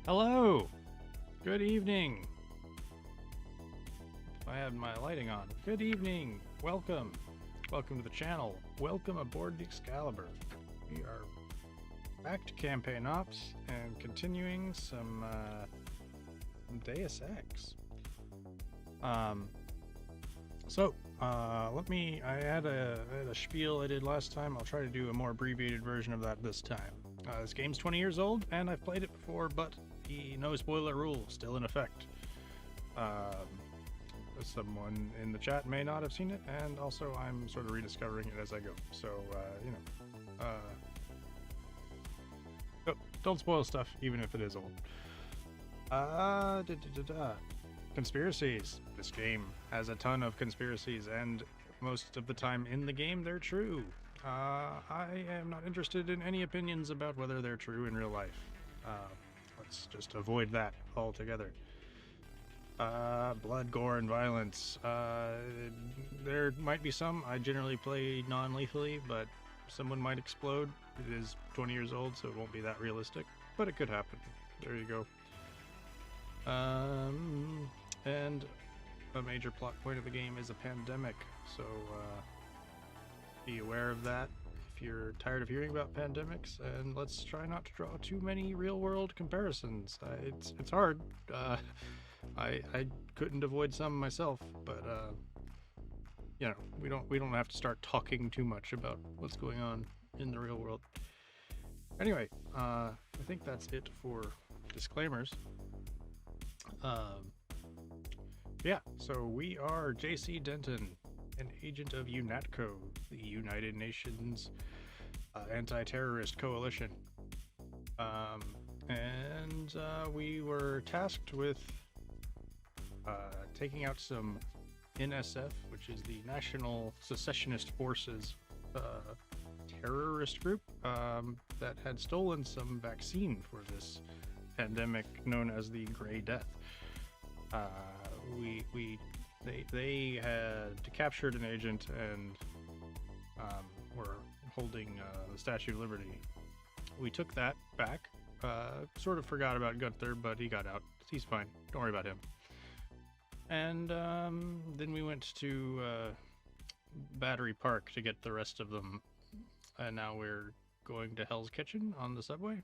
Hello! Good evening! I had my lighting on. Good evening! Welcome! Welcome to the channel. Welcome aboard the Excalibur. We are back to campaign ops and continuing some Deus Ex. I had a spiel I did last time. I'll try to do a more abbreviated version of that this time. This game's 20 years old, and I've played it before, but the no spoiler rule is still in effect. Someone in the chat may not have seen it, and also I'm sort of rediscovering it as I go. So, don't spoil stuff, even if it is old. Conspiracies. This game has a ton of conspiracies, and most of the time in the game they're true. I am not interested in any opinions about whether they're true in real life. Let's just avoid that altogether. Blood, gore, and violence. There might be some. I generally play non-lethally, but someone might explode. It is 20 years old, so it won't be that realistic, but it could happen. There you go. And a major plot point of the game is a pandemic, so be aware of that if you're tired of hearing about pandemics, and let's try not to draw too many real-world comparisons. It's hard. I couldn't avoid some myself, but you know, we don't have to start talking too much about what's going on in the real world. Anyway, I think that's it for disclaimers. Yeah, so we are JC Denton, an agent of UNATCO, the United Nations Anti-Terrorist Coalition. We were tasked with taking out some NSF, which is the National Secessionist Forces terrorist group that had stolen some vaccine for this pandemic known as the Grey Death. They had captured an agent and were holding the Statue of Liberty. We took that back. Sort of forgot about Gunther, but he got out. He's fine. Don't worry about him. And then we went to Battery Park to get the rest of them. And now we're going to Hell's Kitchen on the subway.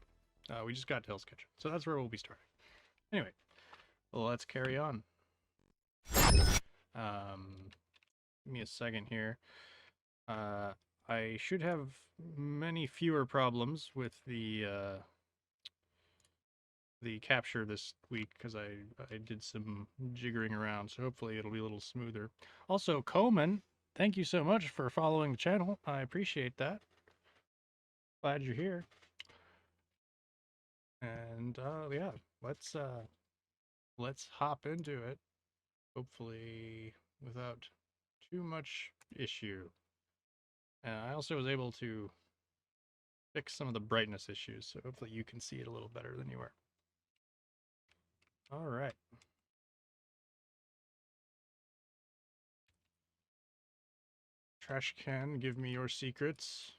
We just got to Hell's Kitchen, so that's where we'll be starting. Anyway, well, let's carry on. Give me a second here. I should have many fewer problems with the capture this week because I did some jiggering around, so hopefully it'll be a little smoother. Also, Coleman, thank you so much for following the channel. I appreciate that. Glad you're here. And yeah, let's hop into it, hopefully without too much issue. And I also was able to fix some of the brightness issues, so hopefully you can see it a little better than you were. All right. Trash can, give me your secrets.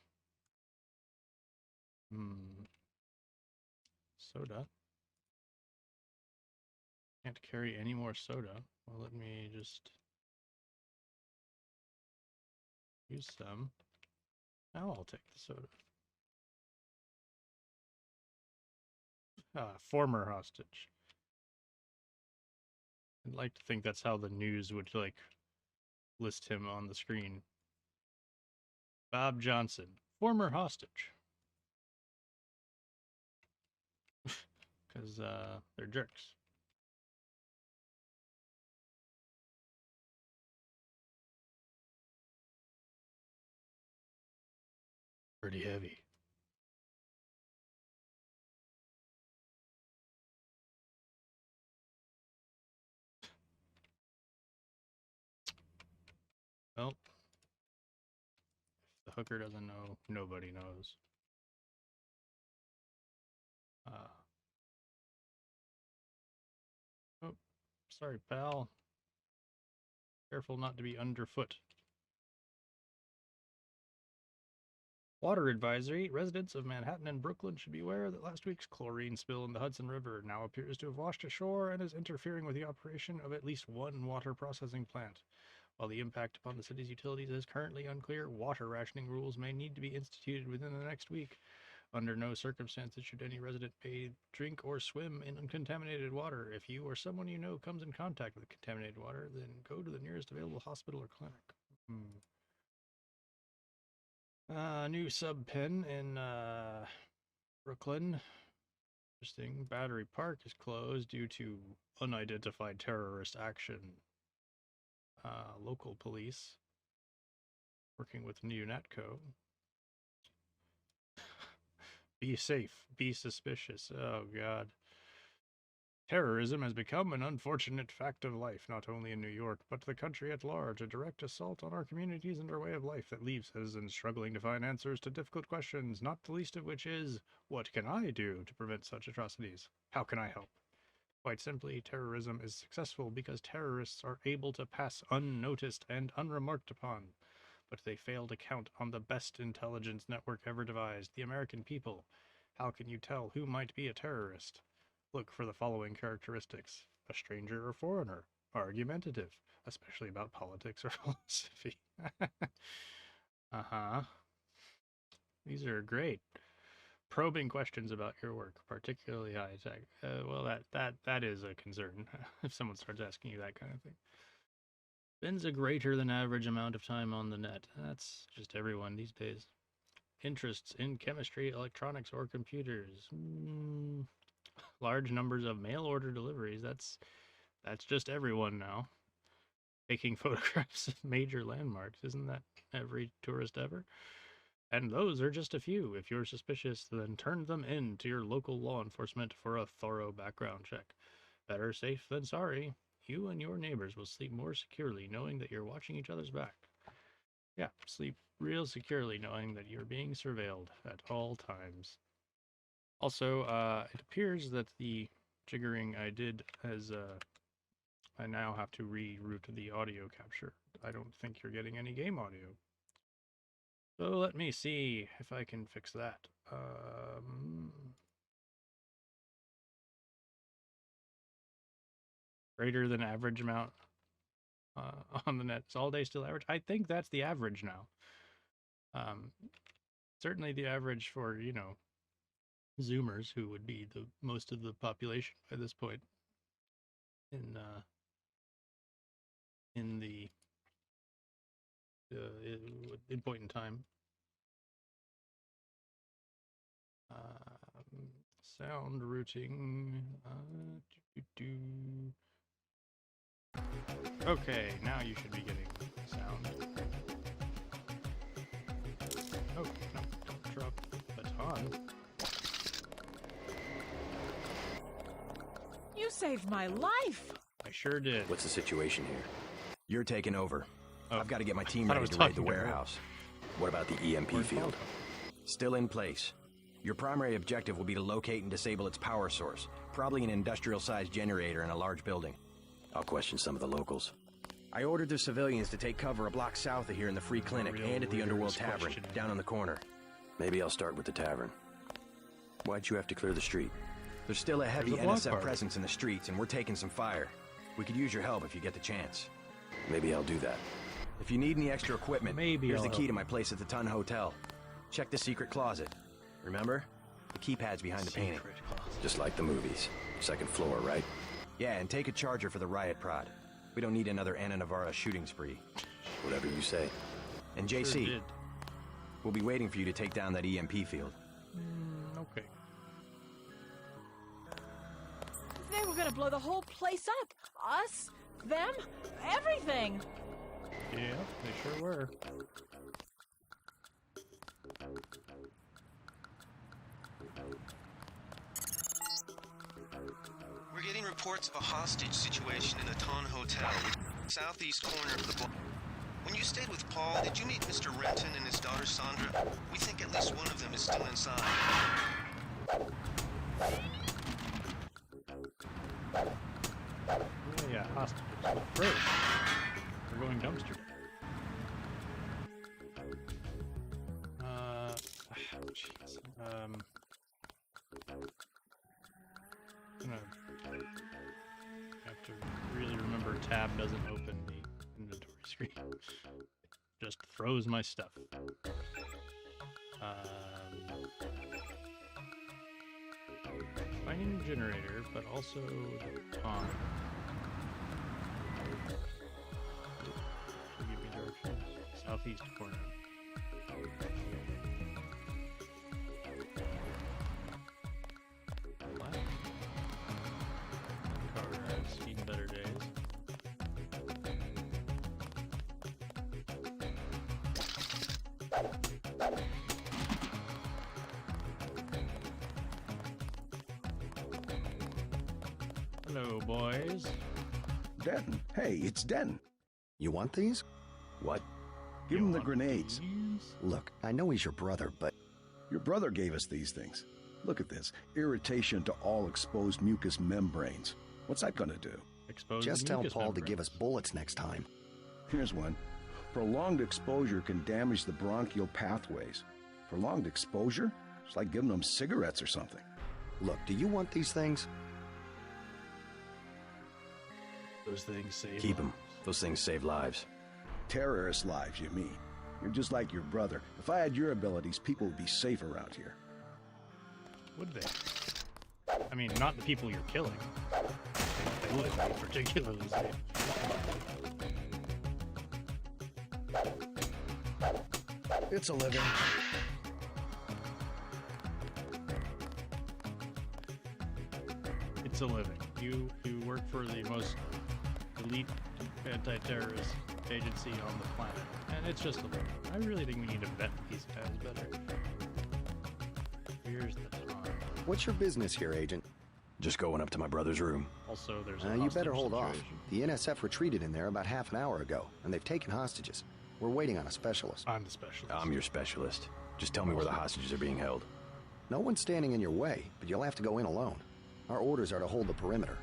Soda. Can't carry any more soda. Well, let me just use some. Now I'll take the soda. Former hostage. I'd like to think that's how the news would, like, list him on the screen. Bob Johnson, former hostage. Because they're jerks. Pretty heavy. Well, if the hooker doesn't know, nobody knows. Oh, sorry, pal. Careful not to be underfoot. Water advisory. Residents of Manhattan and Brooklyn should be aware that last week's chlorine spill in the Hudson River now appears to have washed ashore and is interfering with the operation of at least one water processing plant. While the impact upon the city's utilities is currently unclear, water rationing rules may need to be instituted within the next week. Under no circumstances should any resident bathe, drink, or swim in uncontaminated water. If you or someone you know comes in contact with contaminated water, then go to the nearest available hospital or clinic. New sub pen in Brooklyn. Interesting. Battery Park is closed due to unidentified terrorist action. Local police working with New Netco. Be safe. Be suspicious. Oh, God. Terrorism has become an unfortunate fact of life, not only in New York, but the country at large. A direct assault on our communities and our way of life that leaves citizens struggling to find answers to difficult questions, not the least of which is, what can I do to prevent such atrocities? How can I help? Quite simply, terrorism is successful because terrorists are able to pass unnoticed and unremarked upon. But they fail to count on the best intelligence network ever devised, the American people. How can you tell who might be a terrorist? Look for the following characteristics. A stranger or foreigner. Argumentative, especially about politics or philosophy. Uh-huh. These are great. Probing questions about your work, particularly high tech. Well, that is a concern if someone starts asking you that kind of thing. Spends a greater than average amount of time on the net. That's just everyone these days. Interests in chemistry, electronics, or computers. Large numbers of mail order deliveries. That's just everyone now. Taking photographs of major landmarks. Isn't that every tourist ever? And those are just a few. If you're suspicious, then turn them in to your local law enforcement for a thorough background check. Better safe than sorry. You and your neighbors will sleep more securely knowing that you're watching each other's back. Yeah, sleep real securely knowing that you're being surveilled at all times. Also, it appears that the jiggering I did has, I now have to reroute the audio capture. I don't think you're getting any game audio. So let me see if I can fix that. Greater than average amount on the net. Is all day still average? I think that's the average now. Certainly the average for, you know, Zoomers, who would be the most of the population by this point in the in point in time. Sound routing. Okay, now you should be getting sound. Oh, no, don't drop baton. You saved my life! I sure did. What's the situation here? You're taking over. Oh, I've got to get my team I ready was to raid the talking to her. warehouse. What about the EMP field? Still in place. Your primary objective will be to locate and disable its power source. Probably an industrial-sized generator in a large building. I'll question some of the locals. I ordered the civilians to take cover a block south of here in the Free Clinic Real and at the Underworld rigorous Tavern, questioning. down on the corner. Maybe I'll start with the tavern. Why'd you have to clear the street? There's still a heavy There's a block NSF party. presence in the streets, and we're taking some fire. We could use your help if you get the chance. Maybe I'll do that. If you need any extra equipment, Maybe here's I'll the key help. to my place at the Ton Hotel. Check the secret closet. Remember? The keypad's behind the painting. Secret closet. Just like the movies. Second floor, right? Yeah, and take a charger for the riot prod. We don't need another Anna Navarra shooting spree. Whatever you say. And Sure JC, did. we'll be waiting for you to take down that EMP field. Okay. They were gonna blow the whole place up! Us, them, everything! Yeah, they sure were. We're getting reports of a hostage situation in the Ton Hotel, southeast corner of the block. When you stayed with Paul, did you meet Mr. Renton and his daughter Sandra? We think at least one of them is still inside. Yeah, hostages. Great. We're going dumpster. tab doesn't open the inventory screen. It just throws my stuff. Finding the generator, but also the Tom. Give me directions. Southeast corner. Flat. Car has seen better days. Hello, boys. Denton. Hey, it's Denton. You want these? What? Give You him the want grenades. these? Look, I know he's your brother, but Your brother gave us these things. Look at this. Irritation to all exposed mucous membranes. What's that gonna do? Expose just the tell mucus Paul to give us membranes. bullets next time. Here's one. Prolonged exposure can damage the bronchial pathways. Prolonged exposure? It's like giving them cigarettes or something. Look, do you want these things? Those things save Keep them. lives. Those things save lives. Terrorist lives, you mean? You're just like your brother. If I had your abilities, people would be safe around here. Would they? I mean, not the people you're killing. They would be particularly safe. It's a living. It's a living. You work for the most elite anti-terrorist agency on the planet, and it's just a living. I really think we need to vet these guys better. Here's the time. What's your business here, Agent? Just going up to my brother's room. Also, there's a You better hostage hold off. situation. The NSF retreated in there about half an hour ago, and they've taken hostages. We're waiting on a specialist. I'm the specialist. I'm your specialist. Just tell me where the hostages are being held. No one's standing in your way, but you'll have to go in alone. Our orders are to hold the perimeter.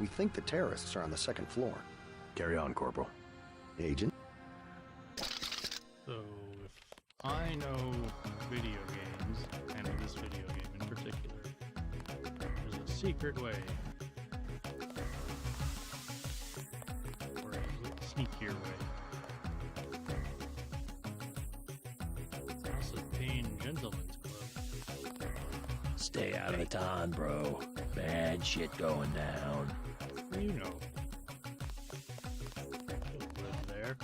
We think the terrorists are on the second floor. Carry on, Corporal. Agent? So, if I know video games, and this video game in particular, there's a secret way. Or a sneakier way. House of Pain Gentlemen's Club. Stay out of town, bro. Bad shit going down. What do you know? Don't live there.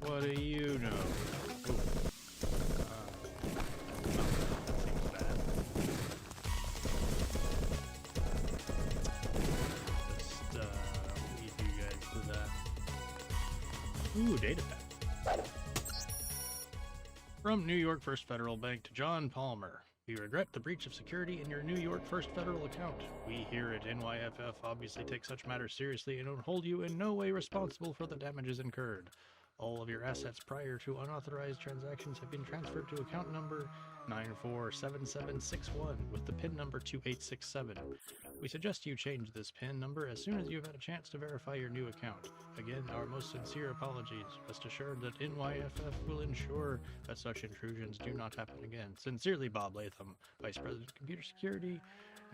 What do you know? Ooh. Seems bad. Just leave you guys to that. Ooh, data pack. From New York First Federal Bank to John Palmer. We regret the breach of security in your New York First Federal account. We here at NYFF obviously take such matters seriously and hold you in no way responsible for the damages incurred. All of your assets prior to unauthorized transactions have been transferred to account number 947761 with the PIN number 2867. We suggest you change this PIN number as soon as you've had a chance to verify your new account. Again, our most sincere apologies. Rest assured that NYFF will ensure that such intrusions do not happen again. Sincerely, Bob Latham, Vice President of Computer Security,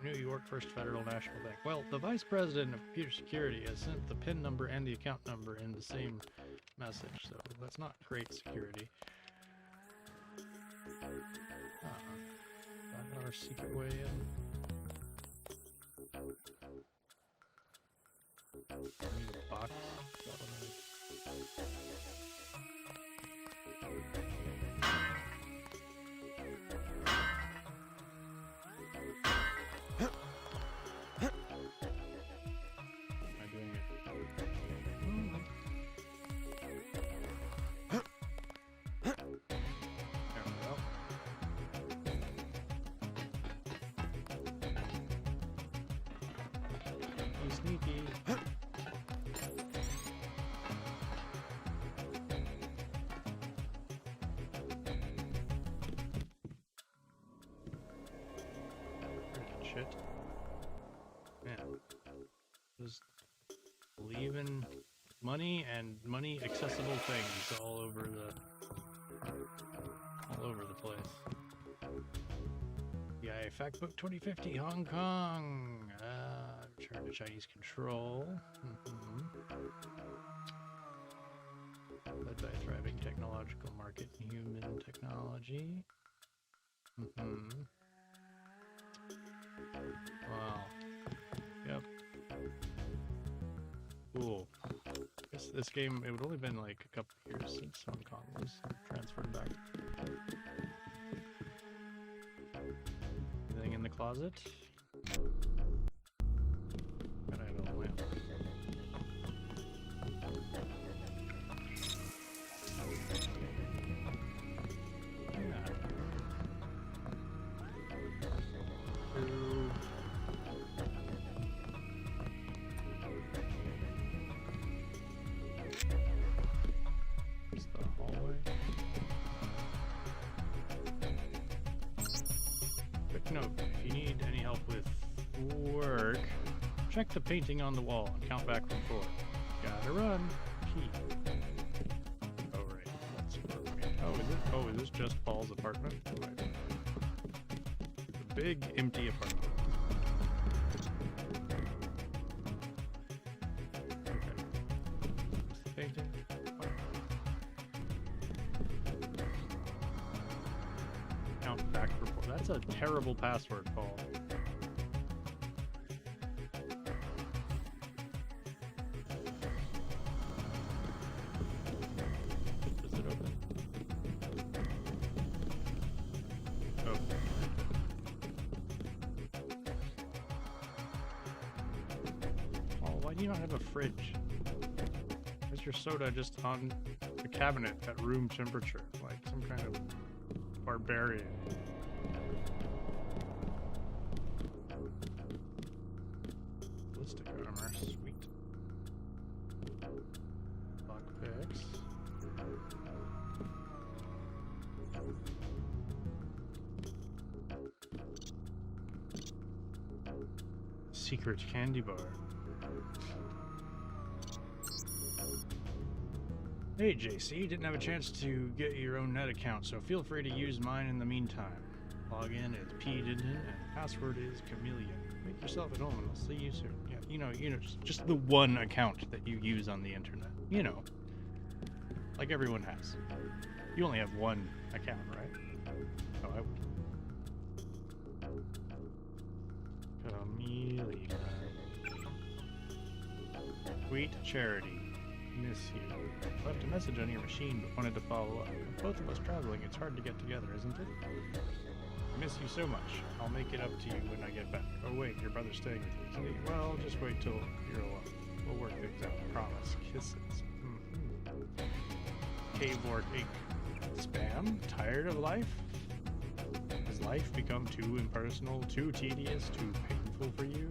New York First Federal National Bank. Well, the Vice President of Computer Security has sent the PIN number and the account number in the same message, so that's not great security. Got our secret way in. Need a box. Am I doing it? There we go. He's sneaky. Freaking shit. Man. Just leaving money and money accessible things all over the place. Yeah, Hi, Factbook 2050, Hong Kong. Return to Chinese control. Led by a thriving technological market in human technology. Wow. Yep. Cool. This game, it would only been like a couple years since Hong Kong was transferred back. Anything in the closet? And I have a lamp. Note, if you need any help with work, check the painting on the wall and count back from 4. Gotta run. P. Oh, right. That's where we... Oh, is it? Oh, is this just Paul's apartment? Oh, right. The big, empty apartment. Okay. Painting. Count back for 4. That's a terrible password, Paul. Does it open? Oh. Oh, why do you not have a fridge? Where's your soda just on the cabinet at room temperature? Like some kind of barbarian. Ballistic armor, sweet. Lockpicks. Secret candy bar. Hey JC, didn't have a chance to get your own net account, so feel free to use mine in the meantime. Login is pdinden and password is chameleon. Make yourself at home and I'll see you soon. Yeah, you know, just the one account that you use on the internet. You know, like everyone has. You only have one account, right? Oh, I would. Chameleon. Sweet charity. Miss you. Left a message on your machine but wanted to follow up. With both of us traveling, it's hard to get together, isn't it? I miss you so much. I'll make it up to you when I get back. Oh wait, your brother's staying with you, isn't he? Well, just wait till you're alone. We'll work things out, I promise. Kisses. Cave-Wart Inc. Spam? Tired of life? Has life become too impersonal, too tedious, too painful for you?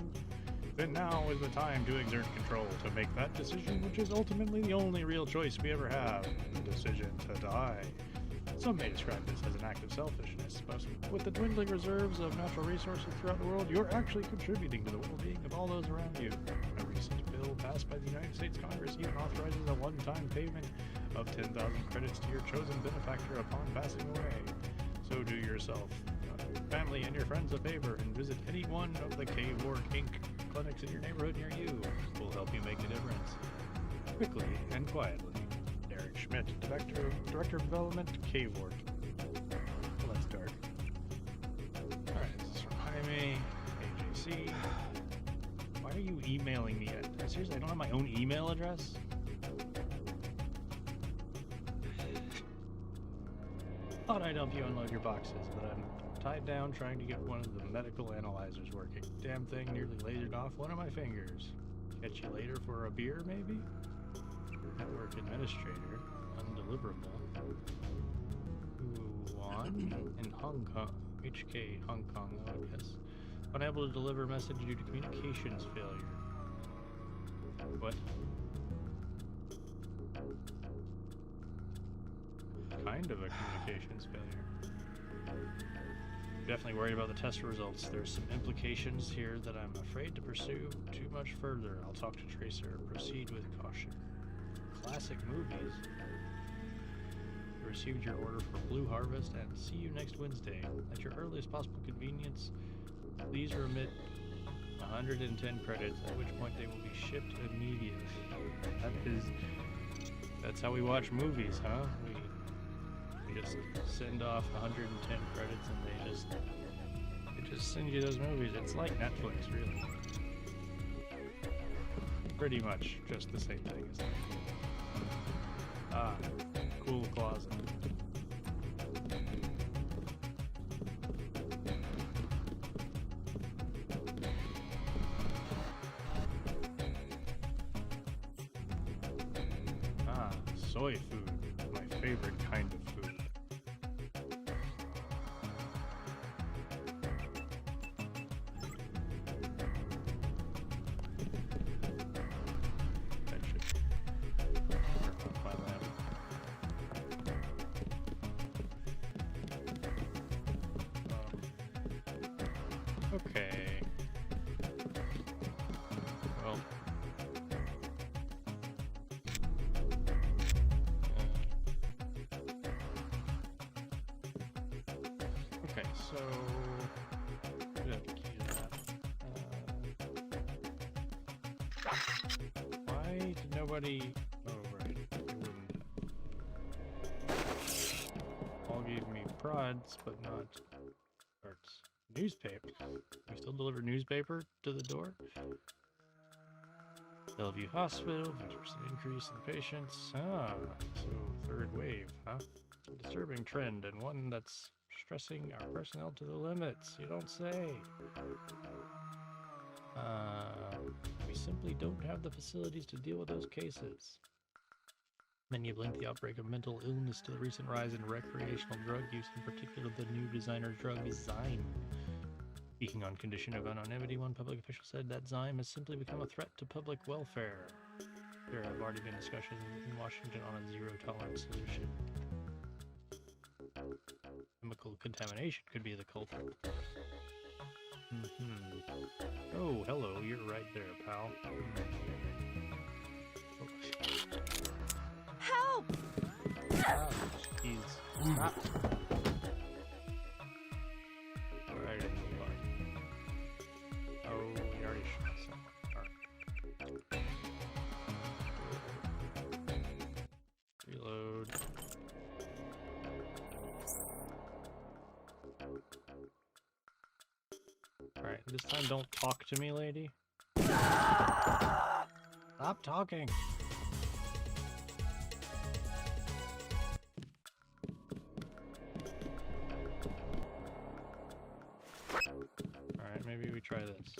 Then now is the time to exert control, to make that decision, which is ultimately the only real choice we ever have. The decision to die. Some may describe this as an act of selfishness, but with the dwindling reserves of natural resources throughout the world, you're actually contributing to the well-being of all those around you. A recent bill passed by the United States Congress even authorizes a one-time payment of 10,000 credits to your chosen benefactor upon passing away. So do yourself, family, and your friends a favor and visit any one of the Cave-Wart Inc. clinics in your neighborhood near you. We'll help you make a difference. Quickly and quietly. Derek Schmidt, Director of Development, Cave-Wart. Well, that's dark. Alright, this is from Jaime, AJC. Why are you emailing me yet? Seriously, I don't have my own email address? Thought I'd help you unload your boxes, but I'm tied down trying to get one of the medical analyzers working. Damn thing nearly lasered off one of my fingers. Catch you later for a beer, maybe? Network administrator, undeliverable. One in Hong Kong, HK Hong Kong, I guess. Unable to deliver message due to communications failure. What? Kind of a communications failure. Definitely worried about the test results. There's some implications here that I'm afraid to pursue too much further. I'll talk to Tracer. Proceed with caution. Classic movies. You received your order for Blue Harvest and see you next Wednesday. At your earliest possible convenience, Please remit 110 credits, at which point they will be shipped immediately. That's how we watch movies, huh? We just send off 110 credits and they just send you those movies. It's like Netflix, really. Pretty much just the same thing as Netflix. Ah, cool closet. Soy food, my favorite kind of food. That should turn off my lamp. Okay. Well. Okay, so we have the key to that. Why did nobody? Oh right, they wouldn't. All gave me prods, but not parts. Newspaper. We still deliver newspaper to the door. Bellevue Hospital, 50% increase in patients. Ah, so third wave, huh? A disturbing trend, and one that's stressing our personnel to the limits, you don't say. We simply don't have the facilities to deal with those cases. Many have linked the outbreak of mental illness to the recent rise in recreational drug use, in particular the new designer drug Zyme. Speaking on condition of anonymity, one public official said that Zyme has simply become a threat to public welfare. There have already been discussions in Washington on a zero-tolerance solution. Chemical contamination could be the culprit. Oh, hello, you're right there, pal. Help! Jeez. Stop. Right in the butt. Oh, we already shot someone. Alright. Reload. Alright, this time don't talk to me, lady. Stop talking. Alright, maybe we try this.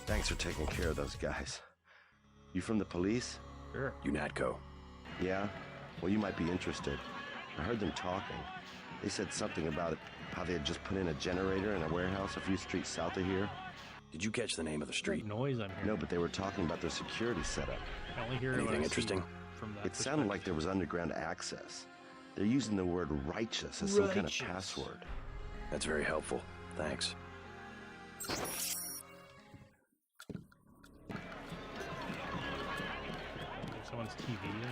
Thanks for taking care of those guys. You from the police? Sure. UNATCO. Yeah? Well, you might be interested. I heard them talking. They said something about how they had just put in a generator in a warehouse a few streets south of here. Did you catch the name of the street? What noise I'm hearing? No, but they were talking about their security setup. I only hear Anything interesting? From that It sounded like there was underground access. They're using the word righteous as some kind of password. That's very helpful. Thanks. Someone's TV in there?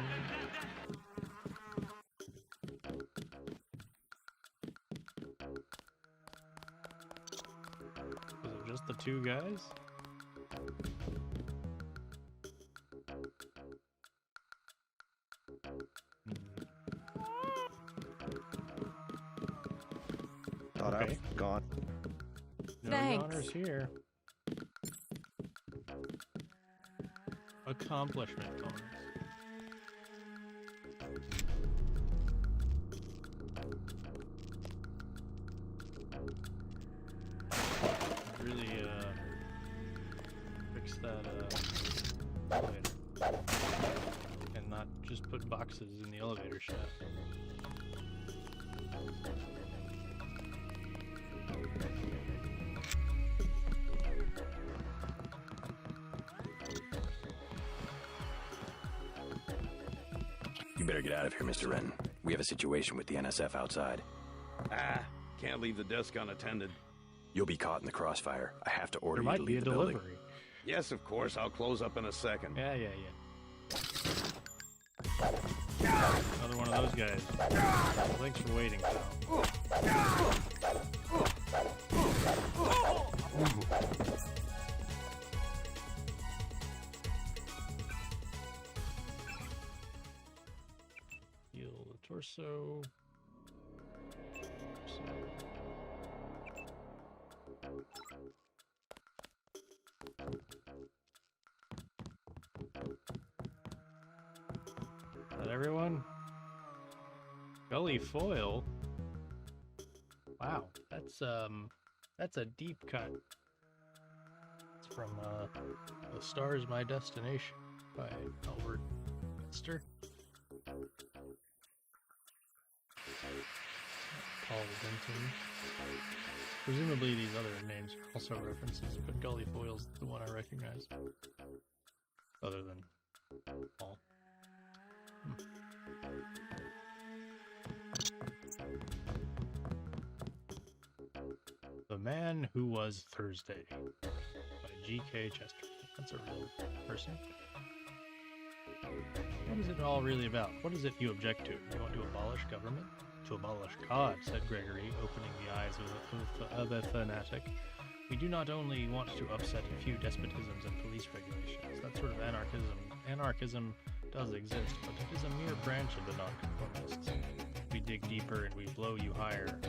Was it just the two guys? Thought Okay. I've gone. No Thanks. honors here. Accomplishment bonus. Really, fix that, elevator. And not just put boxes in the elevator shaft. You better get out of here, Mr. Renton. We have a situation with the NSF outside. Can't leave the desk unattended. You'll be caught in the crossfire. I have to order There you to might be a leave the building. delivery. Yes, of course. I'll close up in a second. Yeah. Another one of those guys. Thanks for waiting, pal. Heal the torso. Is that everyone? Gully foil? Wow, that's a deep cut. It's from The Star's My Destination by Albert Mister. Paul Denton. Presumably these other names are also references, but Gully Foil's the one I recognize. Other than Paul. The Man Who Was Thursday by G.K. Chesterton. That's a real person. What is it all really about? What is it you object to? You want to abolish government? To abolish God, said Gregory, opening the eyes of a fanatic. We do not only want to upset a few despotisms and police regulations. That sort of anarchism does exist, but it is a mere branch of the nonconformists. We dig deeper and we blow you higher.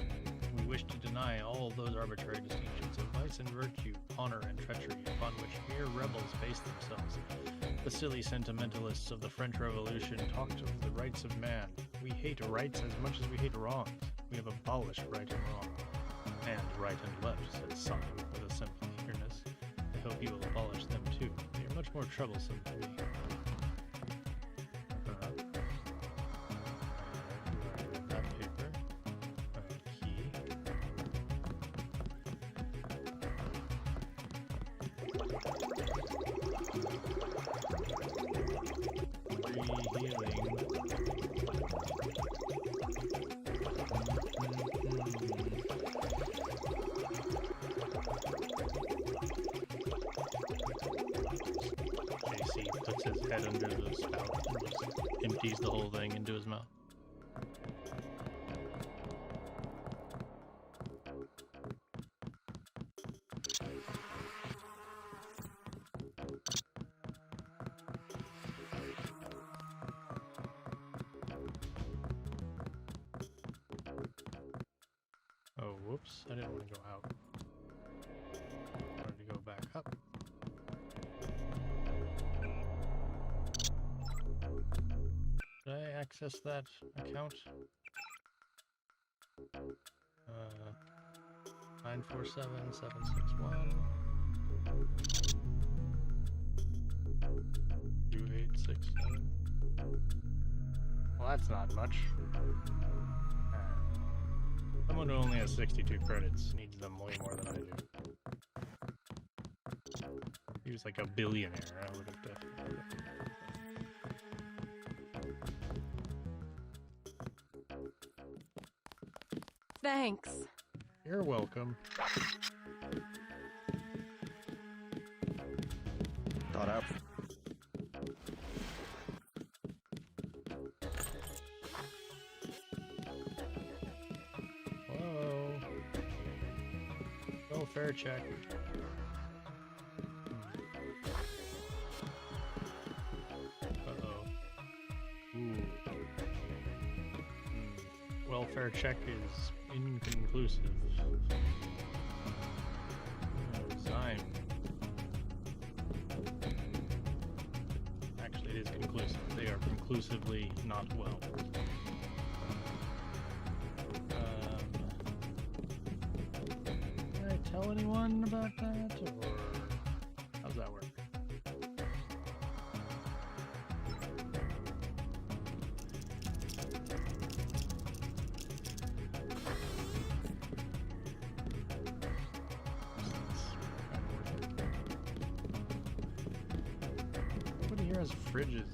We wish to deny all those arbitrary distinctions of vice and virtue, honor and treachery, upon which mere rebels base themselves. The silly sentimentalists of the French Revolution talked of the rights of man. We hate rights as much as we hate wrongs. We have abolished right and wrong. And right and left, said Sonnet with a simple eagerness. I hope you will abolish them too. They are much more troublesome to me. That paper. Key. Healing. JC puts his head under the spout and just empties the whole thing into his mouth. Oh, whoops. I didn't want to go out. I wanted to go back up. Did I access that account? 947-761 2867. Well, that's not much. Someone who only has 62 credits needs them way more than I do. If he was like a billionaire, I would have definitely. Thanks. You're welcome. Thought out. Whoa. Welfare check. Uh-oh. Ooh. Welfare check is inconclusive. Zyme. Actually, it is conclusive. They are conclusively not well. Did I tell anyone about that, or how's that work? Nobody here has fridges.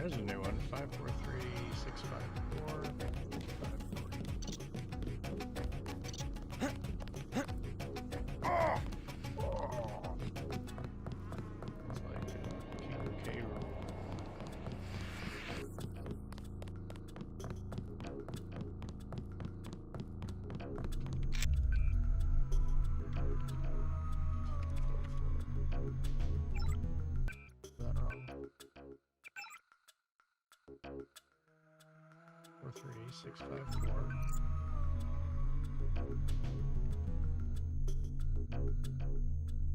there's a new one. 543654. It's like King K roll. Is that wrong? 43654.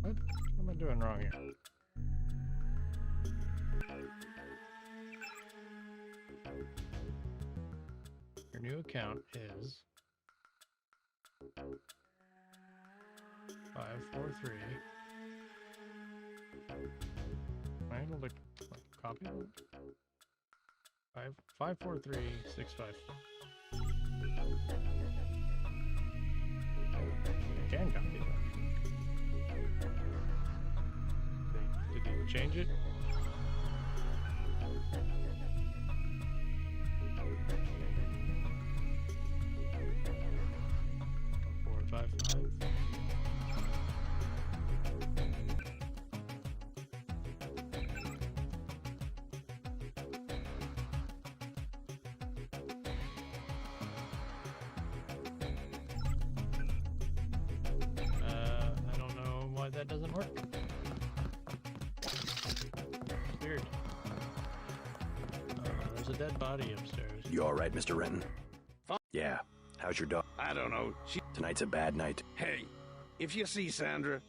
What am I doing wrong here? Your new account is 543. Am I able to copy that? 543654. I can copy that. Did they change it? Four, five, five. I don't know why that doesn't work. Weird. There's a dead body upstairs. You alright, Mr. Renton? Yeah. How's your dog? I don't know. Tonight's a bad night. Hey, if you see Sandra,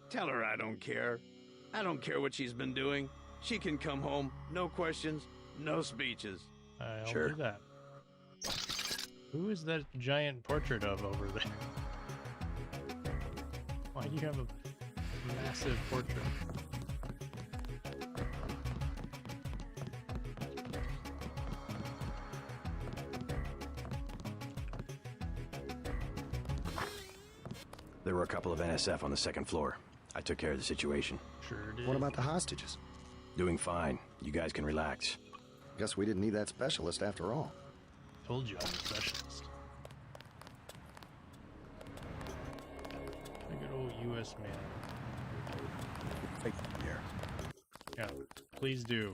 tell her I don't care. I don't care what she's been doing. She can come home. No questions, no speeches. I'll Sure. do that. Who is that giant portrait of over there? Why do you have a massive portrait? There were a couple of NSF on the second floor. I took care of the situation. Sure did. What about the hostages? Doing fine. You guys can relax. Guess we didn't need that specialist after all. Told you I'm a specialist. A good old U.S. man. Right here. Yeah, please do.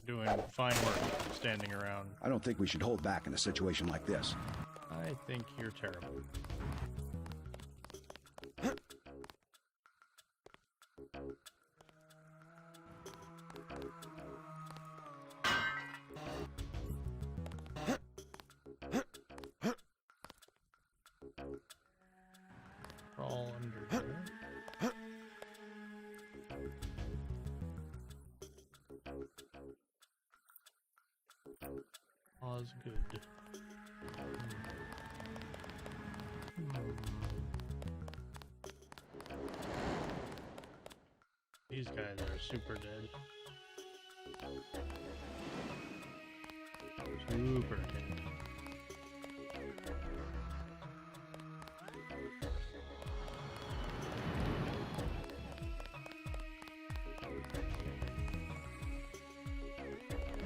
Doing fine work, standing around. I don't think we should hold back in a situation like this. I think you're terrible. Crawl under there. All's good. These guys are super dead. Super dead.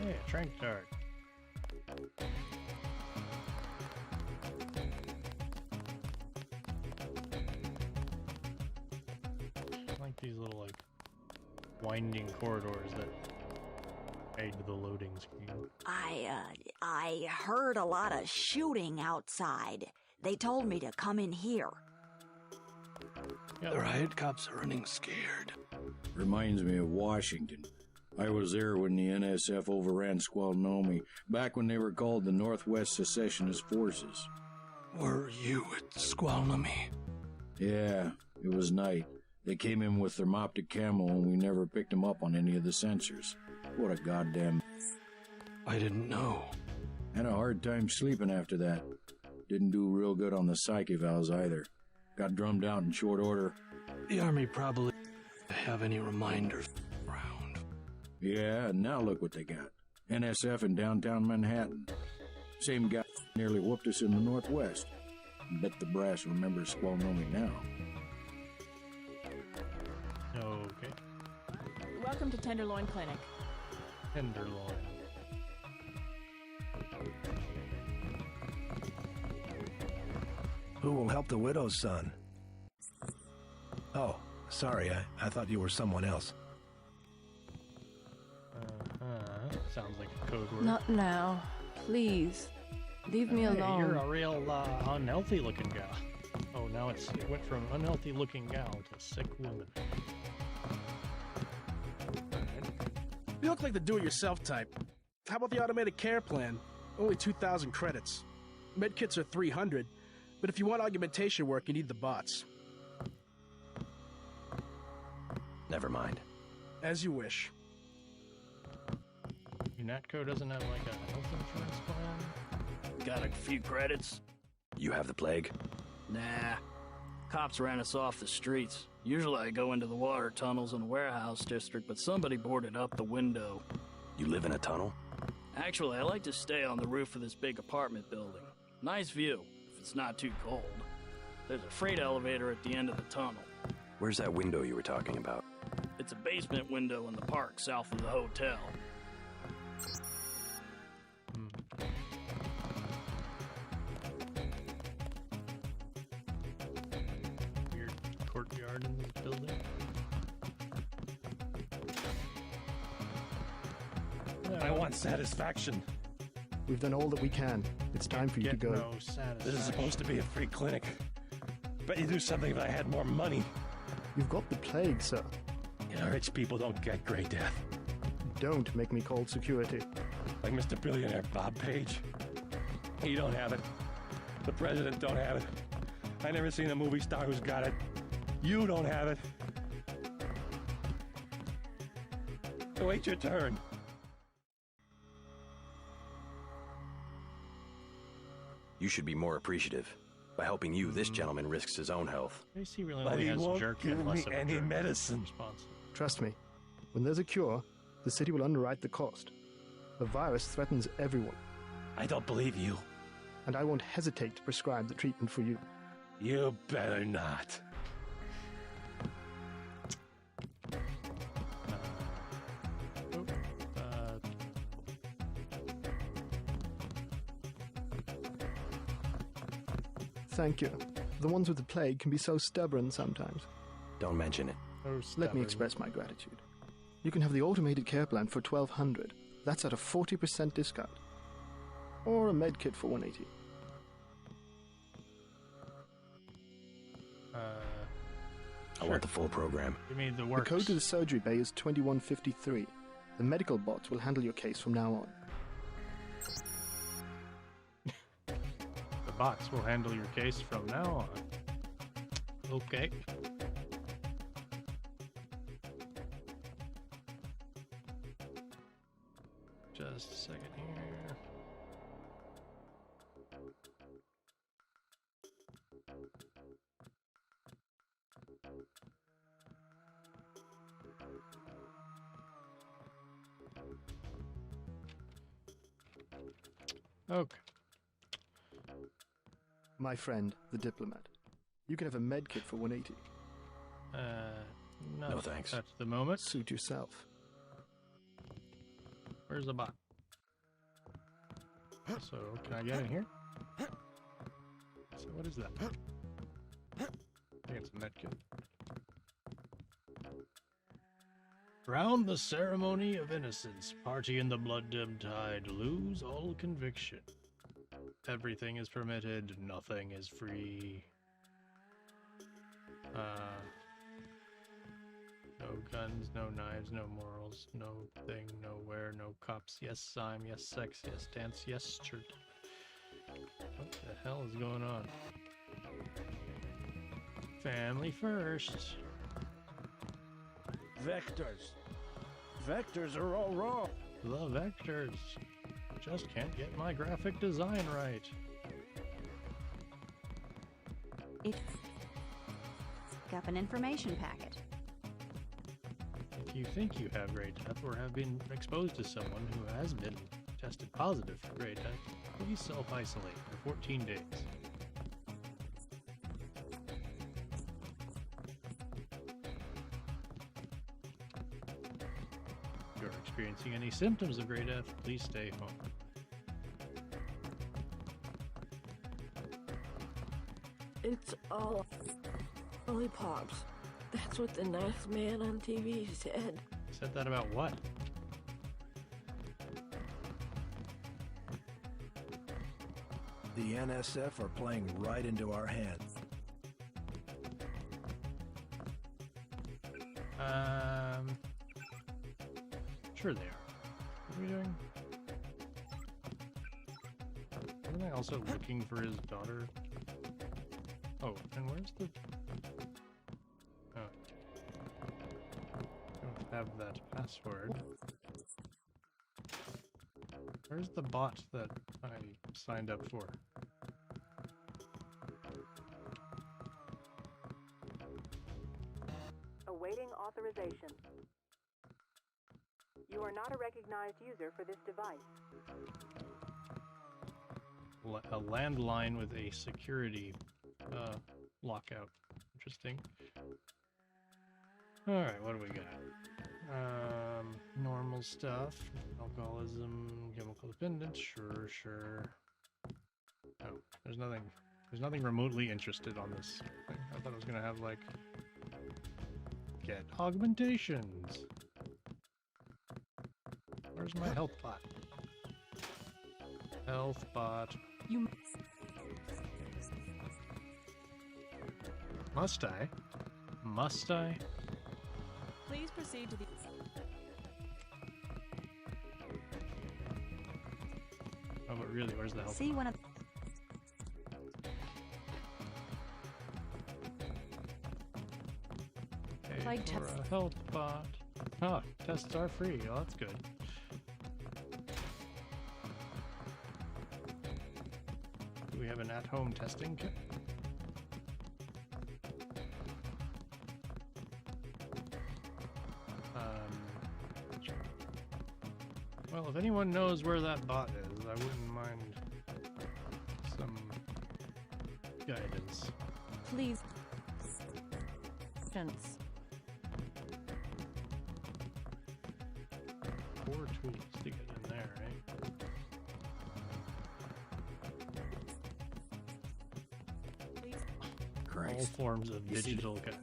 Hey, a trank dart. I like these little like winding corridors that aid the loading screen. I heard a lot of shooting outside. They told me to come in here. Yeah. The riot cops are running scared. Reminds me of Washington. I was there when the NSF overran Squalnomi, back when they were called the Northwest Secessionist Forces. Were you at Squalnomi? Yeah, it was night. They came in with thermoptic camo and we never picked them up on any of the sensors. What a goddamn... I didn't know. Had a hard time sleeping after that. Didn't do real good on the psych evals either. Got drummed out in short order. The Army probably have any reminders around. Yeah, and now look what they got. NSF in downtown Manhattan. Same guy nearly whooped us in the Northwest. Bet the brass remembers Squalnomi now. Okay. Welcome to Tenderloin Clinic. Tenderloin. Who will help the widow's son? Oh, sorry, I thought you were someone else. Sounds like a code word. Not now. Please. Leave me alone. You're a real unhealthy looking gal. Oh, now it went from unhealthy looking gal to sick woman. You look like the do-it-yourself type. How about the automated care plan? Only 2,000 credits. Medkits are 300, but if you want augmentation work, you need the bots. Never mind. As you wish. UNATCO doesn't have like a health insurance plan? Got a few credits? You have the plague? Nah. Cops ran us off the streets. Usually I go into the water tunnels in the warehouse district, but somebody boarded up the window. You live in a tunnel? Actually, I like to stay on the roof of this big apartment building. Nice view, if it's not too cold. There's a freight elevator at the end of the tunnel. Where's that window you were talking about? It's a basement window in the park south of the hotel. Weird courtyard in this building. I want satisfaction. We've done all that we can. It's time for you to go. No This is supposed to be a free clinic. Bet you do something if I had more money. You've got the plague, sir. You know, rich people don't get gray death. Don't make me call security. Like Mr. Billionaire Bob Page. He don't have it. The president don't have it. I never seen a movie star who's got it. You don't have it. So wait your turn. You should be more appreciative. By helping you, this gentleman risks his own health. He really But only he has won't jerk give and less me of a any jerk medicine. response. Trust me. When there's a cure, the city will underwrite the cost. The virus threatens everyone. I don't believe you. And I won't hesitate to prescribe the treatment for you. You better not. Thank you. The ones with the plague can be so stubborn sometimes. Don't mention it. Let me express my gratitude. You can have the automated care plan for $1,200. That's at a 40% discount. Or a med kit for $180. I want the full program. You mean the The works? code to the surgery bay is 2153. The medical bots will handle your case from now on. The bots will handle your case from now on. Okay. Just a second here. Okay. My friend, the diplomat. You can have a med kit for $180. No thanks. At the moment. Suit yourself. Where's the bot? So, can I get in here? So, what is that? I think it's a medkit. Round the ceremony of innocence, party in the blood-dimmed tide, lose all conviction. Everything is permitted, nothing is free. No guns, no knives, no morals, no thing, nowhere, no cops, yes, I'm, yes, sex, yes, dance, yes, church. What the hell is going on? Family first. Vectors. Vectors are all wrong. The vectors. Just can't get my graphic design right. It's got an information packet. If you think you have Grey Death or have been exposed to someone who has been tested positive for Grey Death, please self-isolate for 14 days. If you're experiencing any symptoms of Grey Death, please stay home. It's all lollipops. That's what the nice man on TV said. Said that about what? The NSF are playing right into our hands. Sure they are. What are we doing? Wasn't I also looking for his daughter? Oh, and where's the... Oh. Don't have that password. Where's the bot that I signed up for? Awaiting authorization. You are not a recognized user for this device. A landline with a security lockout. Interesting. Alright, what do we got? Normal stuff. Alcoholism, chemical dependence, sure. Oh, there's nothing remotely interested on this thing. I thought it was gonna have like get augmentations. Where's my health bot? Health bot. You must I? Must I? please proceed to the. Oh, but really, where's the health? See one of. Hey, for a health bot. Ah, tests are free. Oh, that's good. Do we have an at-home testing kit? Well, if anyone knows where that bot is, I wouldn't mind some guidance. Please. Gents. 4 tools to get in there, right? All forms of digital cash.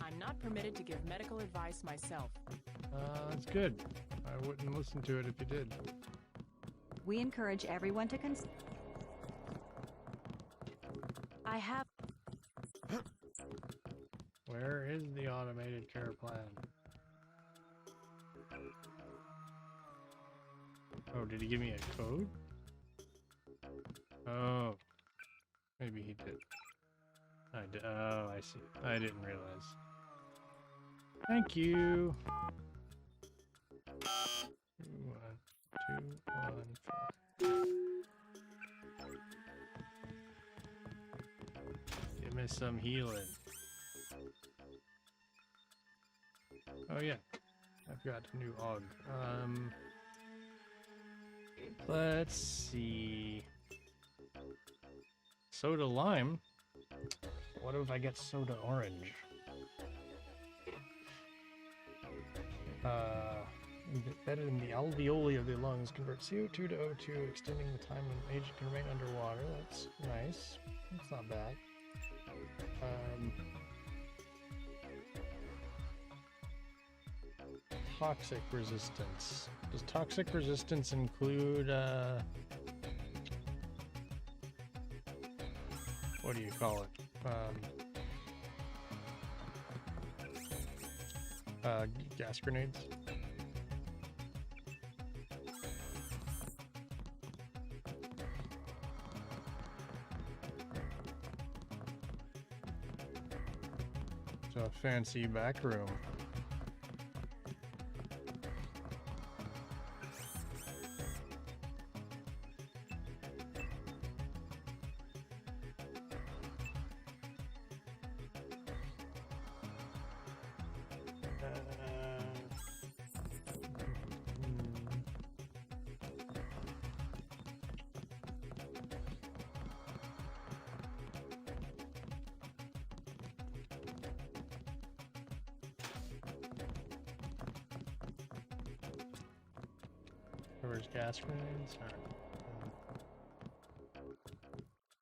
I'm not permitted to give medical advice myself. That's good. I wouldn't listen to it if you did. We encourage everyone to I have. Where is the automated care plan? Oh, did he give me a code? Oh, maybe he did. I did. Oh, I see. I didn't realize. Thank you. 2, 1, 2, 1, 4. Give me some healing. Oh yeah, I've got a new AUG. Let's see. Soda lime. What if I get soda orange? Embedded in the alveoli of the lungs, convert CO2 to O2, extending the time an agent can remain underwater. That's nice. That's not bad. Toxic resistance. Does toxic resistance include, what do you call it? Gas grenades? So a fancy back room. Where's gas grenades?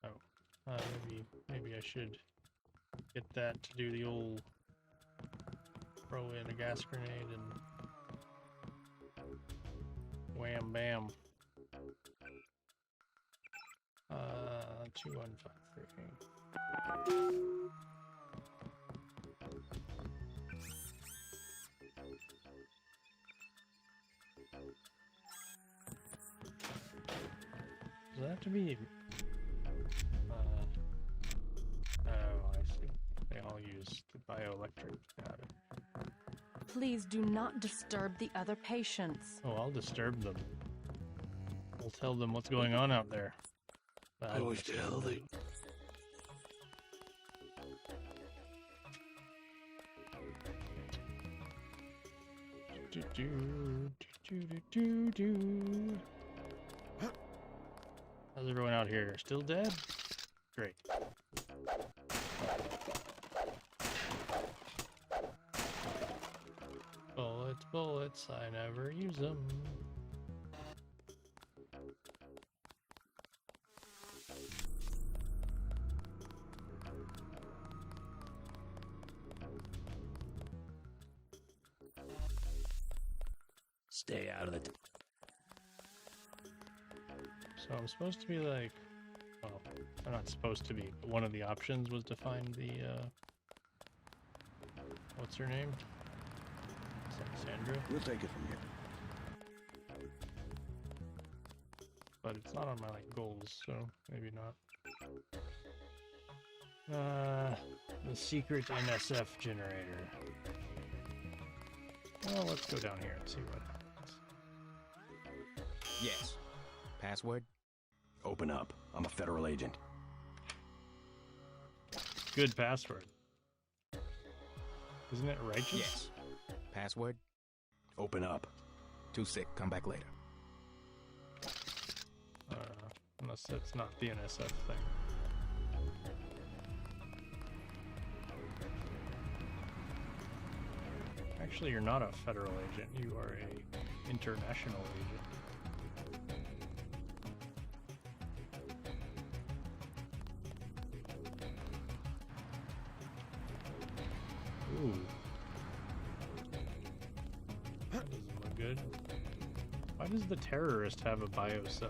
Alright. Oh. Maybe I should get that to do the old throw in a gas grenade and wham bam. 2153. Does that have to be? Oh, I see. They all use the bioelectric. Got it. Please do not disturb the other patients. Oh, I'll disturb them. We'll tell them what's going on out there. I wish to hell they... How's everyone out here? Still dead? Great. Bullets, bullets, I never use them. Stay out of the... So I'm supposed to be like... Well, I'm not supposed to be, but one of the options was to find the, what's her name? Sandra? We'll take it from here. But it's not on my, like, goals, so maybe not. The secret NSF generator. Well, let's go down here and see what happens. Yes. Password? Open up. I'm a federal agent. Good password. Isn't it righteous? Yes. Password? Open up. Too sick. Come back later. Unless that's not the NSF thing. Actually, you're not a federal agent. You are a international agent. Ooh. That doesn't look good. Why does the terrorist have a biocell?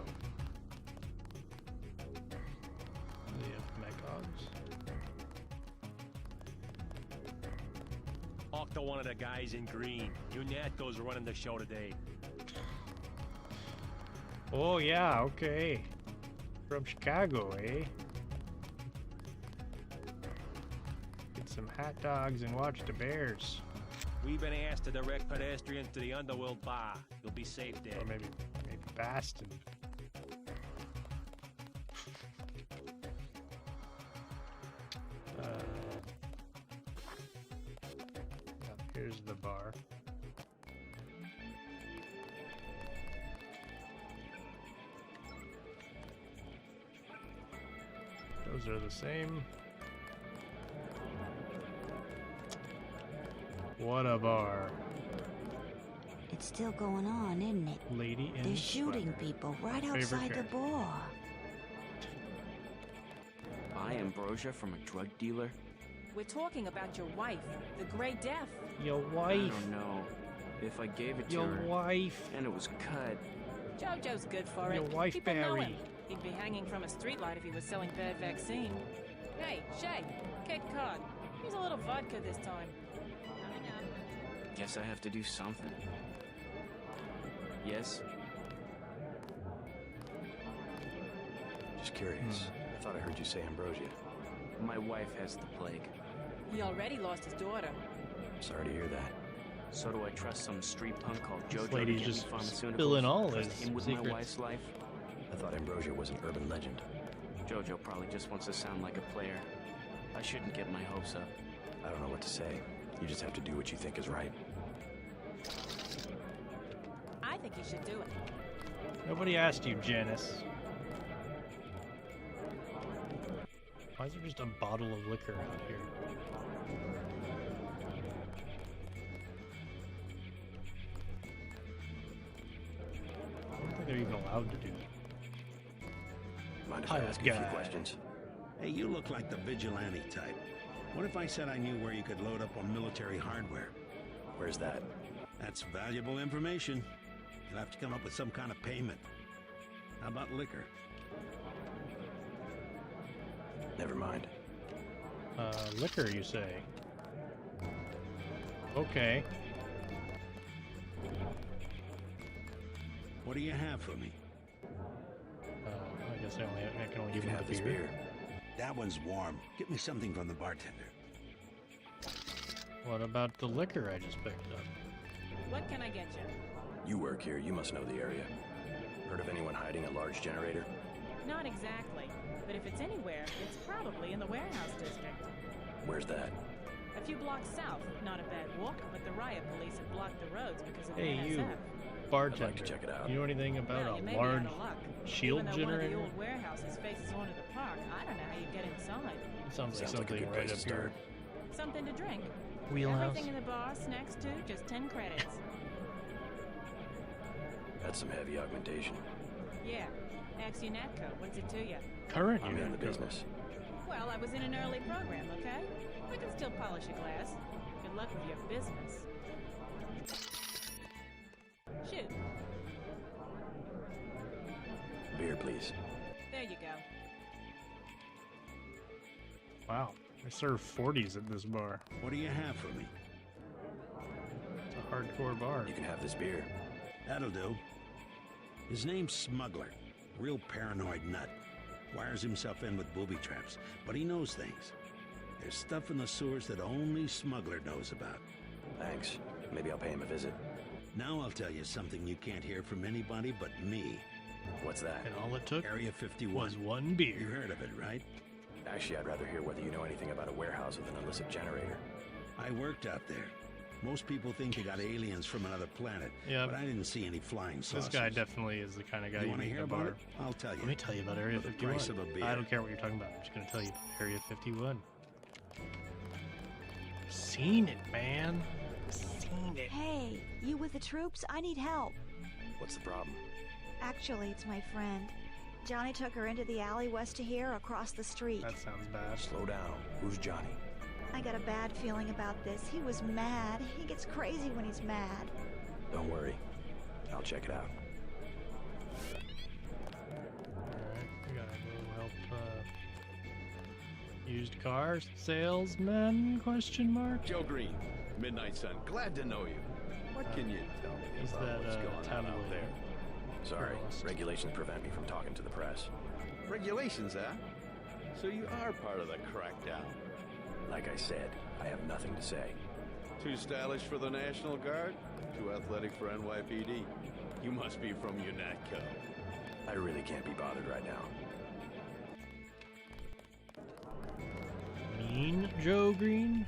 They have mechogs. Talk to one of the guys in green. Unato's running the show today. Oh yeah, okay. From Chicago, eh? Get some hot dogs and watch the Bears. We've been asked to direct pedestrians to the Underworld Bar. You'll be safe there. Or maybe Baston. Here's the bar. Those are the same. What a bar. It's still going on, isn't it? Lady in They're shooting sweater. people right Favorite outside the character. bar. Buy ambrosia from a drug dealer? We're talking about your wife, the Grey Death. Your I wife. don't know. If I gave it to Your her wife. and it was cut, Jojo's good for Your it. wife, People know Barry. him. He'd be hanging from a streetlight if he was selling bad vaccine. Hey, Shay, Cape Cod. Here's a little vodka this time. guess I have to do something. Yes? Just curious. I thought I heard you say ambrosia. My wife has the plague. He already lost his daughter. Sorry to hear that. So do I trust some street punk called This Jojo lady's to get just me pharmaceuticals? spilling all Trust his him with my secrets. wife's life? I thought ambrosia was an urban legend. Jojo probably just wants to sound like a player. I shouldn't get my hopes up. I don't know what to say. You just have to do what you think is right. I think you should do it. Nobody asked you, Janice. Why is there just a bottle of liquor out here? allowed to do. Mind if I ask you a few questions? Hey, you look like the vigilante type. What if I said I knew where you could load up on military hardware? Where's that? That's valuable information. You'll have to come up with some kind of payment. How about liquor? Never mind. Liquor, you say? Okay. What do you have for me? I guess I can only You give can you have the this beer. beer. That one's warm. Get me something from the bartender. What about the liquor I just picked up? What can I get you? You work here, you must know the area. Heard of anyone hiding a large generator? Not exactly, but if it's anywhere, it's probably in the warehouse district. Where's that? A few blocks south. Not a bad walk, but the riot police have blocked the roads because of the Hey, NSF. you, bartender. I'd like to check it out. You know anything about Well, you may a be large out of luck. shield Even though generator? one of the old warehouses faces onto the park, I don't know how you get inside. It sounds like Sounds like a something good right place up to here. start. Something to drink. Wheelhouse. Everything in the bar, snacks too, just 10 credits. That's some heavy augmentation. Yeah. Ask your Natco. What's it to you? Current I'm in unit the business. Well, I was in an early program, okay? I can still polish a glass. Good luck with your business. Shoot. Beer, please. There you go. Wow, they serve 40s at this bar. What do you have for me? It's a hardcore bar. You can have this beer. That'll do. His name's Smuggler. Real paranoid nut. Wires himself in with booby traps, but he knows things. There's stuff in the sewers that only Smuggler knows about. Thanks. Maybe I'll pay him a visit. Now I'll tell you something you can't hear from anybody but me. What's that? And all it took Area 51. was one beer. You heard of it, right? Actually, I'd rather hear whether you know anything about a warehouse with an illicit generator. I worked out there. Most people think they got aliens from another planet, Yeah, but I didn't see any flying saucers. This guy definitely is the kind of guy You you want to meet hear in a about bar. it? I'll tell you. Let me tell you about Area For the 51. price of a beer. I don't care what you're talking about. I'm just going to tell you. Area 51. Seen it, man. Seen it. Hey, you with the troops? I need help. What's the problem? Actually, it's my friend. Johnny took her into the alley west of here, across the street. That sounds bad. Slow down. Who's Johnny? I got a bad feeling about this. He was mad. He gets crazy when he's mad. Don't worry. I'll check it out. Alright, we gotta go help used car salesman, question mark? Joe Green, Midnight Sun. Glad to know you. What can you tell me He's about that what's going on tabloid. out there? Sorry, regulations prevent me from talking to the press. Regulations, huh? So you are part of the crackdown. Like I said, I have nothing to say. Too stylish for the National Guard? Too athletic for NYPD? You must be from UNATCO. I really can't be bothered right now. Mean Joe Green?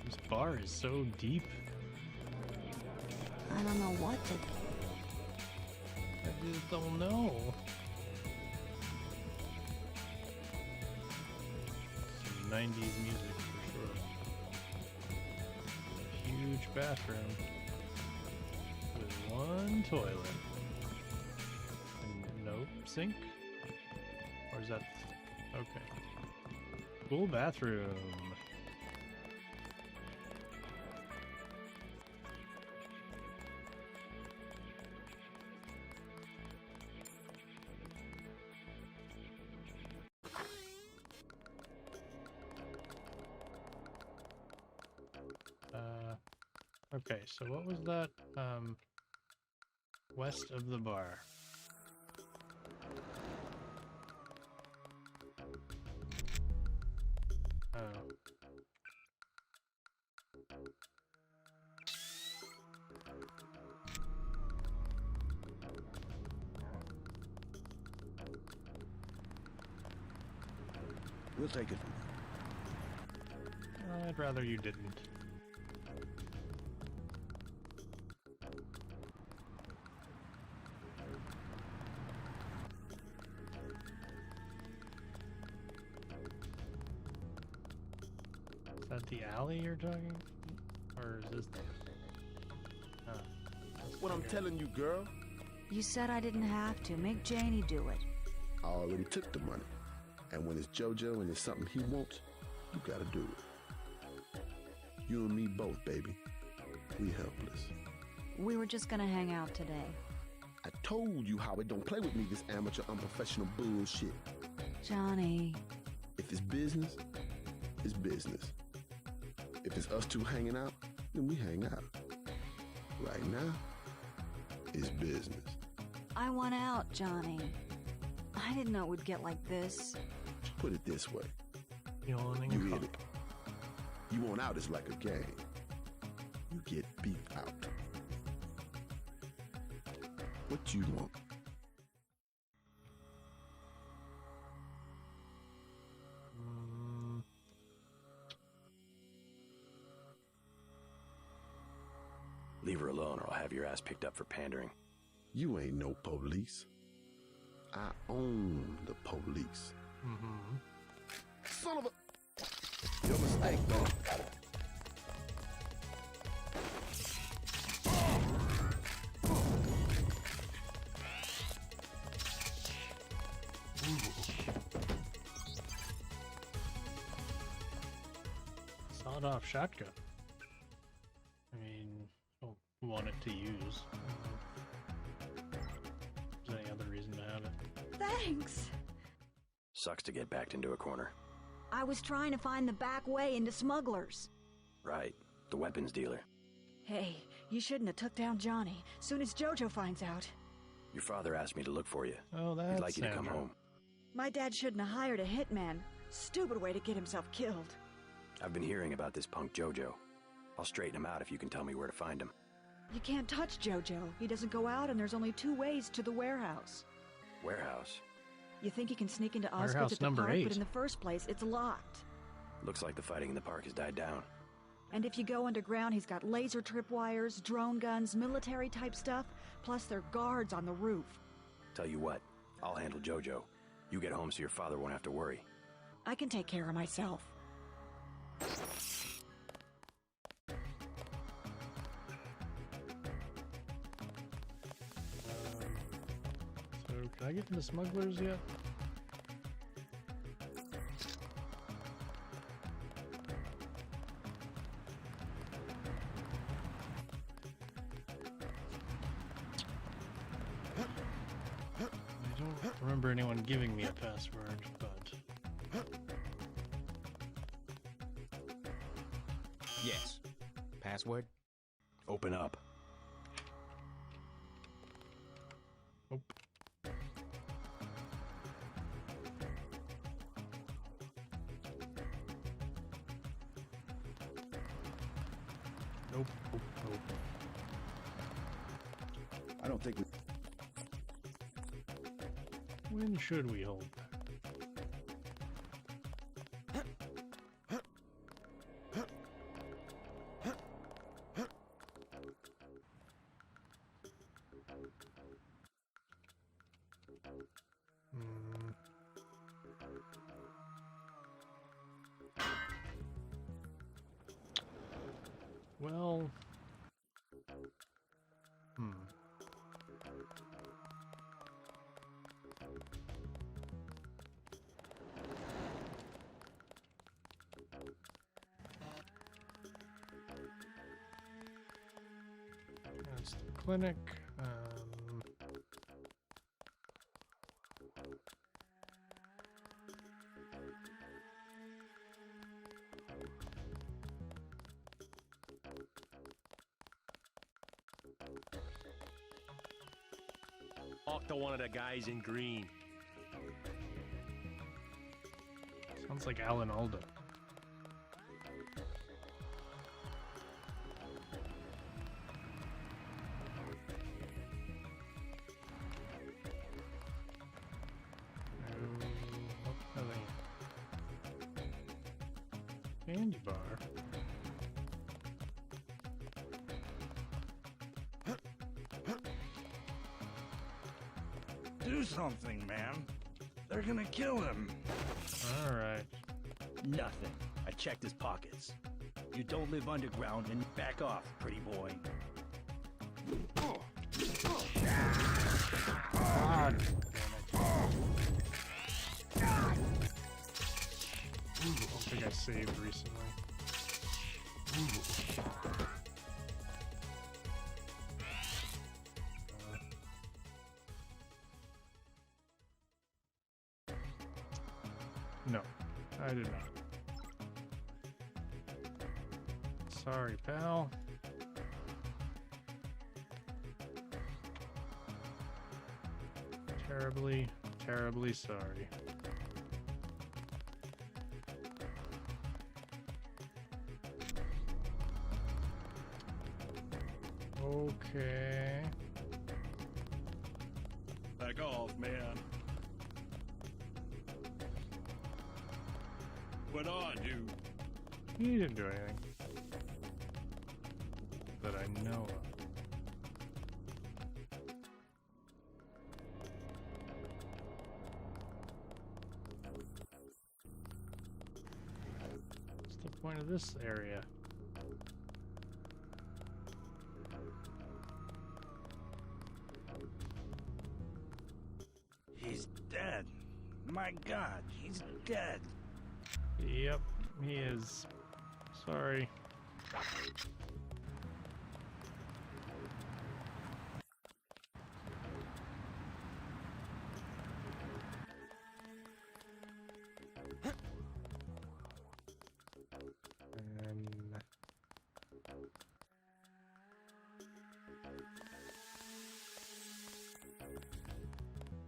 This bar is so deep. I don't know what to... I just don't know. Some 90s music for sure. A huge bathroom with one toilet. And no sink? Or is that... Okay. Cool bathroom. Okay, so what was that, west of the bar? Oh. We'll take it. I'd rather you didn't. Is that the alley you're talking? Or is this the... Oh, that's what I'm telling you, girl. You said I didn't have to. Make Janie do it. I already took the money. And when it's JoJo and it's something he wants, you gotta do it. You and me both, baby. We helpless. We were just gonna hang out today. I told you how it don't play with me, this amateur, unprofessional bullshit. Johnny. If it's business, it's business. If it's us two hanging out, then we hang out. Right now, it's business. I want out, Johnny. I didn't know it would get like this. Put it this way. Yawning you in it. You want out is like a game. You get beat out. What you want? Leave her alone or I'll have your ass picked up for pandering. You ain't no police. I own the police. Mm-hmm. Son of a... Your mistake, though. Sawed-off shotgun. I mean, don't want it to use. Is there any other reason to have it? Thanks. Sucks to get backed into a corner. I was trying to find the back way into smugglers. Right. The weapons dealer. Hey, you shouldn't have took down Johnny. Soon as JoJo finds out. Your father asked me to look for you. Oh, that's He'd like you to come home. My dad shouldn't have hired a hitman. Stupid way to get himself killed. I've been hearing about this punk JoJo. I'll straighten him out if you can tell me where to find him. You can't touch JoJo. He doesn't go out, and there's only 2 ways to the warehouse. Warehouse? You think you can sneak into Warehouse Osgood's at the number park, 8. but in the first place, it's locked. Looks like the fighting in the park has died down. And if you go underground, he's got laser tripwires, drone guns, military-type stuff, plus there are guards on the roof. Tell you what, I'll handle JoJo. You get home so your father won't have to worry. I can take care of myself. So, can I get into smugglers yet? I don't remember anyone giving me a password, but... Yes. Password? Open up. Nope. Nope. Nope. I don't think we... When should we hold back? Well, that's the clinic. Talk to one of the guys in green. Sounds like Alan Alda. Candy bar. Do something, man. They're gonna kill him. All right. Nothing. I checked his pockets. You don't live underground and back off, pretty boy. God damn it. Ooh, I think I saved recently. No, I did not. Sorry, pal. Terribly, terribly sorry. Okay. Back off, man. What I do? He didn't do anything that I know of. What's the point of this area? He's dead. My God, he's dead. Yep, he is. Sorry.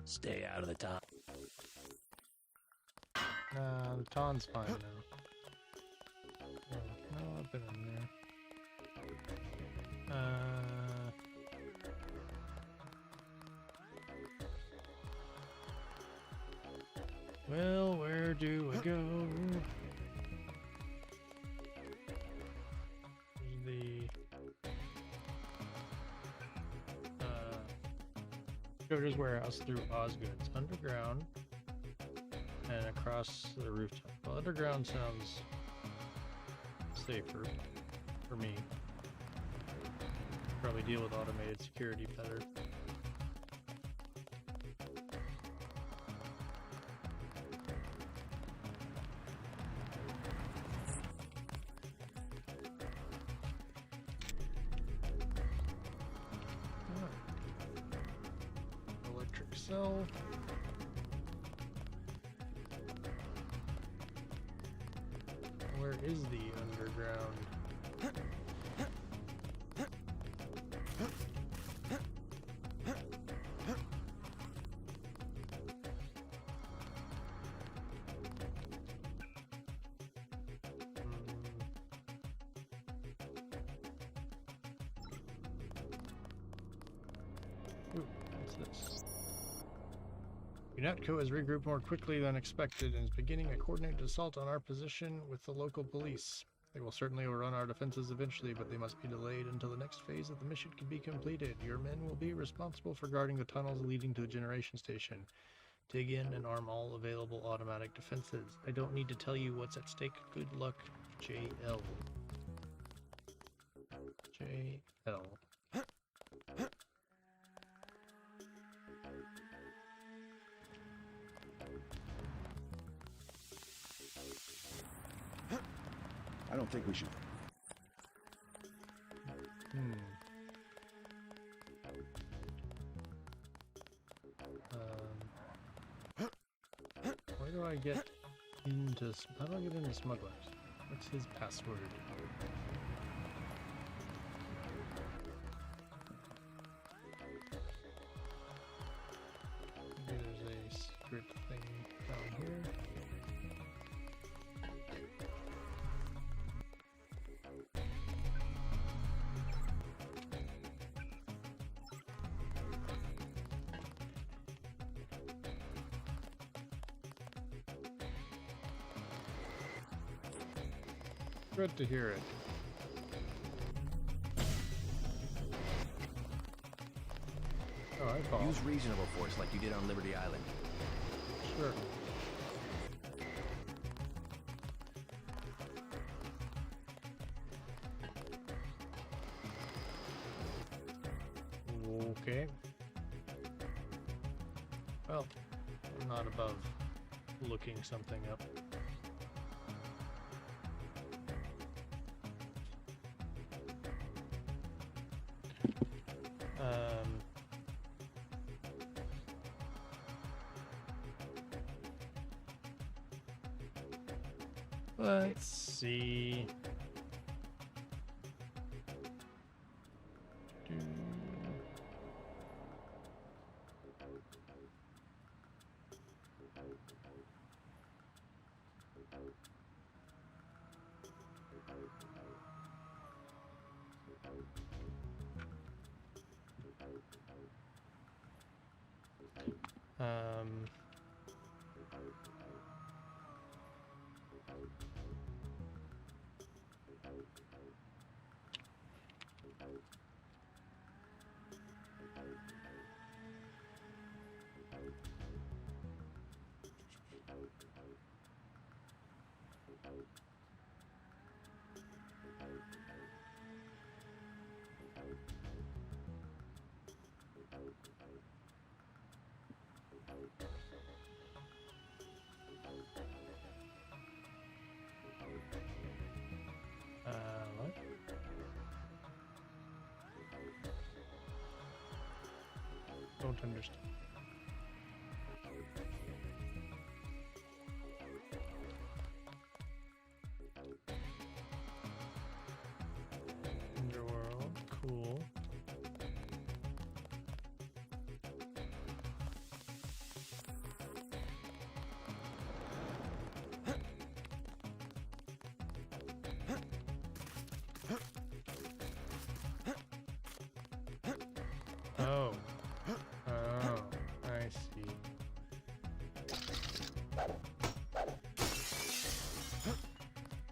Stay out of the top. Nah, the Ton's fine now. Oh, no, I've been in there. Well, where do I go? There's the Joker's warehouse through Osgood's underground and across the rooftop. Well, underground sounds safer for me. Probably deal with automated security better. Electric cell. Where is the underground? Ooh, what's this? UNATCO has regrouped more quickly than expected and is beginning a coordinated assault on our position with the local police. They will certainly overrun our defenses eventually, but they must be delayed until the next phase of the mission can be completed. Your men will be responsible for guarding the tunnels leading to the generation station. Dig in and arm all available automatic defenses. I don't need to tell you what's at stake. Good luck, JL. JL. I don't think we should. Where do I get into... How do I get into smugglers? What's his password? Maybe there's a secret thing down here. Good to hear it. Oh, I follow. Use reasonable force like you did on Liberty Island. Sure. Okay. Well, I'm not above looking something up. Let's see. Um, what? Don't understand. Underworld, cool. Oh. Oh, I see.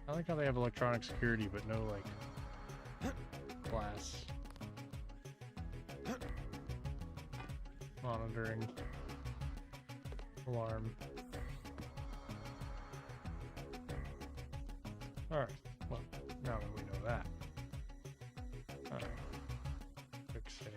I like how they have electronic security, but no, like, glass monitoring alarm. Alright, well, now that we know that. Quick save.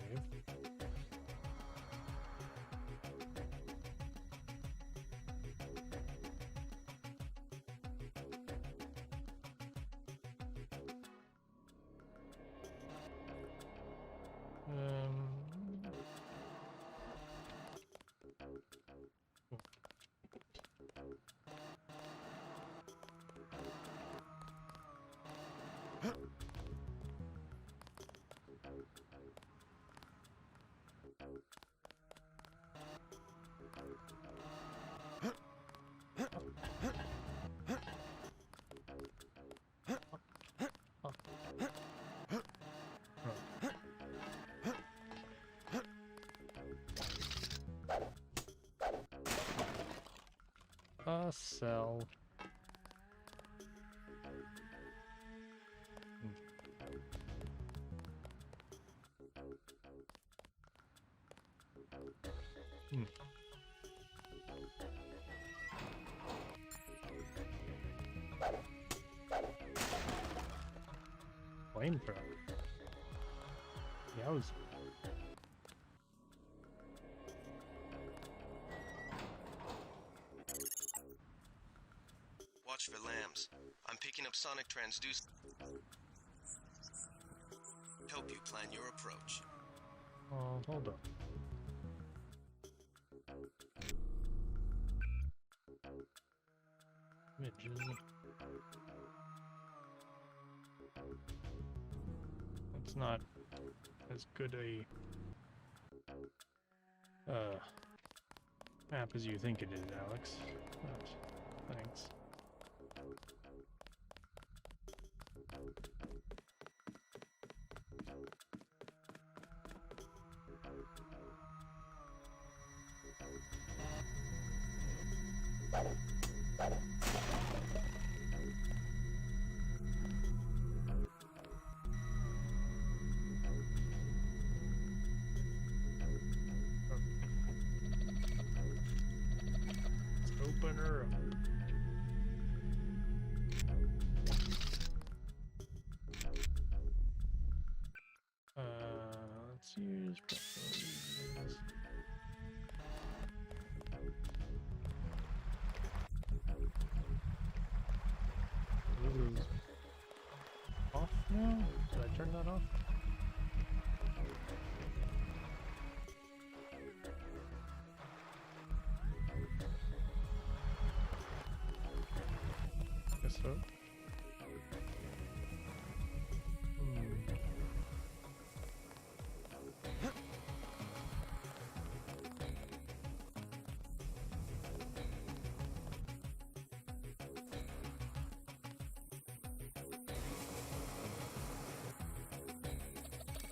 Cell. Flamethrower. Yowza. Watch for lambs. I'm picking up sonic transducer. Help you plan your approach. Oh, hold on. Midges. That's not as good a map as you think it is, Alex. But, thanks. Open her up. Let's use preferences. No? Did I turn that off? Guess so.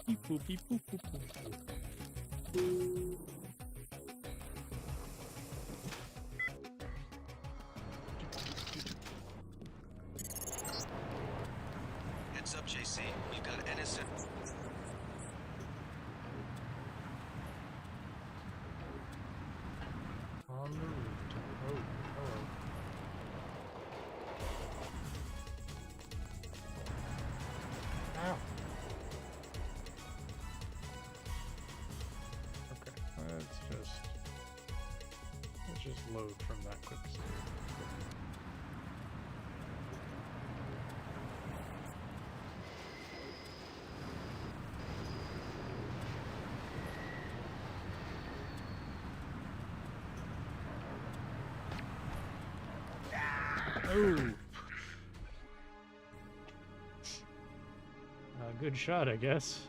Beep boop beep boop boop boop. Heads up, JC. You got NSF. On the rooftop. Oh, hello. Ow. Okay, let's just load from that quick save. Oh. Good shot, I guess.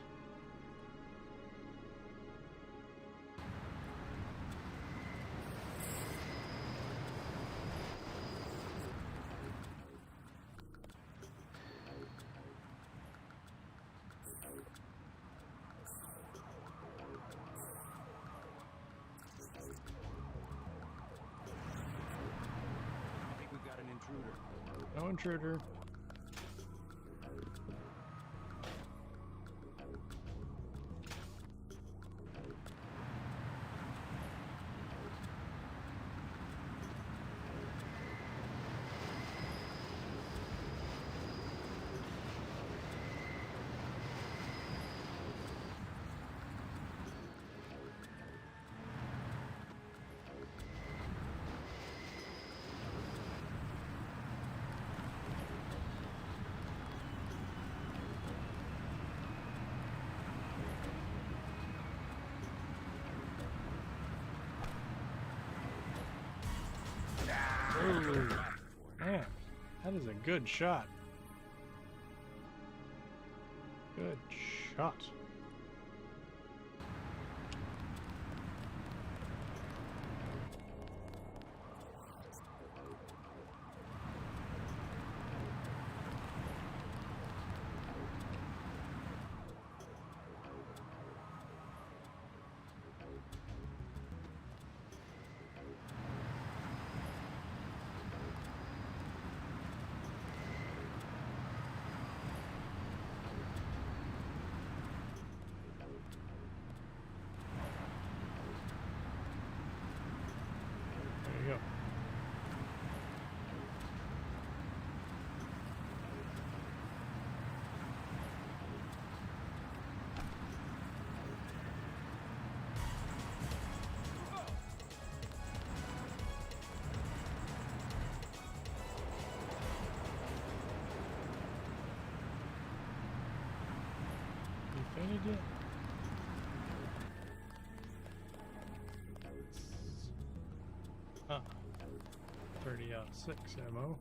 I think we got an intruder. No intruder. Ooh, man, that is a good shot. Good shot. There you go. You fainted yet? Ah, 30-06 ammo.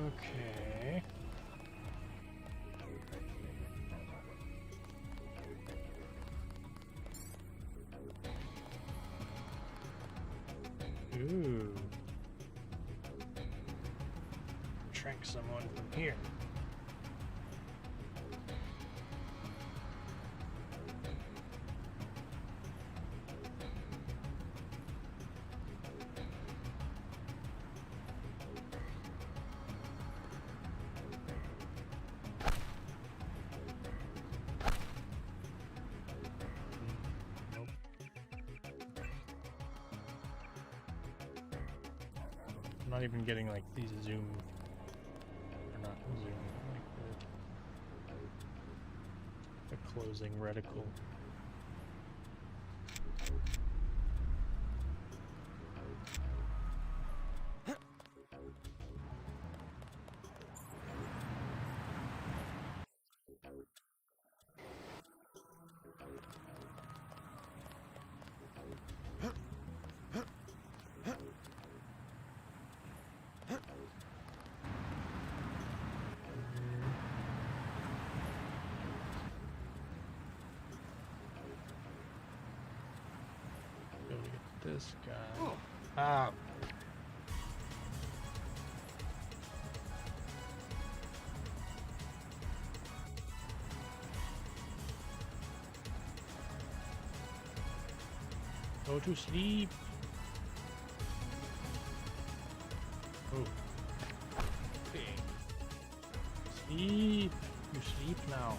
Okay. Ooh. Track someone from here. Nope. I'm not even getting like these zoom, or not zoom, like the closing reticle. This guy. Ah. Go to sleep. Oh. Okay. Sleep. You sleep now.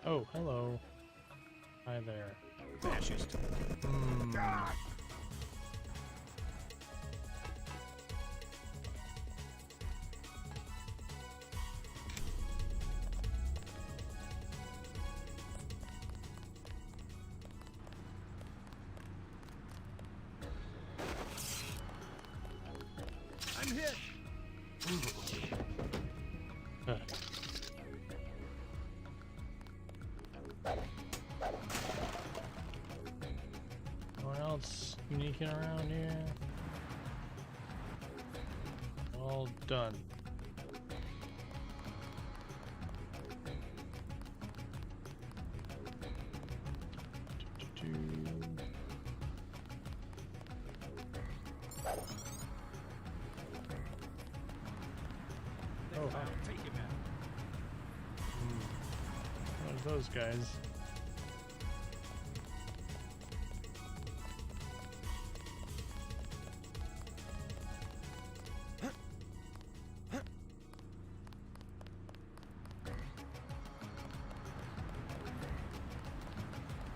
Oh, hello. Hi there. Fascist. I'm hit. Anyone else sneaking around here? All done. Oh, hi. Take him out. What are those guys?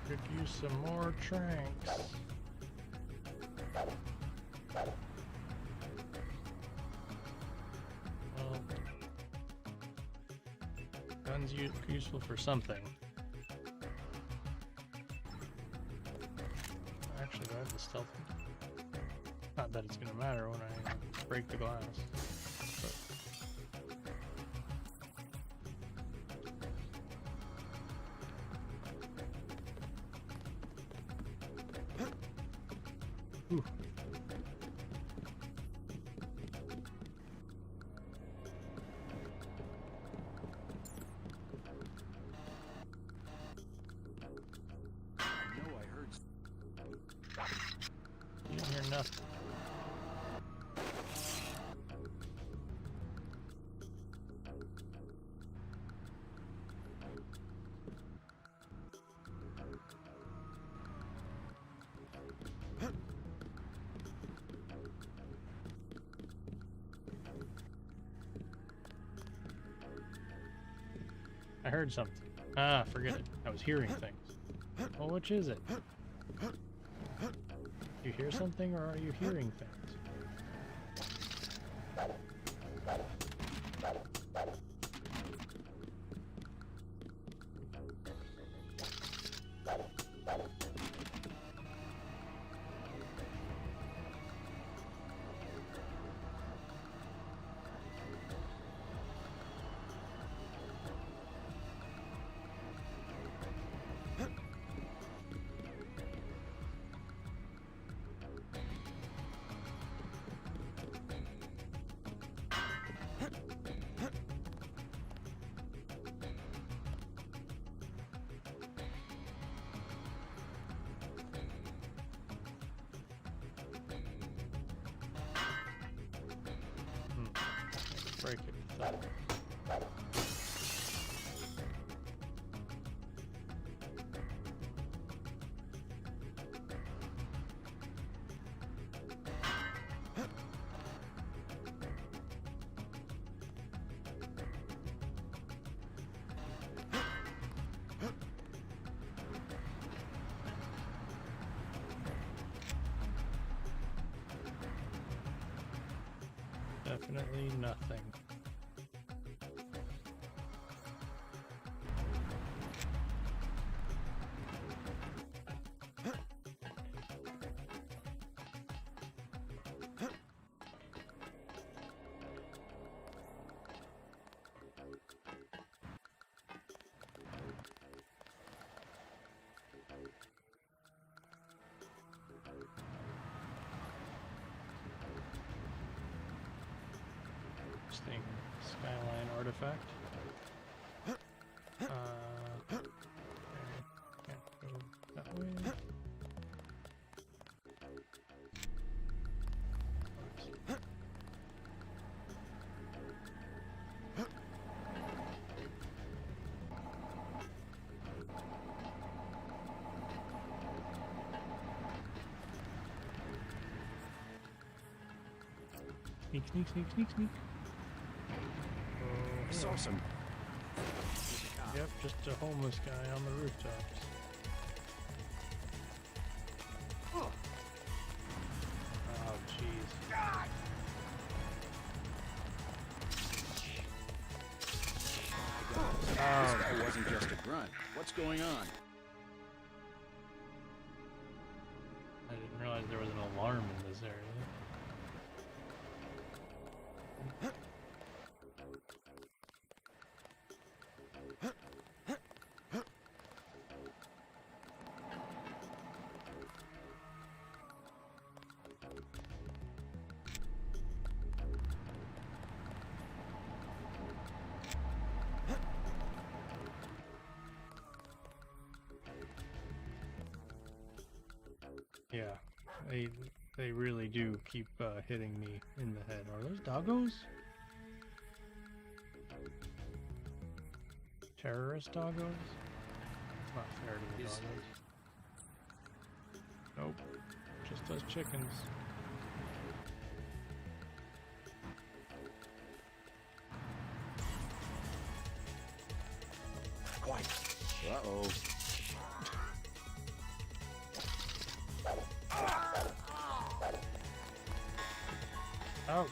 Could use some more tranks. Well, guns useful for something. Actually, do I have the stealth? Not that it's gonna matter when I break the glass. But ooh. I know I heard. You didn't hear nothing. I heard something. Ah, forget it. I was hearing things. Well, which is it? You hear something or are you hearing things? Definitely nothing. Interesting skyline artifact. Okay, can't go that way. Sneak, sneak, sneak, sneak, sneak. I saw some. Yep, just a homeless guy on the rooftops. Oh, jeez. This guy wasn't just a grunt. What's going on? I didn't realize there was an alarm in this area. Yeah, they really do keep hitting me in the head. Are those doggos? Terrorist doggos? Not fair to the doggos. Nope, just those chickens. Quiet. Uh-oh. Oh.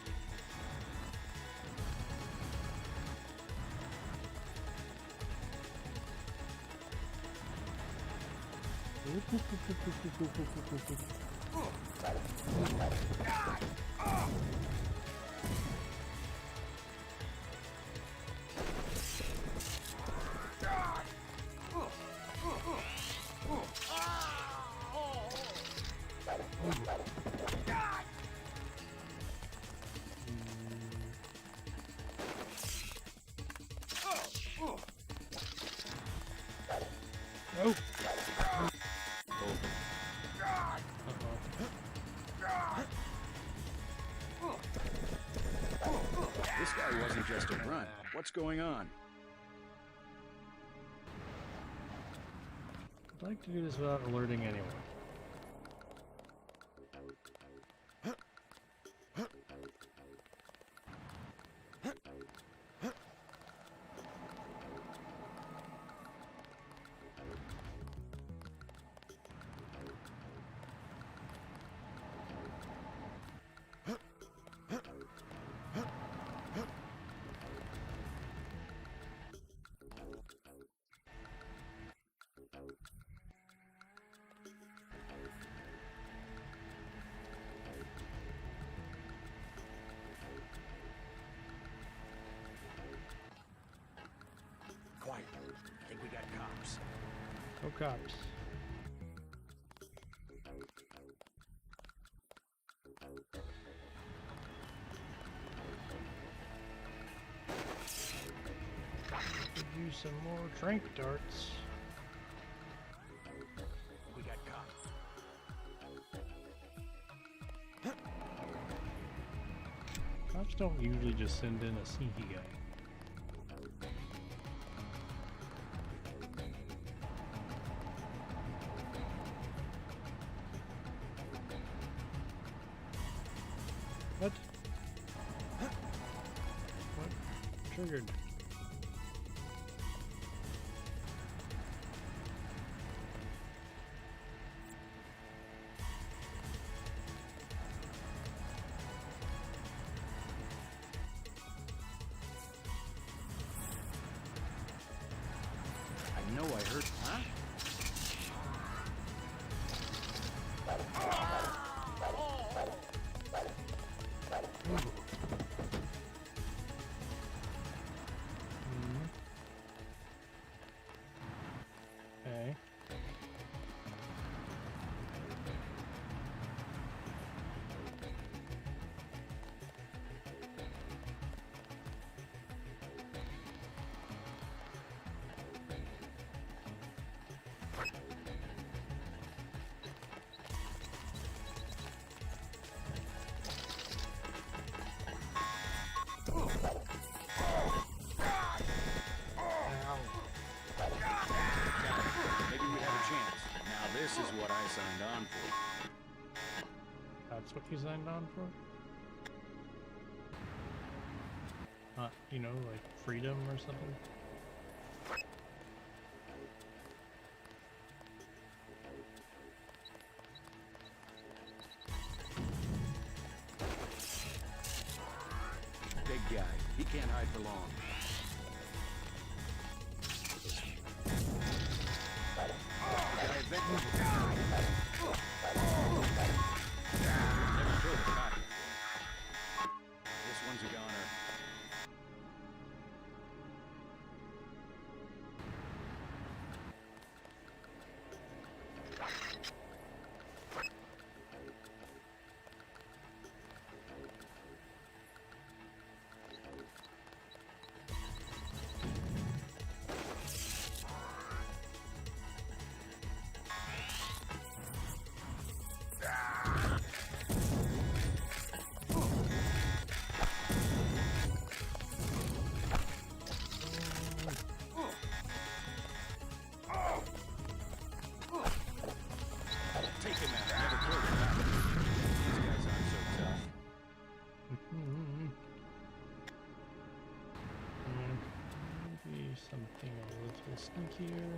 Oh. This guy wasn't just a grunt. What's going on? I'd like to do this without alerting anyone. Quiet. I think we got cops. No cops. Could use some more trank darts. We got cops. Cops don't usually just send in a sneaky guy. triggered. I know I heard. Huh? Okay. Maybe we have a chance. Now this is what I signed on for. That's what you signed on for? You know, like freedom or something? Big guy. He can't hide for long. Never killed a cop. This one's a goner. Take him out. Never killed a cop. These guys aren't so tough. Maybe something a little sneakier.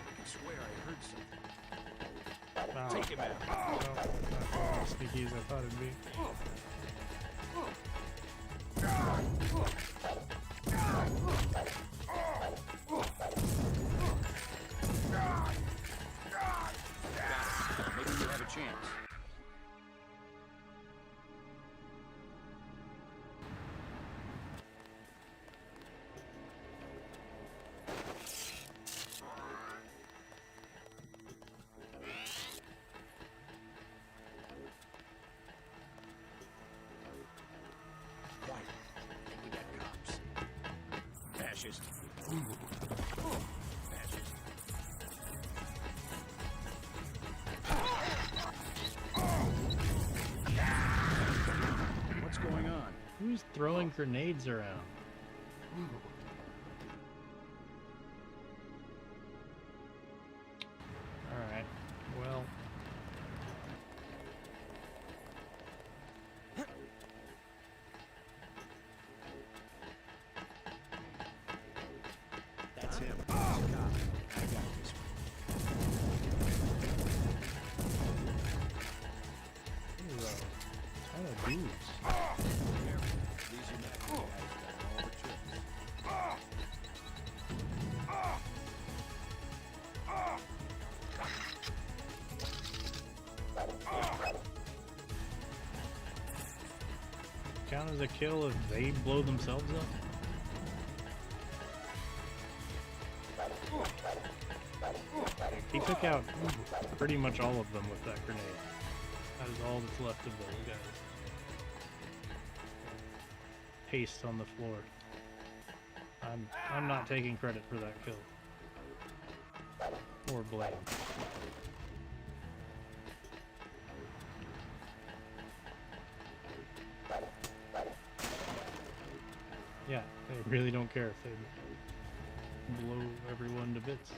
I swear I heard something. Wow. Take him out. Well, not as sneaky as I thought it'd be. Maybe we have a chance. Quiet. We got cops. Fascist. Fascist. What's going on? Who's throwing grenades around? Alright, well. That's him. He's a cop. I got this one. Ooh, ton of dudes. These are not the guys that got all the tricks. Count as a kill if they blow themselves up? He took out pretty much all of them with that grenade. That is all that's left of those guys. Paste on the floor. I'm not taking credit for that kill. Or blame. Yeah, they really don't care if they blow everyone to bits.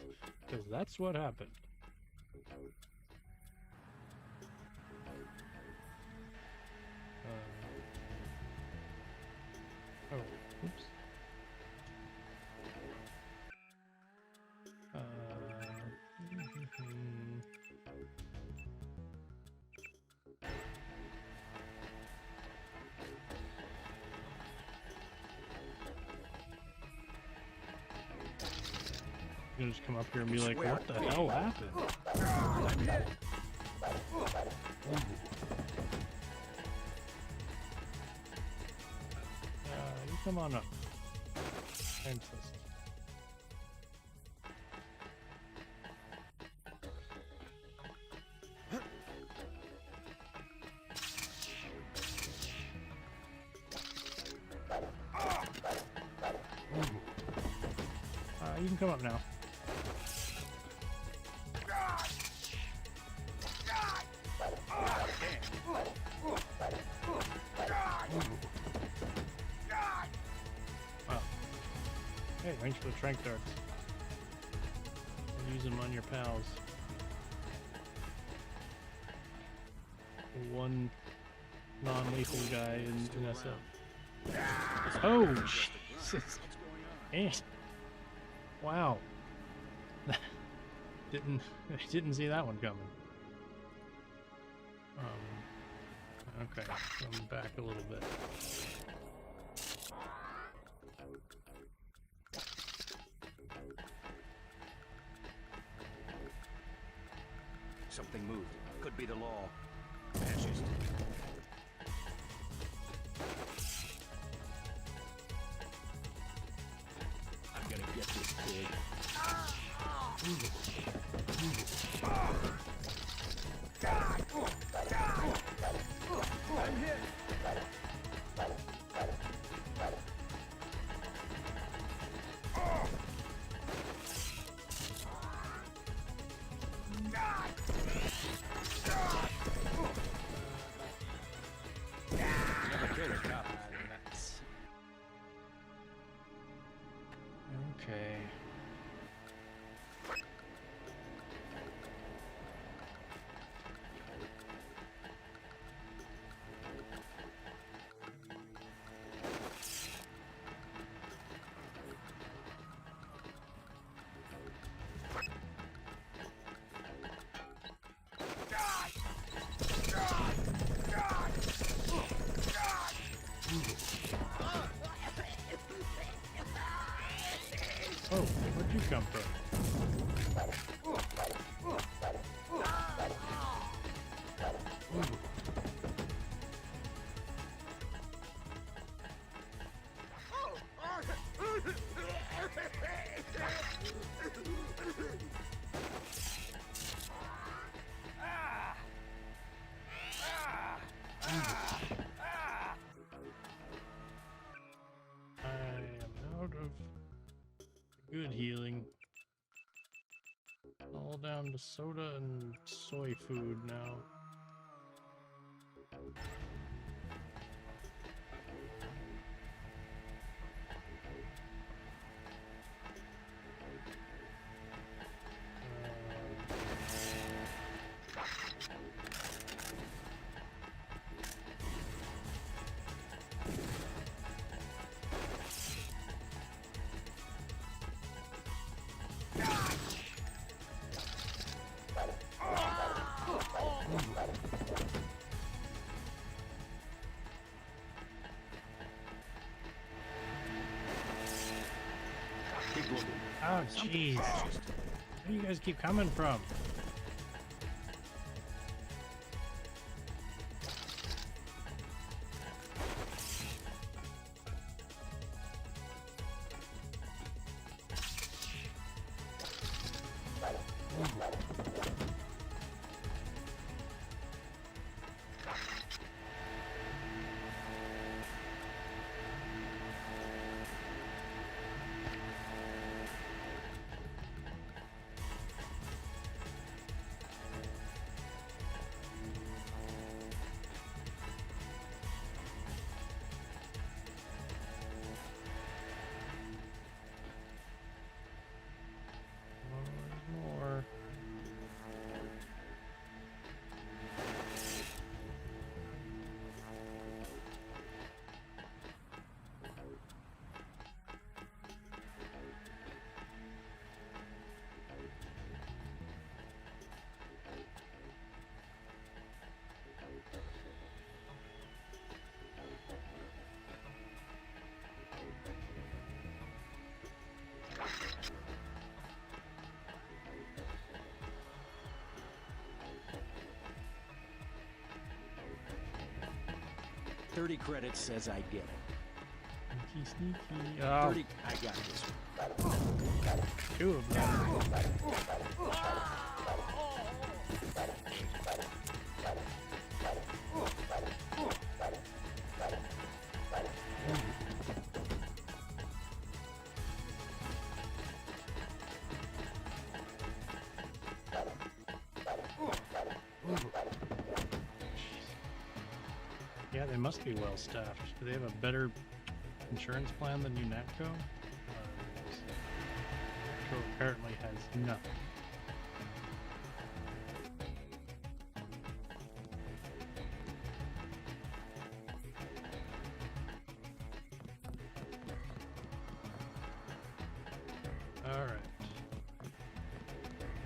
Because that's what happened. Oh, oops. You can just come up here and be like, what the hell happened? You come on up. I insist. You can come up now. Wow. Hey, thanks for the trank darts. Use them on your pals. One non-lethal guy in SF. Oh, Jesus. Man. Wow. Didn't see that one coming. Okay, I'm back a little bit. Something moved. Could be the law. Fascist. I'm gonna get this pig. I'm hit. Never killed a cop. Okay. Oh, where'd you come from? I am out of good healing. All down to soda and soy food now. Oh, jeez. Where do you guys keep coming from? 30 credits says I get it. Sneaky, sneaky. Oh. 30. I got this one. 2 of them. Yeah, they must be well staffed. Do they have a better insurance plan than UNATCO? UNATCO apparently has nothing. Alright. I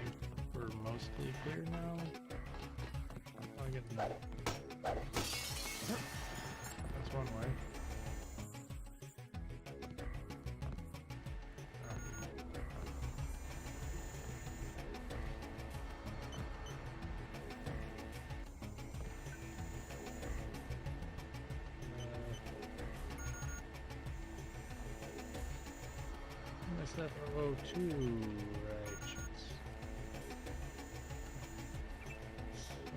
think we're mostly clear now. I'll get that. That's one way. SF02, right.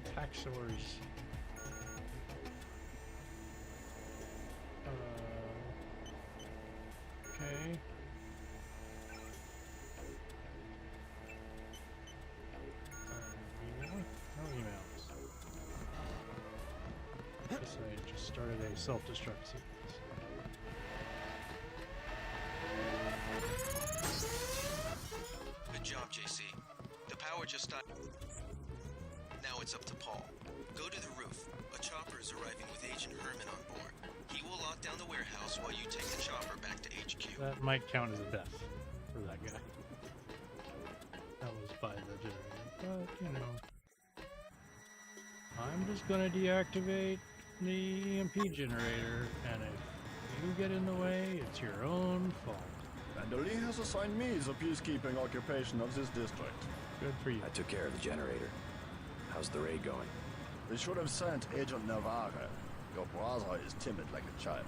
Attack source. Okay. Email? No emails. Guess I just started a self-destruct sequence. Good job, JC. The power just stopped. Now it's up to Paul. Go to the roof. A chopper is arriving with Agent Herman on board. He will lock down the warehouse while you take the chopper back to HQ. That might count as a death for that guy. That was by the generator. But, you know. I'm just gonna deactivate the EMP generator, and if you get in the way, it's your own fault. Manderly has assigned me the peacekeeping occupation of this district. Good for you. I took care of the generator. How's the raid going? We should have sent Agent Navarre. Your brother is timid like a child.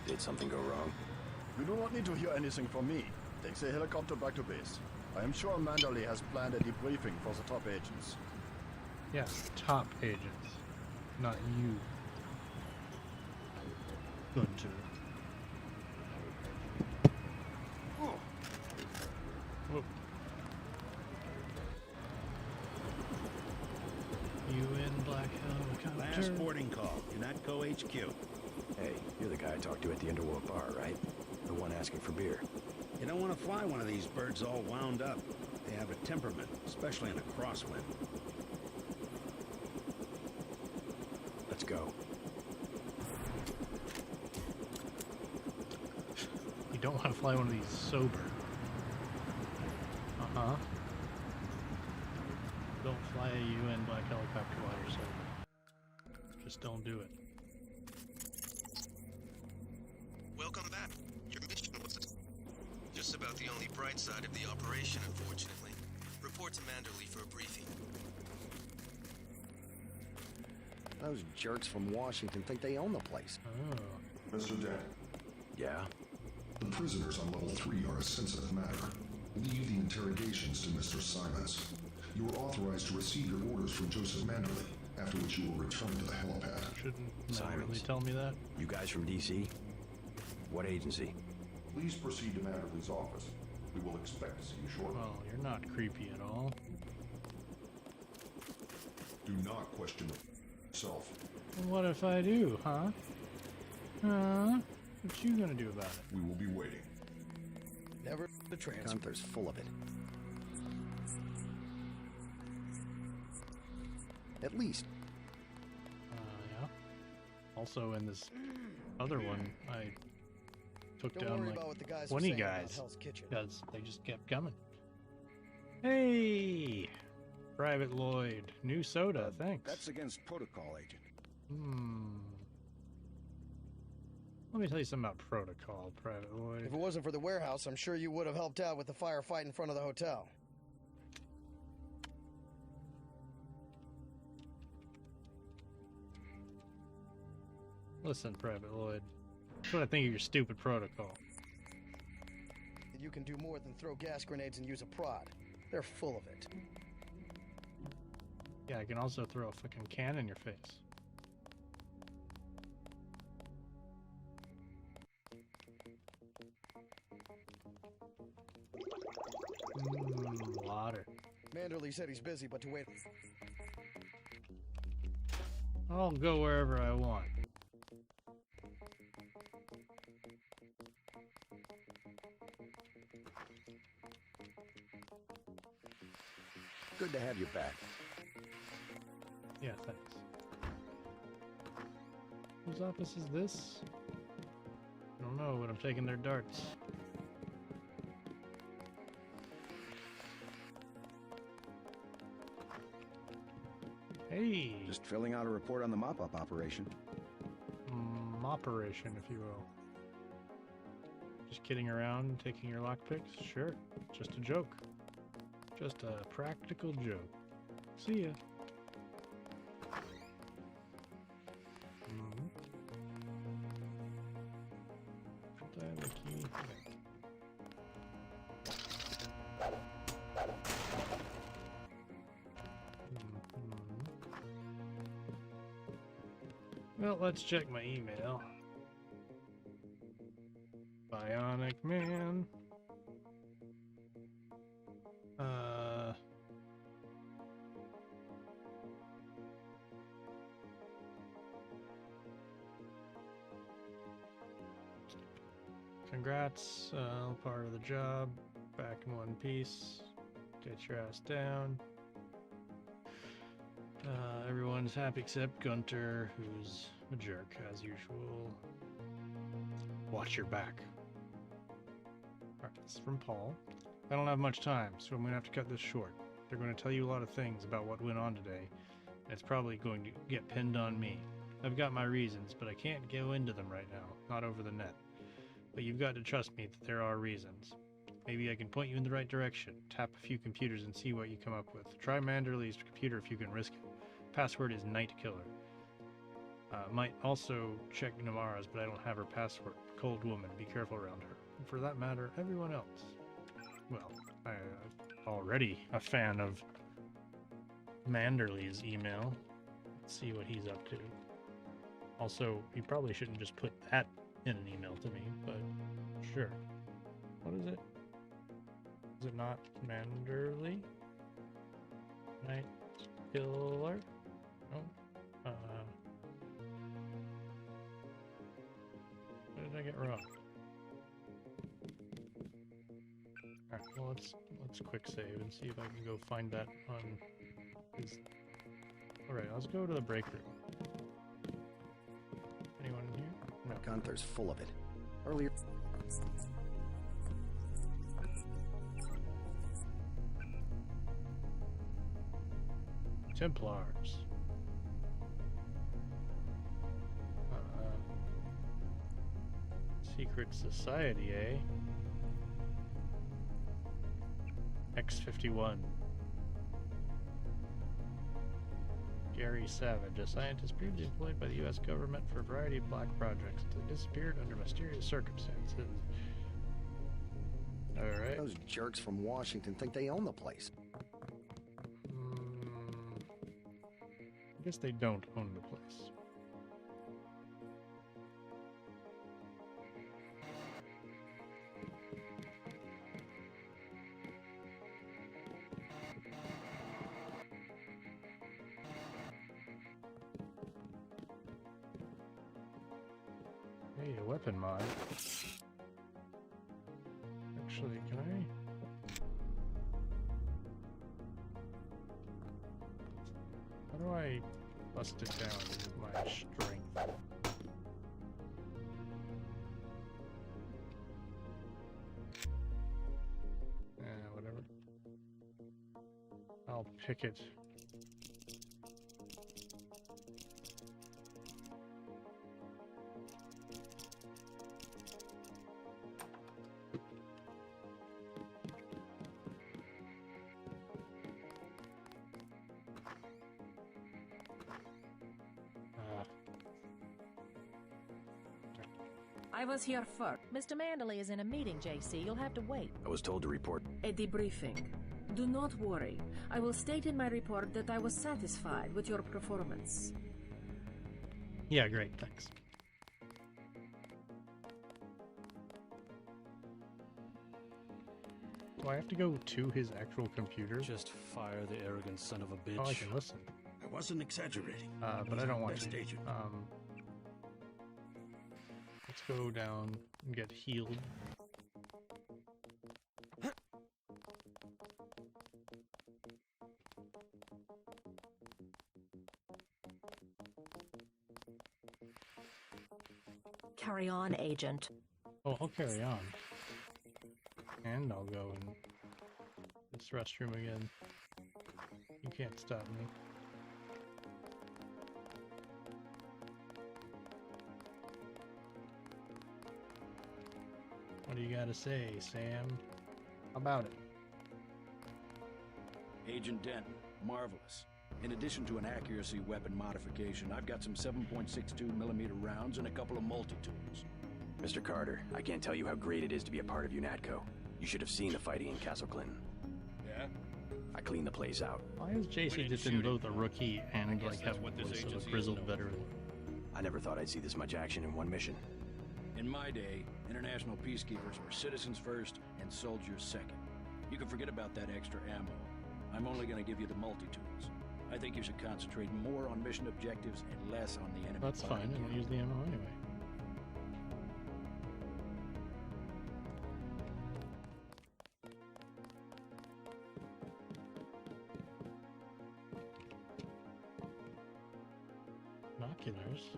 Did something go wrong? You do not need to hear anything from me. Take the helicopter back to base. I am sure Manderly has planned a debriefing for the top agents. Yeah, top agents. Not you. Gunter. Whoa. UN Black Helicopter. Last boarding call. UNATCO HQ. Hey, you're the guy I talked to at the Underworld bar, right? The one asking for beer. You don't want to fly one of these birds all wound up. They have a temperament, especially in a crosswind. Let's go. You don't want to fly one of these sober. Uh-huh. Don't fly a UN Black Helicopter while you're sober. Just don't do it. Welcome back. Your mission was just about the only bright side of the operation, unfortunately. Report to Manderly for a briefing. Those jerks from Washington think they own the place. Oh. Mr. Dent. Yeah? The prisoners on level 3 are a sensitive matter. Leave the interrogations to Mr. Simons. You are authorized to receive your orders from Joseph Manderly, after which you will return to the helipad. Shouldn't Simons. really tell me that. You guys from DC? What agency? Please proceed to Manderly's office. We will expect to see you shortly. Well, you're not creepy at all. Do not question yourself. What if I do, huh? Huh? What you gonna do about it? We will be waiting. Never the transfer. Gunther's full of it. At least. Yeah. Also, in this other one, I took down like 20 guys because they just kept coming. Hey, Private Lloyd, new soda, thanks. That's against protocol, Agent. Let me tell you something about protocol, Private Lloyd. If it wasn't for the warehouse, I'm sure you would have helped out with the firefight in front of the hotel. Listen, Private Lloyd. That's what I think of your stupid protocol. You can do more than throw gas grenades and use a prod. They're full of it. Yeah, I can also throw a fucking can in your face. Water. Manderley said he's busy, but to wait. I'll go wherever I want. Good to have you back. Yeah, thanks. Whose office is this? I don't know, but I'm taking their darts. Hey! Just filling out a report on the mop-up operation. Operation, if you will. Just kidding around, taking your lockpicks? Sure. Just a joke. Just a practical joke. See ya. Should I have a key? Well, let's check my email. Bionic Man. Congrats, part of the job. Back in one piece. Get your ass down. Everyone's happy except Gunter, who's a jerk as usual. Watch your back. Alright, this is from Paul. I don't have much time, so I'm going to have to cut this short. They're going to tell you a lot of things about what went on today, and it's probably going to get pinned on me. I've got my reasons, but I can't go into them right now, not over the net. But you've got to trust me that there are reasons. Maybe I can point you in the right direction, tap a few computers and see what you come up with. Try Manderley's computer if you can risk it. Password is Night Killer. Might also check Namara's, but I don't have her password. Cold woman, be careful around her. And for that matter, everyone else. Well, I'm already a fan of Manderley's email. Let's see what he's up to. Also, you probably shouldn't just put that in an email to me, but sure. What is it? Is it not Manderley? Night Killer? No. What did I get wrong? Alright, well let's quick save and see if I can go find that on his. Alright, let's go to the break room. Anyone in here? No. Gunther's full of it. Earlier. Templars. Secret Society, eh? X-51. Gary Savage, a scientist previously employed by the U.S. government for a variety of black projects that disappeared under mysterious circumstances. Alright. Those jerks from Washington think they own the place. I guess they don't own the place. Hey, a weapon mod. Actually, can I? How do I bust it down with my strength? Whatever. I'll pick it. I was here first. Mr. Manderley is in a meeting, JC. You'll have to wait. I was told to report. A debriefing. Do not worry. I will state in my report that I was satisfied with your performance. Yeah, great, thanks. Do I have to go to his actual computer? Just fire the arrogant son of a bitch. Oh, I can listen. I wasn't exaggerating. But I don't want Best to. agent. Let's go down and get healed. Carry on, Agent. Oh, I'll carry on. And I'll go in this restroom again. You can't stop me. What do you gotta say, Sam? How about it? Agent Denton, marvelous. In addition to an accuracy weapon modification, I've got some 7.62mm rounds and a couple of multi-tools. Mr. Carter, I can't tell you how great it is to be a part of UNATCO. You should have seen the fighting in Castle Clinton. Yeah? I cleaned the place out. Why is JC just in both a rookie and like have the voice of a grizzled veteran? I never thought I'd see this much action in one mission. In my day, international peacekeepers were citizens first and soldiers second. You can forget about that extra ammo. I'm only going to give you the multi-tools. I think you should concentrate more on mission objectives and less on the enemy. That's fine, I'll use the ammo anyway. Binoculars.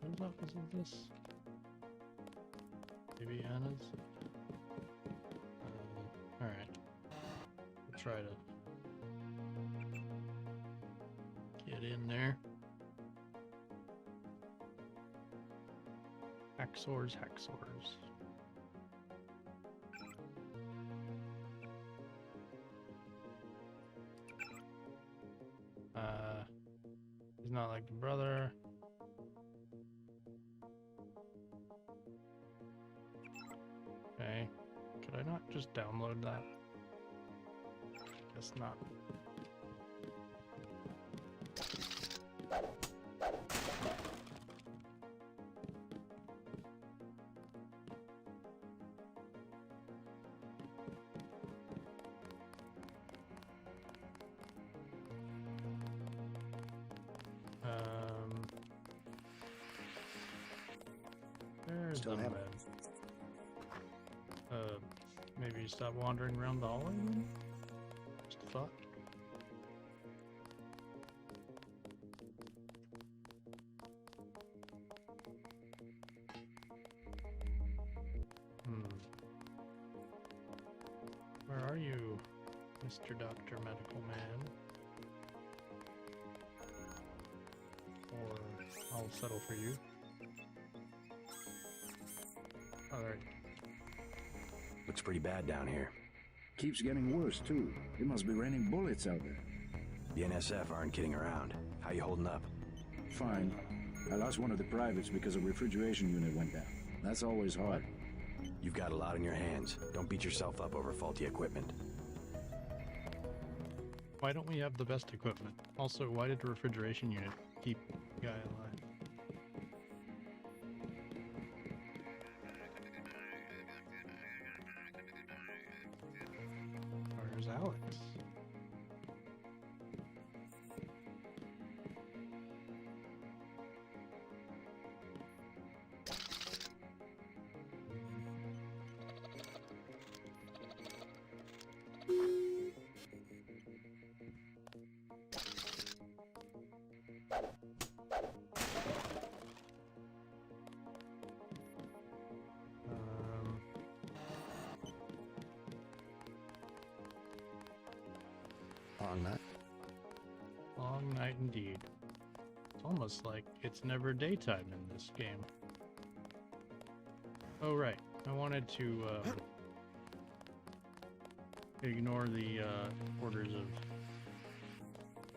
Whose office is this? Maybe Anna's? Alright. We'll try to get in there. Hacksaws. He's not like the brother. Okay. Could I not just download that? Guess not. There's Still the have med. it. Maybe stop wandering around the hallway? Just a thought. Where are you, Mr. Dr. Medical Man? Or I'll settle for you. Alright. Looks pretty bad down here. Keeps getting worse, too. It must be raining bullets out there. The NSF aren't kidding around. How you holding up? Fine. I lost one of the privates because a refrigeration unit went down. That's always hard. You've got a lot on your hands. Don't beat yourself up over faulty equipment. Why don't we have the best equipment? Also, why did the refrigeration unit keep the guy alive? Where's Alex? Long night. Long night indeed. It's almost like it's never daytime in this game. Oh right, I wanted to ignore the orders of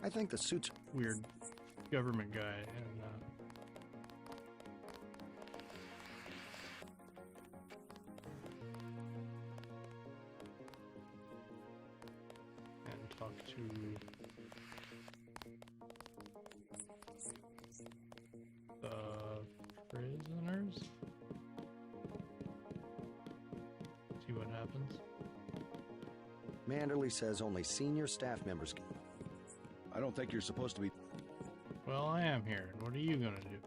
I think the suit's weird government guy and talk to the prisoners. See what happens. Manderley says only senior staff members can. I don't think you're supposed to be. Well, I am here. What are you gonna do?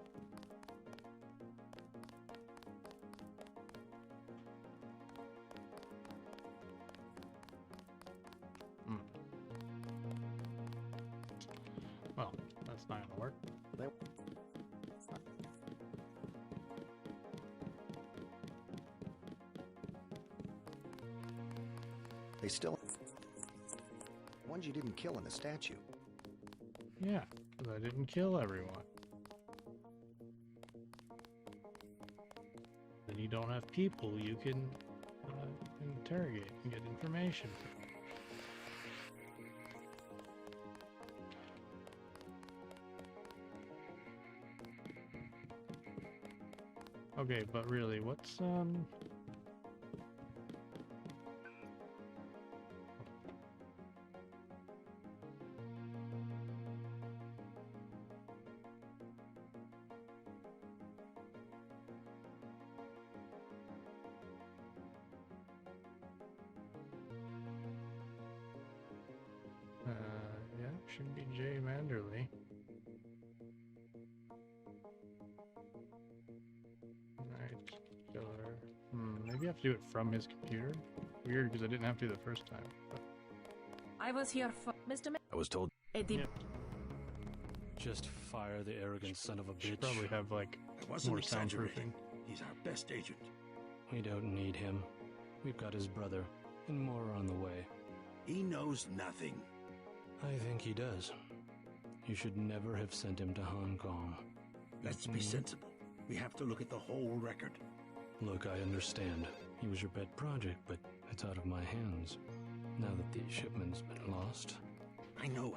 Well, that's not gonna work. They still. Ones you didn't kill in the statue. Yeah, because I didn't kill everyone. Then you don't have people you can interrogate and get information from. Okay, but really, what's yeah, should be Jay Manderley. Right, killer. Maybe I have to do it from his computer. Weird, because I didn't have to the first time. But... I was here for Mr. I was told. Eddie. Just fire the arrogant son of a bitch. Should probably have like I wasn't more exaggerating. soundproofing. He's our best agent. We don't need him. We've got his brother, and more on the way. He knows nothing. I think he does. You should never have sent him to Hong Kong. Let's be sensible. We have to look at the whole record. Look, I understand. He was your pet project, but it's out of my hands. Now that the shipment's been lost. I know.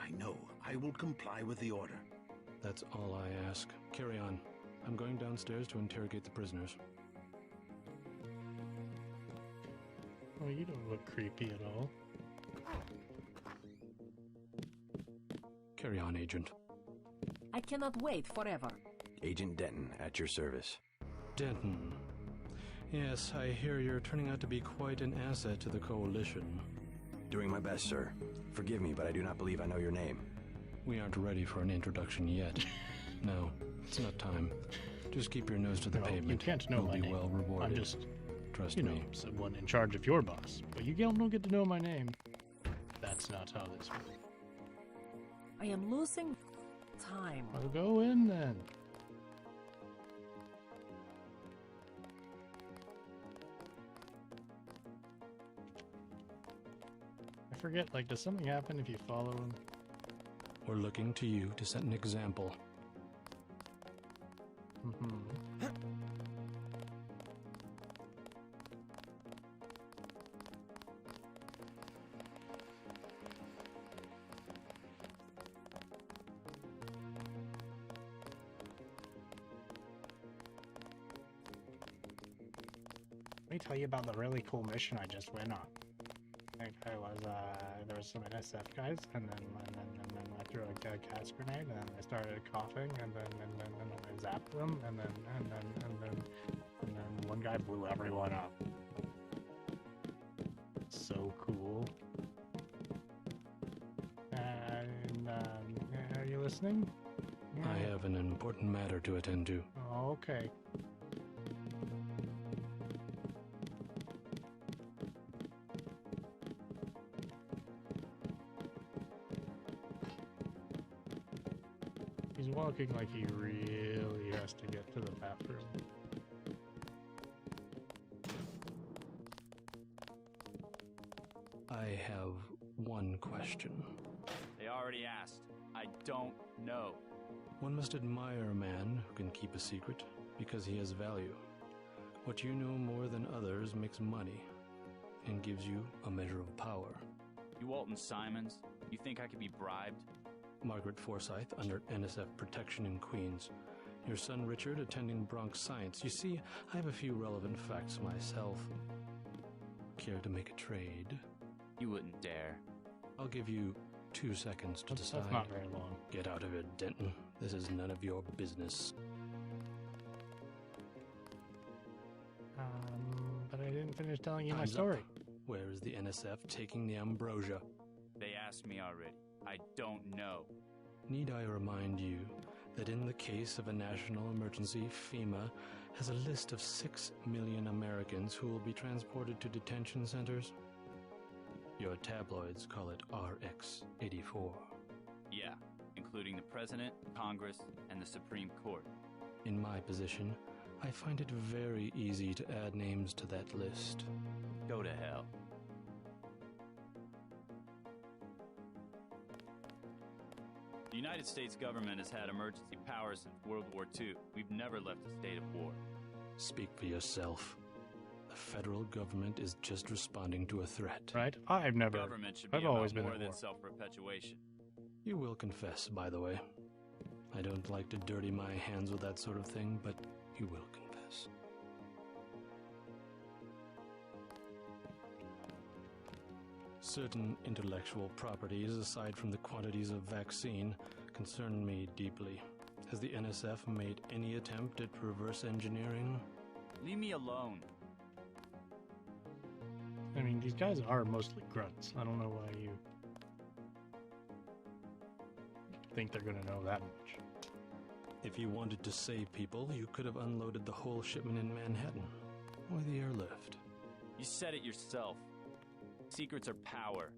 I will comply with the order. That's all I ask. Carry on. I'm going downstairs to interrogate the prisoners. Well, you don't look creepy at all. Carry on, Agent. I cannot wait forever. Agent Denton, at your service. Denton. Yes, I hear you're turning out to be quite an asset to the Coalition. Doing my best, sir. Forgive me, but I do not believe I know your name. We aren't ready for an introduction yet. No, it's not time. Just keep your nose to the pavement. You can't know my You'll be name. well rewarded. I'm just, trust you know, me. someone in charge of your boss. But you don't get to know my name. That's not how this works. I am losing time. I'll go in then. I forget, like, does something happen if you follow him? We're looking to you to set an example. Let me tell you about the really cool mission I just went on. Like I was, there was some NSF guys, and then I threw a gas grenade, and then I started coughing, and then I zapped them, and then one guy blew everyone up. So cool. And are you listening? I have an important matter to attend to. Okay. He's walking like he really has to get to the bathroom. I have one question. They already asked. I don't know. One must admire a man who can keep a secret because he has value. What you know more than others makes money and gives you a measure of power. You Walton Simons? You think I could be bribed? Margaret Forsyth under NSF protection in Queens. Your son Richard attending Bronx Science. You see, I have a few relevant facts myself. Care to make a trade? You wouldn't dare. I'll give you 2 seconds to decide. That's not very long. Get out of it, Denton. This is none of your business. But I didn't finish telling you my Time's story. up. Where is the NSF taking the ambrosia? They asked me already. I don't know. Need I remind you that in the case of a national emergency, FEMA has a list of 6 million Americans who will be transported to detention centers? Your tabloids call it RX-84. Yeah, including the President, Congress, and the Supreme Court. In my position, I find it very easy to add names to that list. Go to hell. The United States government has had emergency powers since World War II. We've never left a state of war. Speak for yourself. The federal government is just responding to a threat. Right? I've always been more at than war. self-perpetuation. You will confess, by the way. I don't like to dirty my hands with that sort of thing, but you will confess. Certain intellectual properties, aside from the quantities of vaccine, concern me deeply. Has the NSF made any attempt at reverse engineering? Leave me alone. I mean, these guys are mostly grunts. I don't know why you think they're going to know that much. If you wanted to save people, you could have unloaded the whole shipment in Manhattan, or the airlift. You said it yourself. Secrets are power.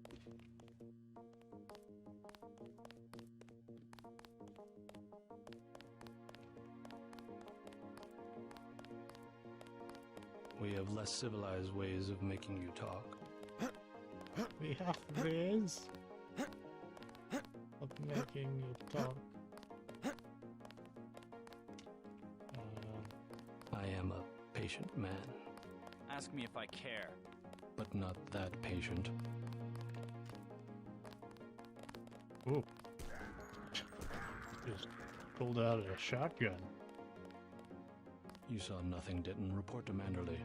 We have less civilized ways of making you talk. We have ways of making you talk. I am a patient man, Ask me if I care. but not that patient. Ooh. Just pulled out a shotgun. You saw nothing, Denton. Report to Manderley.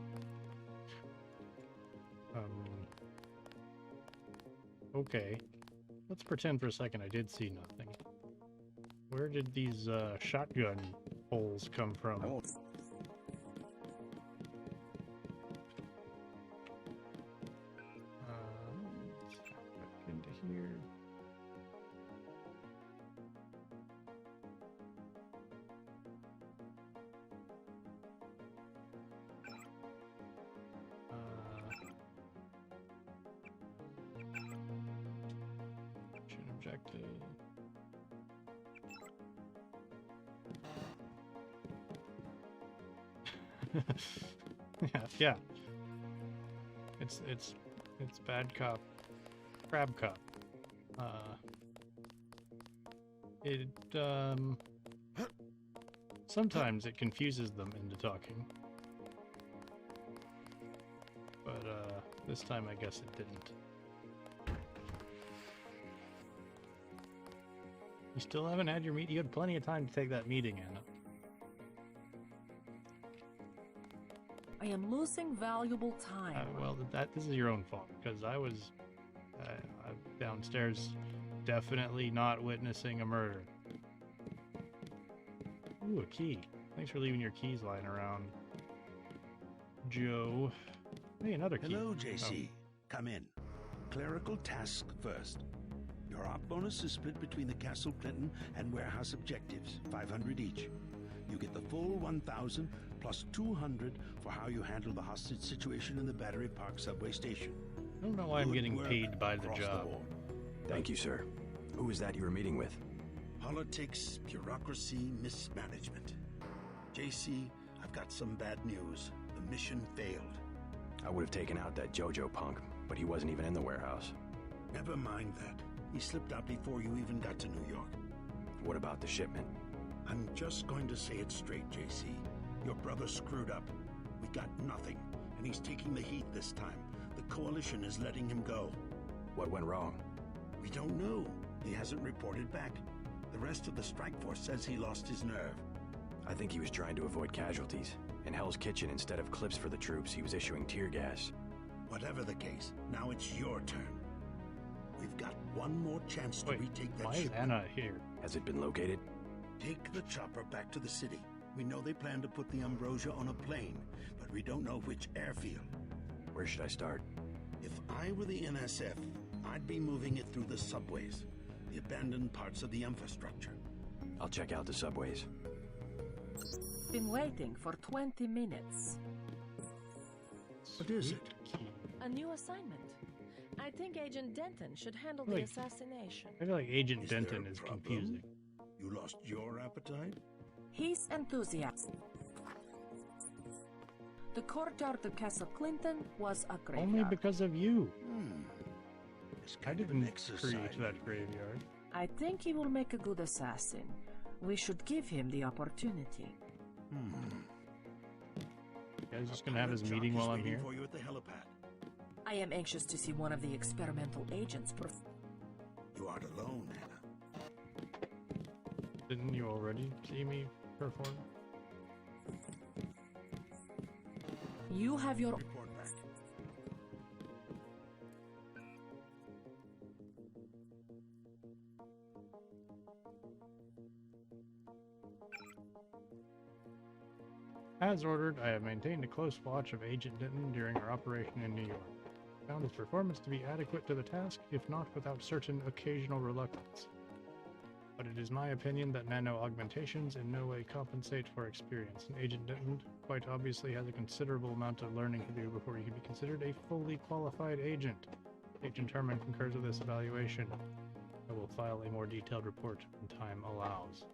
Okay. Let's pretend for a second I did see nothing. Where did these shotgun holes come from? Let's hop back into here. Mission objective. yeah. It's bad cop, crab cop. Sometimes it confuses them into talking, but this time I guess it didn't. You still haven't had your meeting? You had plenty of time to take that meeting, Anna. I am losing valuable time. Well, this is your own fault, because I was downstairs definitely not witnessing a murder. Ooh, a key. Thanks for leaving your keys lying around, Joe. Hey, another key. Hello, JC. Come in. Clerical task first. Your op bonus is split between the Castle Clinton and warehouse objectives, 500 each. You get the full 1,000 plus 200 for how you handle the hostage situation in the Battery Park subway station. I don't know why I'm getting paid by the job. Thank you, sir. Who was that you were meeting with? Politics, bureaucracy, mismanagement. JC, I've got some bad news. The mission failed. I would have taken out that JoJo punk, but he wasn't even in the warehouse. Never mind that. He slipped out before you even got to New York. What about the shipment? I'm just going to say it straight, JC. Your brother screwed up. We got nothing, and he's taking the heat this time. The Coalition is letting him go. What went wrong? We don't know. He hasn't reported back. The rest of the strike force says he lost his nerve. I think he was trying to avoid casualties. In Hell's Kitchen, instead of clips for the troops, he was issuing tear gas. Whatever the case, now it's your turn. We've got one more chance to retake that why is shipment. Anna here? Has it been located? Take the chopper back to the city. We know they plan to put the Ambrosia on a plane, but we don't know which airfield. Where should I start? If I were the NSF, I'd be moving it through the subways, the abandoned parts of the infrastructure. I'll check out the subways. Been waiting for 20 minutes. What is it? A new assignment. I think Agent Denton should handle the assassination. I feel like Agent Is there Denton a is problem? confusing. You lost your appetite? He's enthusiastic. The courtyard of Castle Clinton was a graveyard. Only because of you. I of didn't an exercise. create that graveyard. I think he will make a good assassin. We should give him the opportunity. Yeah, he's just gonna have his meeting while I'm here. For you at the helipad. I am anxious to see one of the experimental agents. You aren't alone, Anna. Didn't you already see me perform? You have your report back. As ordered, I have maintained a close watch of Agent Denton during our operation in New York. Found his performance to be adequate to the task, if not without certain occasional reluctance. But it is my opinion that nano-augmentations in no way compensate for experience, and Agent Denton quite obviously has a considerable amount of learning to do before he can be considered a fully qualified agent. Agent Herman concurs with this evaluation. I will file a more detailed report when time allows.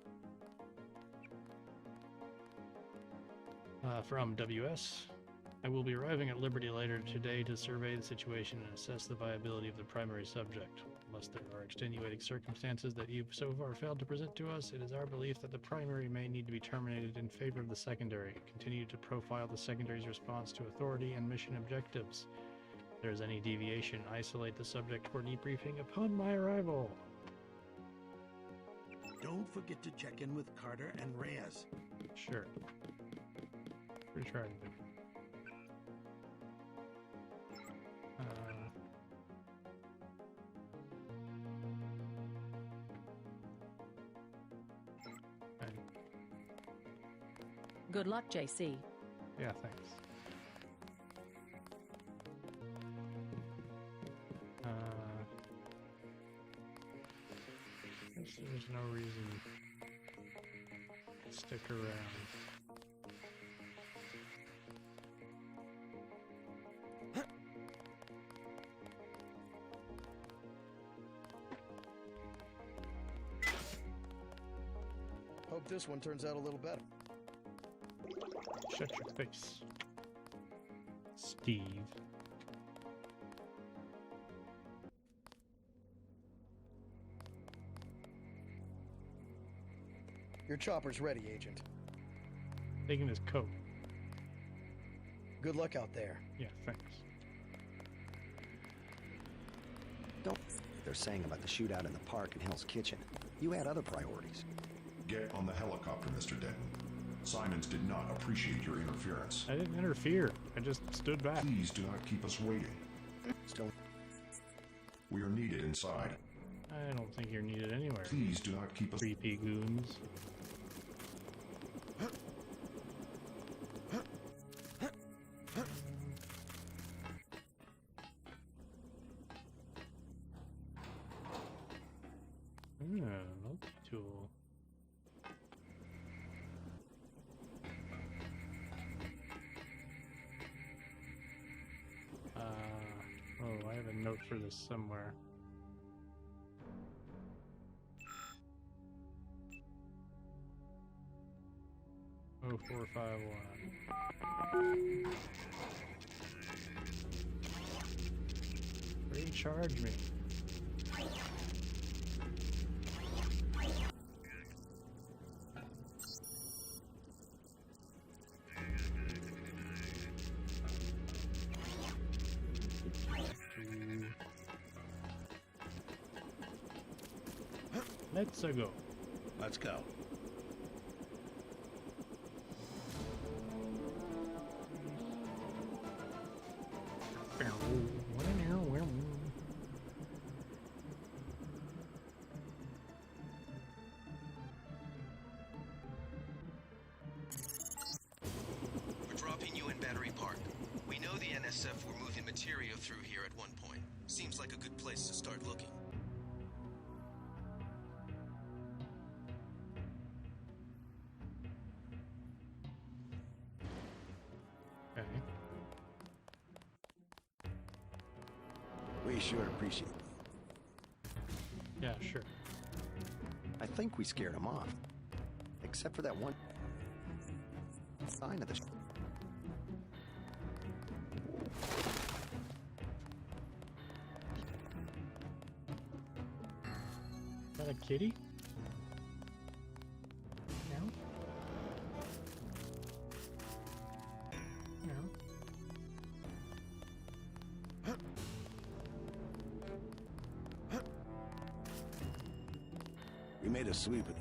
From WS, I will be arriving at Liberty later today to survey the situation and assess the viability of the primary subject. Unless there are extenuating circumstances that you've so far failed to present to us, it is our belief that the primary may need to be terminated in favor of the secondary. Continue to profile the secondary's response to authority and mission objectives. If there is any deviation, isolate the subject for debriefing upon my arrival. Don't forget to check in with Carter and Reyes. Sure. Pretty sure I do. Good luck, JC. Yeah, thanks. Guess there's no reason to stick around. Hope this one turns out a little better. Shut your face, Steve. Your chopper's ready, Agent. Taking his coat. Good luck out there. Yeah, thanks. Don't they're saying about the shootout in the park in Hell's Kitchen. You had other priorities. Get on the helicopter, Mr. Denton. Simons did not appreciate your interference. I didn't interfere. I just stood back. Please do not keep us waiting. Still, we are needed inside. I don't think you're needed anywhere. Please do not keep us... Creepy goons. Multi-tool. Oh, I have a note for this somewhere. Oh, 451. Recharge me. Let's go. Let's go. We're dropping you in Battery Park. We know the NSF were moving material through here at one point. Seems like a good place to start looking. Okay. We sure appreciate it. Yeah, sure. I think we scared him off. Except for that one sign of the... Is that a kitty? No? No. We made a sweep of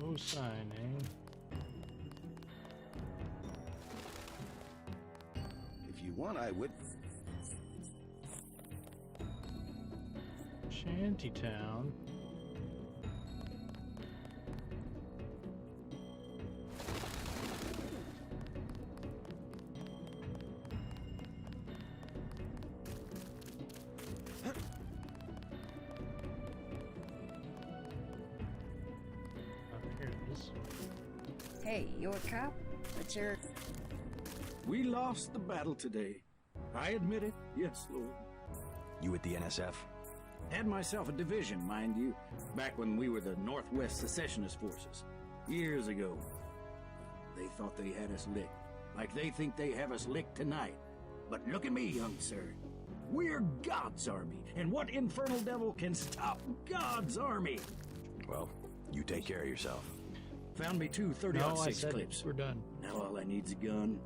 No sign, eh? If you want, I would. Shantytown. Here it is. Hey, you a cop? What's your... We lost the battle today. I admit it. Yes, Lord. You with the NSF? Had myself a division, mind you, back when we were the Northwest Secessionist Forces. Years ago. They thought they had us licked. Like they think they have us licked tonight. But look at me, young sir. We're God's army. And what infernal devil can stop God's army? Well, you take care of yourself. Found me two 30-06 clips. We're done. Now all I need's a gun,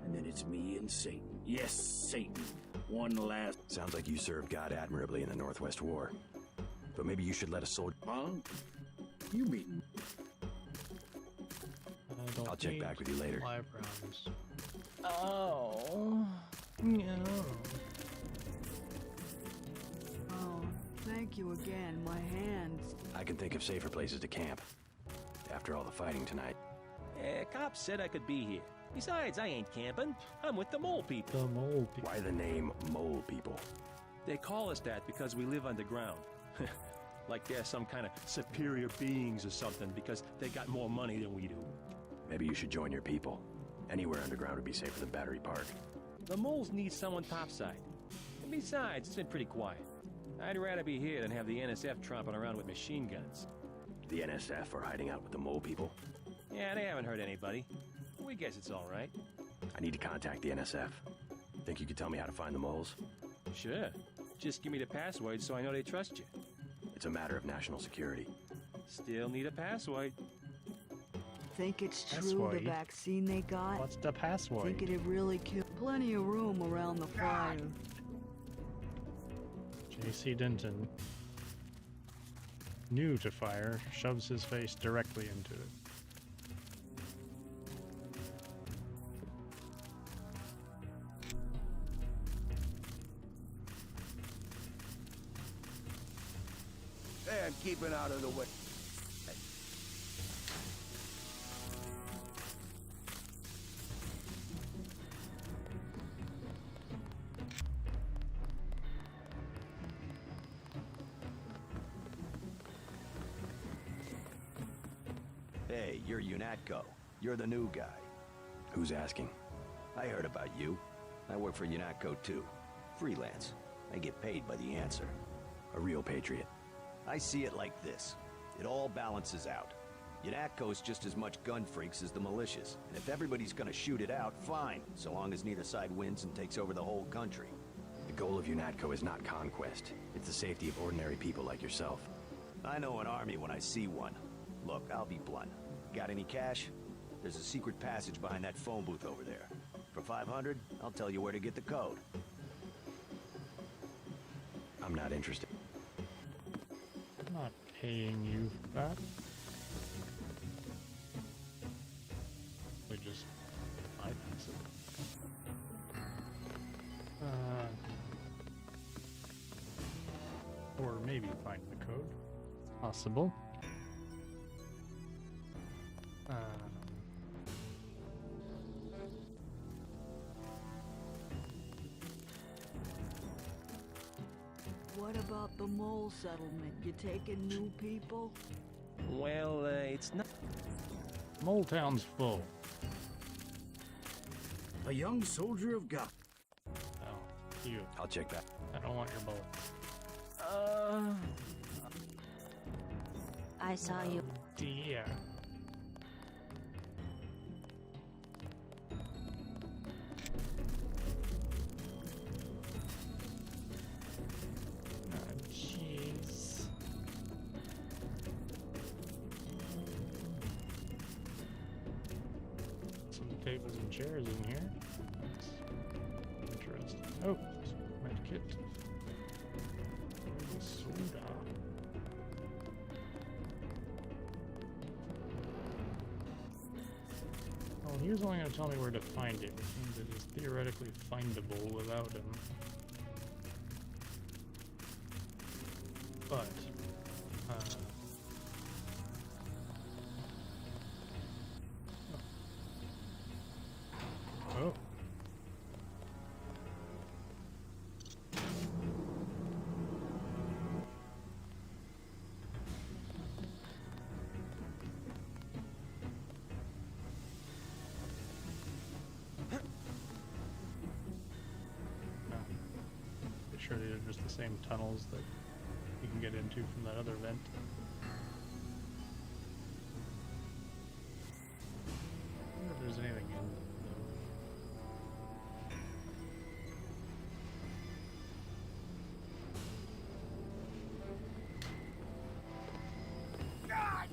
and then it's me and Satan. Yes, Satan. One last... Sounds like you served God admirably in the Northwest War. But maybe you should let a soldier... Huh? You mean... I'll check back with you later. Live rounds. Oh. No. Oh, thank you again. My hands. I can think of safer places to camp. After all the fighting tonight. Cops said I could be here. Besides, I ain't camping. I'm with the mole people. The mole people. Why the name Mole People? They call us that because we live underground. Like they're some kind of superior beings or something because they got more money than we do. Maybe you should join your people. Anywhere underground would be safer than Battery Park. The moles need someone topside. And besides, it's been pretty quiet. I'd rather be here than have the NSF tromping around with machine guns. The NSF are hiding out with the Mole People? Yeah, they haven't hurt anybody. We guess it's all right. I need to contact the NSF. Think you could tell me how to find the moles? Sure. Just give me the password so I know they trust you. It's a matter of national security. Still need a password. Think it's true Password? the vaccine they got? What's the password? Think it'd really kill. Plenty of room around the fire. J.C. Denton, new to fire, shoves his face directly into it. And keeping out of the way. Hey, you're UNATCO. You're the new guy. Who's asking? I heard about you. I work for UNATCO too. Freelance. I get paid by the answer. A real patriot. I see it like this. It all balances out. UNATCO's just as much gun freaks as the militias. And if everybody's gonna shoot it out, fine. So long as neither side wins and takes over the whole country. The goal of UNATCO is not conquest. It's the safety of ordinary people like yourself. I know an army when I see one. Look, I'll be blunt. Got any cash? There's a secret passage behind that phone booth over there. For 500, I'll tell you where to get the code. I'm not interested. paying you for that. We just bypass it. Or maybe find the code. Possible. What about the mole settlement? You taking new people? Well, it's not... Mole Town's full. A young soldier of God. Oh, you. I'll check that. I don't want your bullets. I saw you. Dear. Jeez. Some tables and chairs in here. That's interesting. Oh, med kit. Soda. Well, he was only going to tell me where to find it, which means it is theoretically findable without him. But, oh. Sure these are just the same tunnels that you can get into from that other vent. I wonder if there's anything in them, though. God!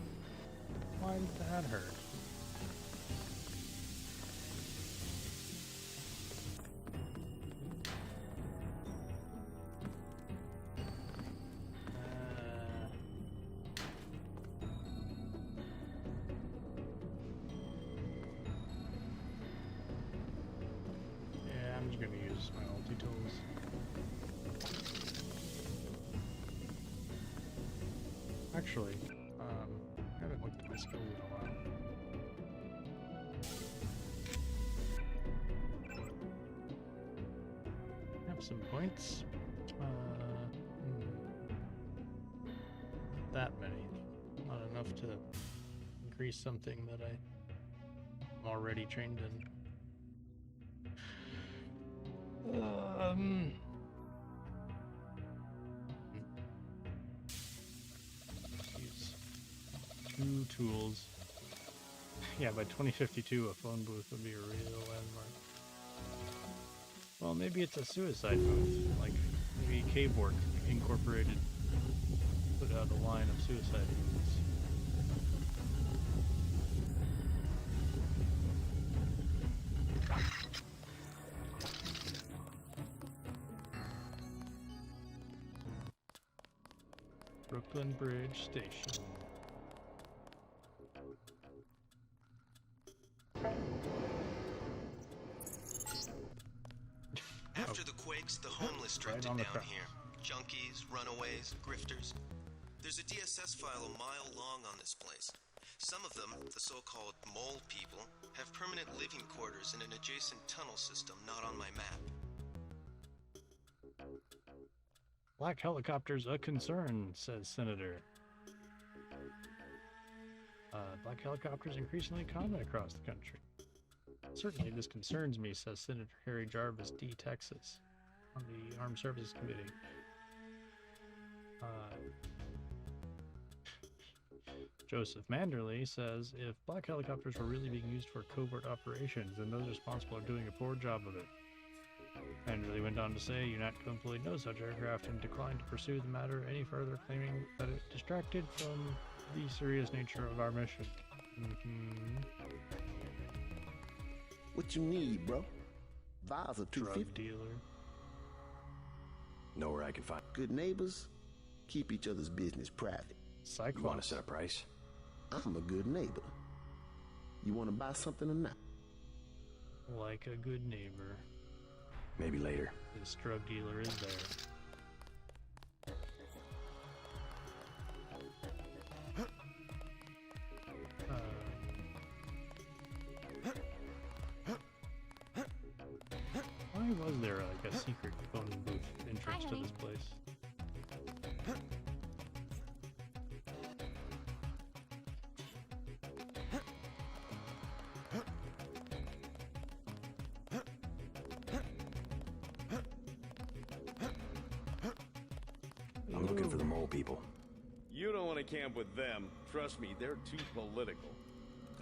Why did that hurt? I'm gonna use my multi-tools. Actually, I haven't looked at my skills in a while. I have some points. Not that many. Not enough to increase something that I'm already trained in. Use 2 tools. Yeah, by 2052, a phone booth would be a real landmark. Well, maybe it's a suicide booth, like maybe K-Borg Incorporated put out a line of suicide booths. Brooklyn Bridge Station. After the quakes, the homeless drifted down here. Junkies, runaways, grifters. There's a DSS file a mile long on this place. Some of them, the so-called mole people, have permanent living quarters in an adjacent tunnel system not on my map. Black helicopters a concern, says Senator. Black helicopters increasingly common across the country. Certainly this concerns me, says Senator Harry Jarvis, D. Texas, on the Armed Services Committee. Joseph Manderley says, if black helicopters were really being used for covert operations, then those responsible are doing a poor job of it. Manderley went on to say, UNATCO employed no such aircraft and declined to pursue the matter any further, claiming that it distracted from the serious nature of our mission. What you need, bro? Vials of 250. Drug dealer. Know where I can find... Good neighbors keep each other's business private. Cyclops. You want to set a price? I'm a good neighbor. You want to buy something or not? Like a good neighbor. Maybe later. This drug dealer is there. Why was there like a secret phone booth entrance to this place? I'm looking for the mole people. You don't want to camp with them. Trust me, they're too political.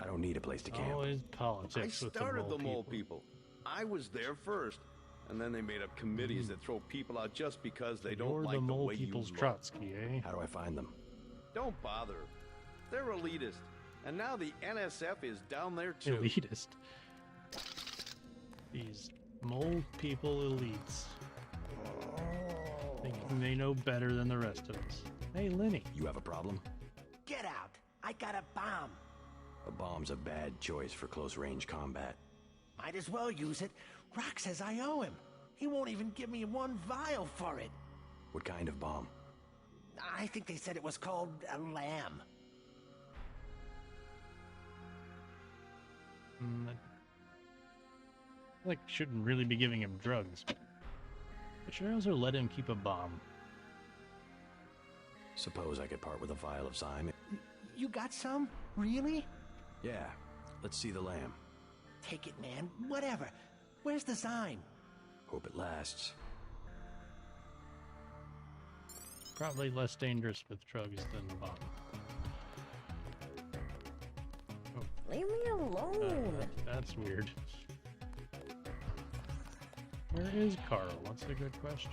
I don't need a place to camp. Always politics I with started the mole people. I was there first, and then they made up committees that throw people out just because they don't You're like the the mole way people's you look. Trotsky, eh? How do I find them? Don't bother. They're elitist, and now the NSF is down there too. Elitist. These mole people elites. Thinking they know better than the rest of us. Hey, Lenny. You have a problem? Get out! I got a bomb. A bomb's a bad choice for close-range combat. Might as well use it. Rock says I owe him. He won't even give me one vial for it. What kind of bomb? I think they said it was called a lamb. Like, shouldn't really be giving him drugs. But should I also let him keep a bomb? Suppose I could part with a vial of Zyme. You got some? Really? Yeah, let's see the lamb. Take it, man. Whatever. Where's the Zyme? Hope it lasts. Probably less dangerous with drugs than the bomb. Leave me alone. That's weird. Where is Carl? That's a good question.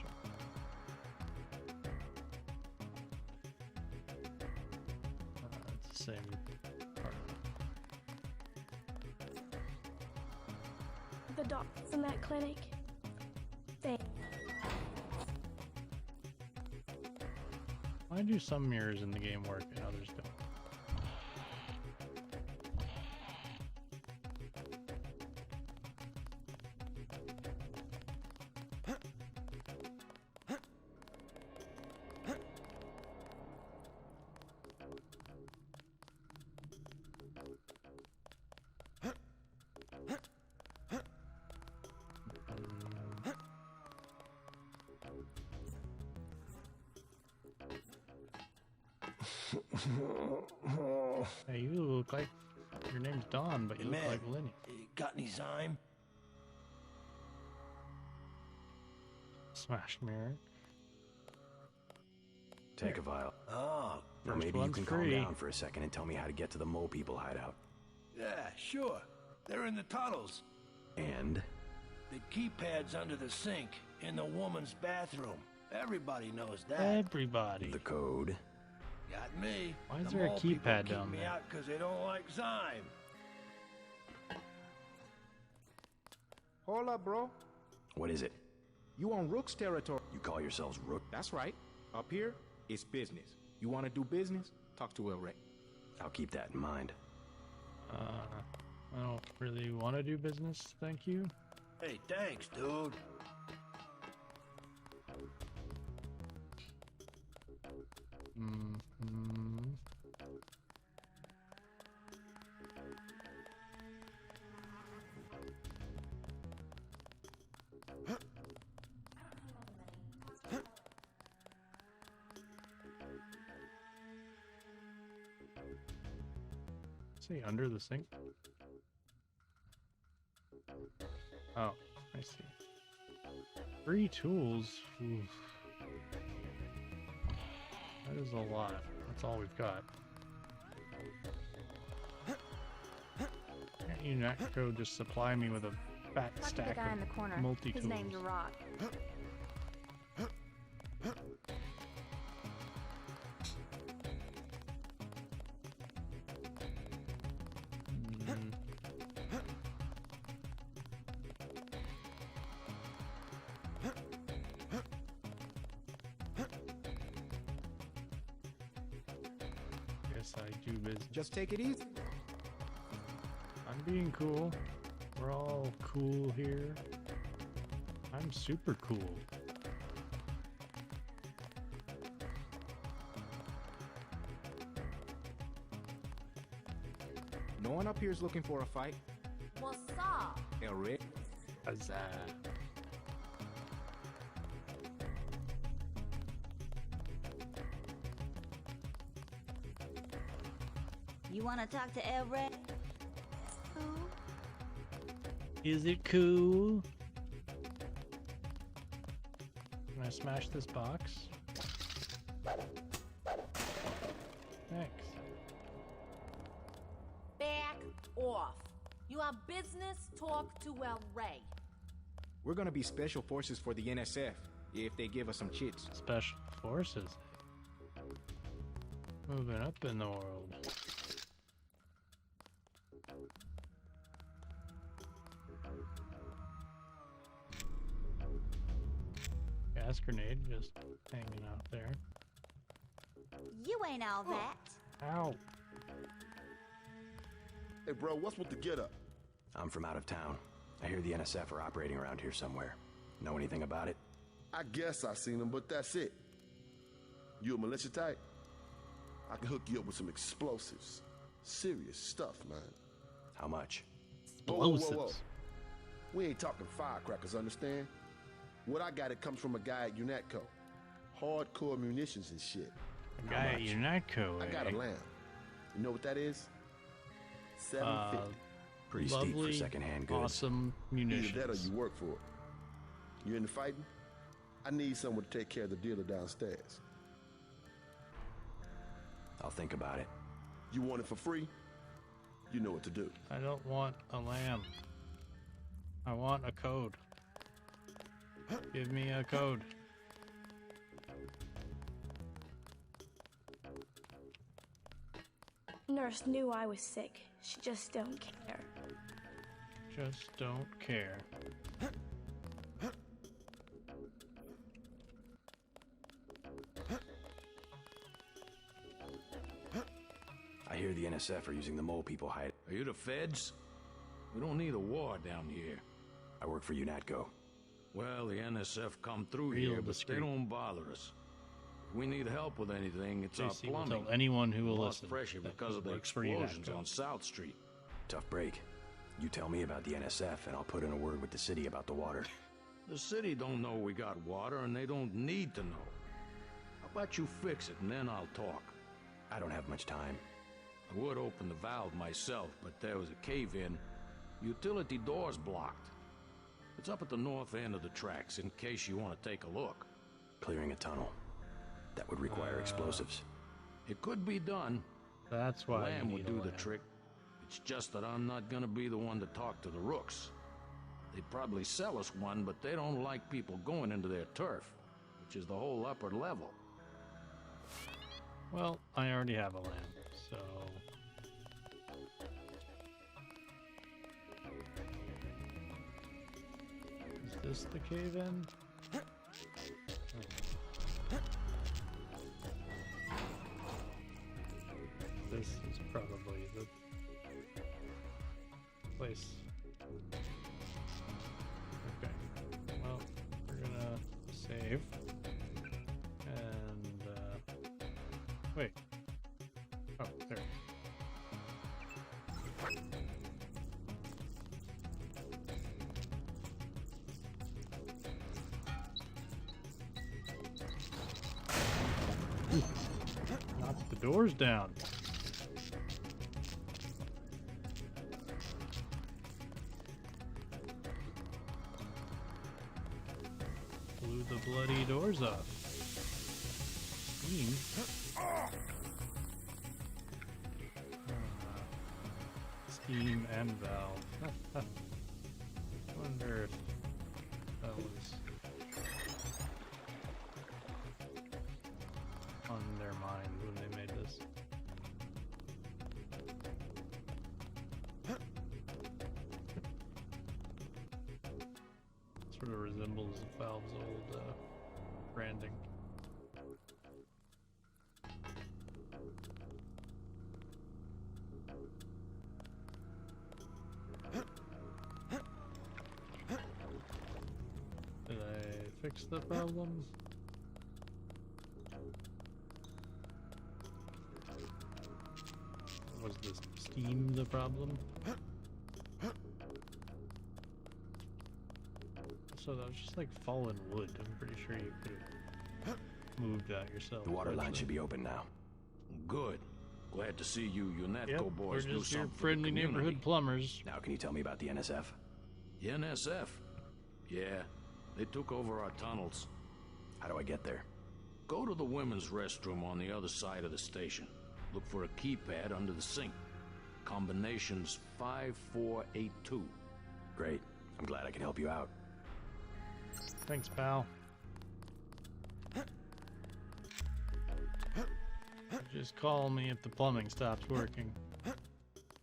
It's the same part. The doctors in that clinic. Why do some mirrors in the game work and others don't? Hey, you look like your name's Don, but you look like Lenny. Got any Zyme? Smashed mirror. Take a vial. Oh, Now maybe you can calm down for a second and tell me how to get to the mole people hideout. yeah, sure. They're in the tunnels. And? The keypad's under the sink in the woman's bathroom. Everybody knows that. Everybody. The code? Got me. Why is there a keypad down me there? out because they don't like Zyme. Hold up, bro. What is it? You on Rook's territory. You call yourselves Rook? That's right. Up here, it's business. You want to do business? Talk to El Rey. I'll keep that in mind. I don't really want to do business, thank you. Hey, thanks, dude. See, under the sink? Oh, I see. 3 tools. Oof. That is a lot. That's all we've got. Can't you not go just supply me with a fat Talk to the stack guy in the corner. of multi-tools? His name's Rock. Yes, I do business. Just take it easy. I'm being cool. We're all cool here. I'm super cool. No one up here is looking for a fight. What's up? Eric. Huzzah. You want to talk to Eric? Is it cool? Can I smash this box? Thanks. Back off. You have business, talk to El Rey. We're gonna be special forces for the NSF if they give us some chits. Special forces. Moving up in the world. Gas grenade just hanging out there. You ain't all that. Ow. Hey, bro, what's with the get-up? I'm from out of town. I hear the NSF are operating around here somewhere. Know anything about it? I guess I seen them, but that's it. You a militia type? I can hook you up with some explosives. Serious stuff, man. How much? Explosives. We ain't talking firecrackers, understand? What I got, it comes from a guy at UNATCO. Hardcore munitions and shit. A guy at UNATCO, I got a lamb. You know what that is? $750. Pretty steep for secondhand goods. Awesome munitions. Either that or you work for it. You into fighting? I need someone to take care of the dealer downstairs. I'll think about it. You want it for free? You know what to do. I don't want a lamb. I want a code. Give me a code. Nurse knew I was sick. She just don't care. Just don't care. I hear the NSF are using the mole people hide. Are you the feds? We don't need a war down here. I work for UNATCO. Well, the NSF come through Real here, discreet. but they don't bother us. If we need help with anything, it's our JC will plumbing. tell anyone who will Lost listen pressure that because of the works for explosions UNATCO. on South Street. Tough break. You tell me about the NSF and I'll put in a word with the city about the water. The city don't know we got water, and they don't need to know. How about you fix it, and then I'll talk. I don't have much time. I would open the valve myself, but there was a cave-in. Utility door's blocked. It's up at the north end of the tracks, in case you want to take a look. Clearing a tunnel. That would require explosives. It could be done. That's why Lamb you would need do a the lamb. trick. It's just that I'm not gonna be the one to talk to the rooks. They'd probably sell us one, but they don't like people going into their turf, which is the whole upper level. Well, I already have a lamb, so... Is this the cave-in? This is probably the place. Okay. Well, we're gonna save. And, wait. Oh, there. Knock the doors down. Blew the bloody doors off. Steam. Steam and valve. Wonder if that was on their mind when they made this. Sort of resembles Valve's old branding. fix the problem? Was the steam the problem? So that was just like fallen wood. I'm pretty sure you could have moved that yourself. The water line should be open now. Good. Glad to see you UNESCO Yep, boys we're do just your something for the friendly community. neighborhood plumbers. Now, can you tell me about the NSF? The NSF? Yeah, they took over our tunnels. How do I get there? Go to the women's restroom on the other side of the station. Look for a keypad under the sink. Combination's 5482. Great. I'm glad I can help you out. Thanks, pal. Just call me if the plumbing stops working.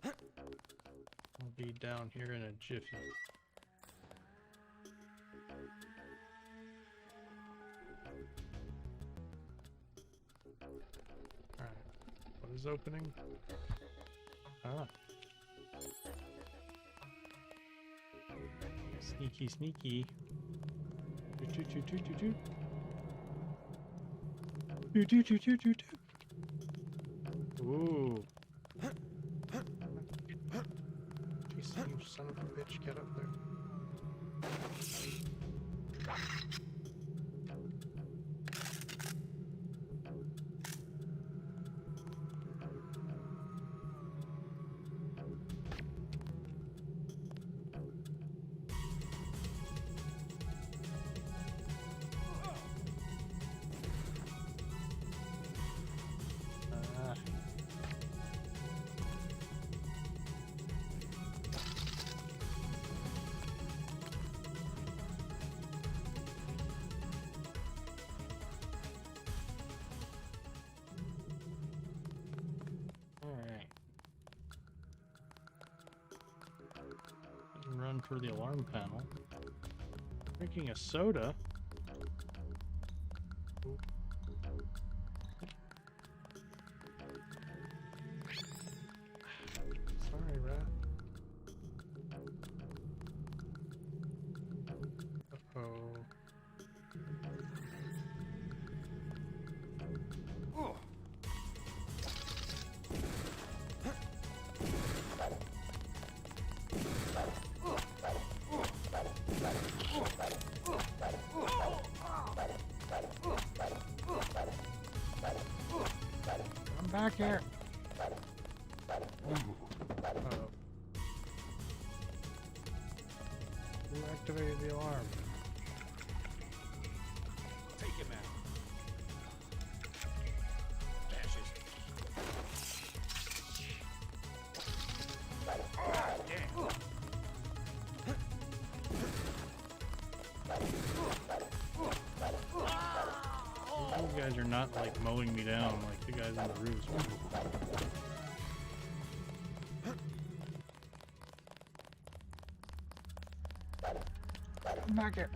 I'll be down here in a jiffy. Alright. What is opening? Ah. Sneaky, sneaky. Ooh. JC, you son of a bitch, get up there. Run for the alarm panel. Drinking a soda. Ooh. Sorry, rat. Uh-oh. Oh. I'm back here. Uh-oh. Who activated the alarm? Take him out. Fascist. Ah, damn. You guys are not like mowing me down like the guys on the roofs. Come back here.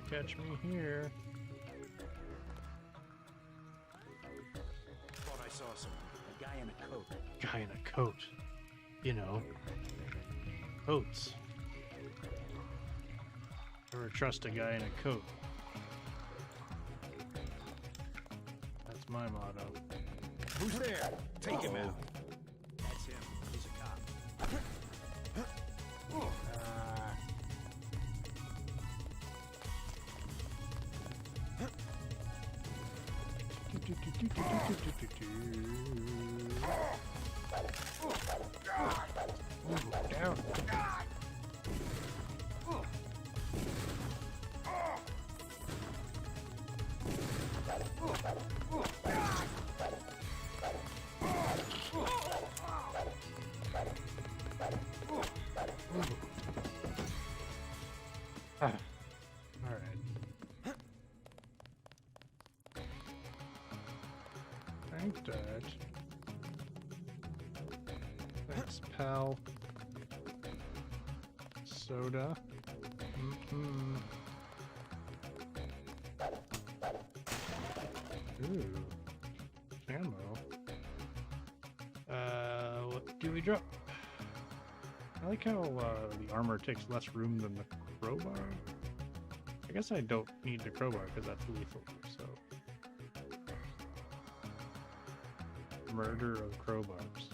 Catch me here. Thought I saw something. A guy in a coat. Guy in a coat. You know. Coats. Never trust a guy in a coat. That's my motto. Who's there? Take him out. That's him. He's a cop. Down. Drink that. Thanks, pal. Soda. Mm-hmm. Ooh. Ammo. What do we drop? I like how the armor takes less room than the crowbar. I guess I don't need the crowbar because that's lethal, so. Murder of crowbars.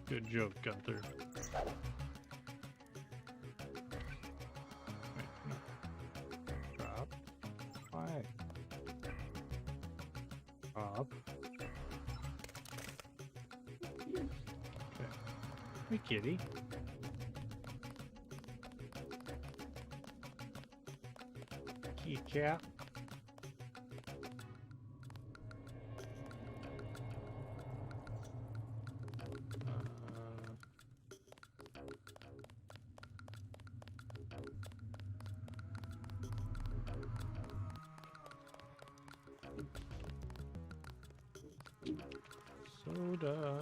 Good joke, Gunther. Wait, no. Drop. Why? Up. Okay. Hey, kitty. Kitty cat. Soda.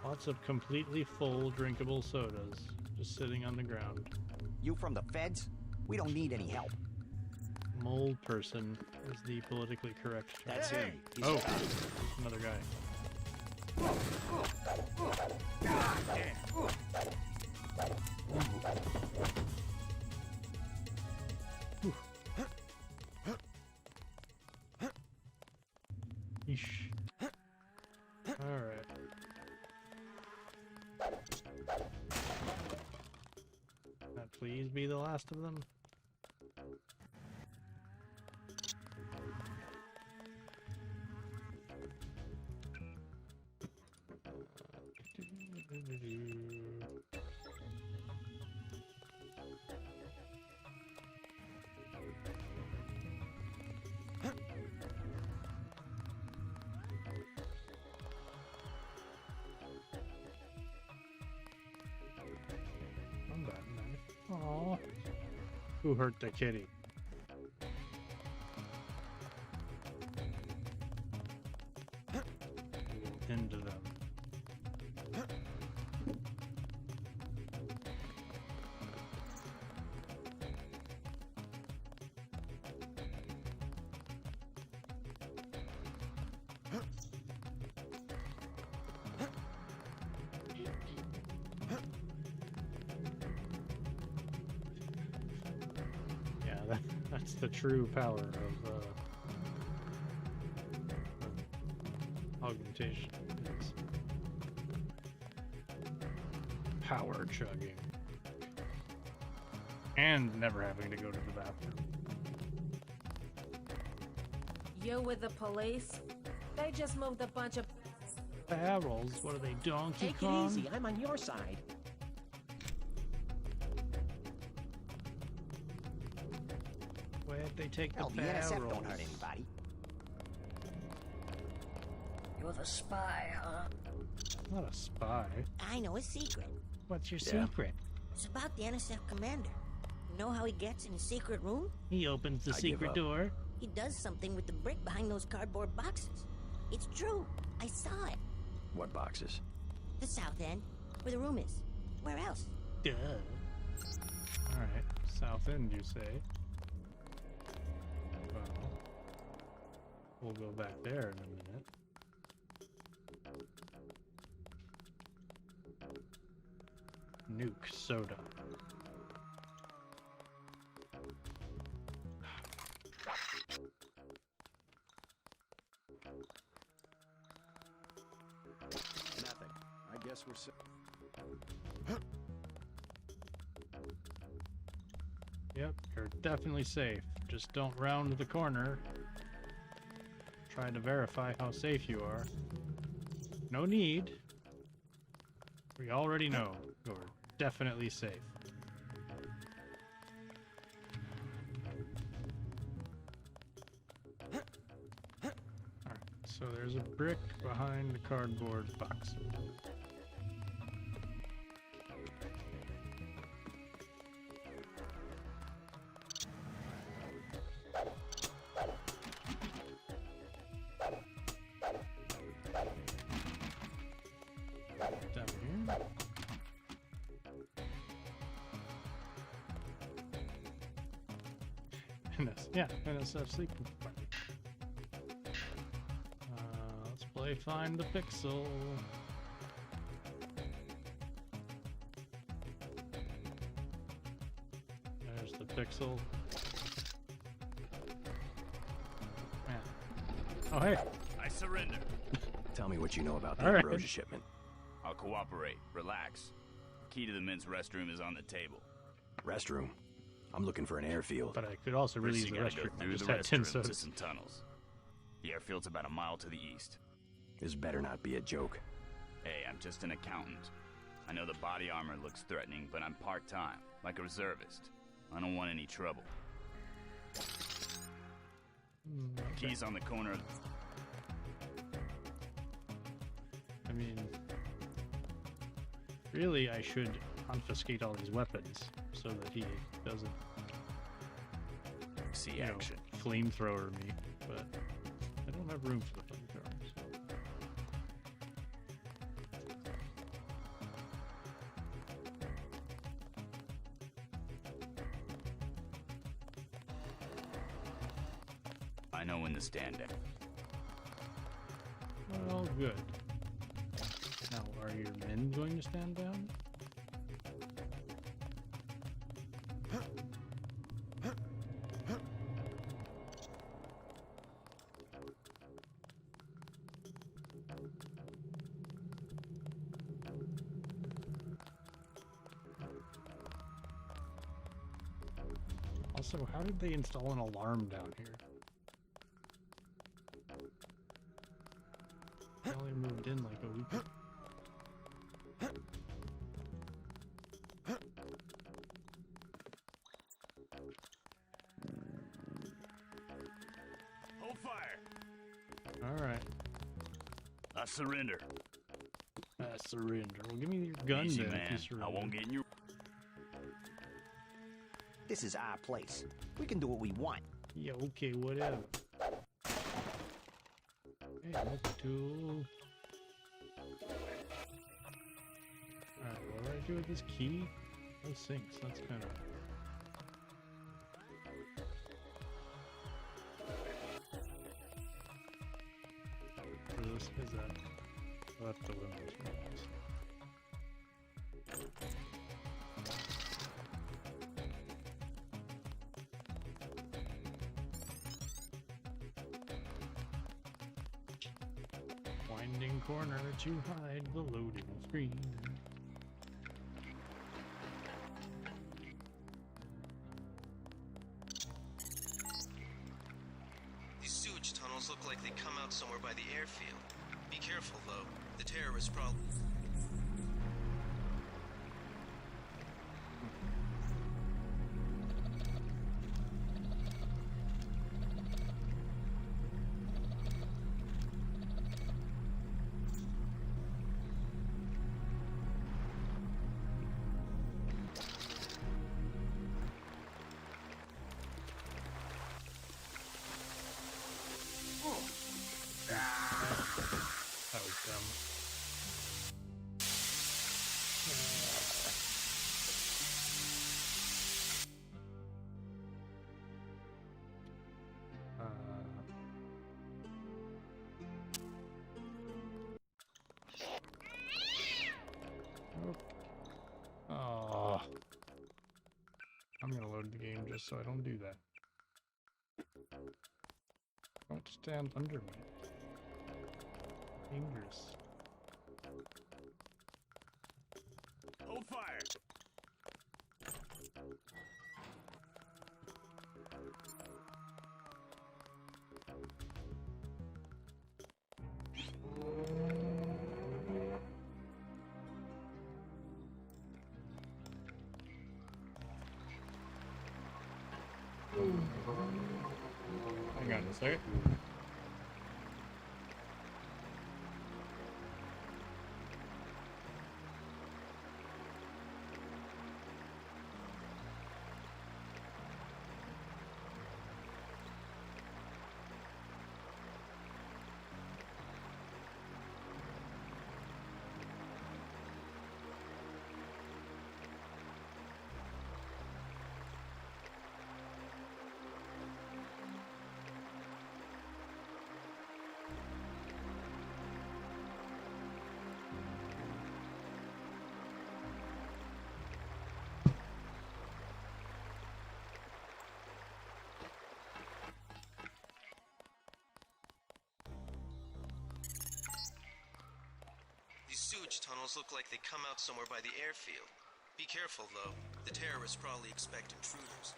Lots of completely full drinkable sodas just sitting on the ground. You from the feds? We don't need any help. Mole person is the politically correct term. That's him. He's oh, another guy. Yeesh. Alright. That please be the last of them. Combat knife. Aww. Who hurt the kitty? Into them. Yeah, that's the true power of augmentation. It's power chugging. And never having to go to the bathroom. You with the police? They just moved a bunch of barrels. What are they, Donkey Take Kong? it easy. I'm on your side. Where'd they take Hell, the the barrels? NSF don't hurt anybody. You're the spy, huh? I'm not a spy. I know a secret. What's your Yeah. secret? It's about the NSF commander. You know how he gets in his secret room? He opens the I give secret up. door. He does something with the brick behind those cardboard boxes. It's true. I saw it. What boxes? The south end, where the room is. Where else? Duh. Alright, south end, you say? Well, we'll go back there in a minute. Nuke soda. Nothing. I guess we're set. Yep, you're definitely safe. Just don't round the corner. Try to verify how safe you are. No need. We already know you're definitely safe. Alright, so there's a brick behind the cardboard box. Yeah, NSF sleeping party. Let's play Find the Pixel. There's the pixel. Man. Oh, hey. I surrender. Tell me what you know about the All right. ambrosia shipment. I'll cooperate. Relax. Key to the men's restroom is on the table. Restroom? I'm looking for an airfield. But I could also really use First, the you gotta restroom. go I through just the had 10 restroom to sodas. some tunnels. The airfield's about a mile to the east. This better not be a joke. Hey, I'm just an accountant. I know the body armor looks threatening, but I'm part-time, like a reservist. I don't want any trouble. Okay. Key's on the corner of... I mean, really, I should confiscate all these weapons so that he doesn't see action. Flamethrower me, but I don't have room for the flamethrower. So. I know when to stand down. Well, good. Now, are your men going to stand down? Also, how did they install an alarm down here? They only moved in like a week ago. Hold fire! Alright. I surrender. I surrender. Well, give me your gun Easy, then man. if you surrender. I won't get in your... This is our place. We can do what we want. Yeah, okay, whatever. Hey, multi-tool. Alright, what do I do with this key? No sinks, that's kind of... What is that? Oh, that's the women's room. Winding corner to hide the loading screen. These sewage tunnels look like they come out somewhere by the airfield. Be careful, though. The terrorists probably... That was dumb. Oh. I'm gonna load the game just so I don't do that. Don't stand under me. Dangerous. Hold fire! Hang on a second. tunnels look like they come out somewhere by the airfield. Be careful, though. The terrorists probably expect intruders.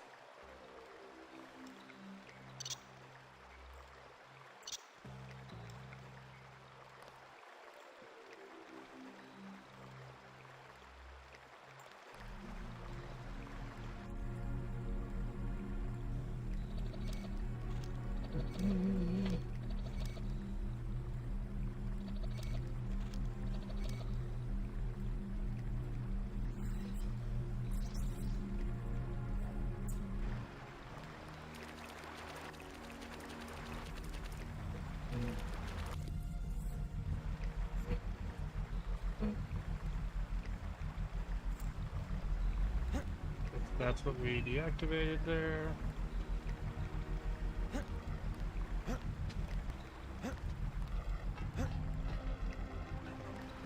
That's what we deactivated there.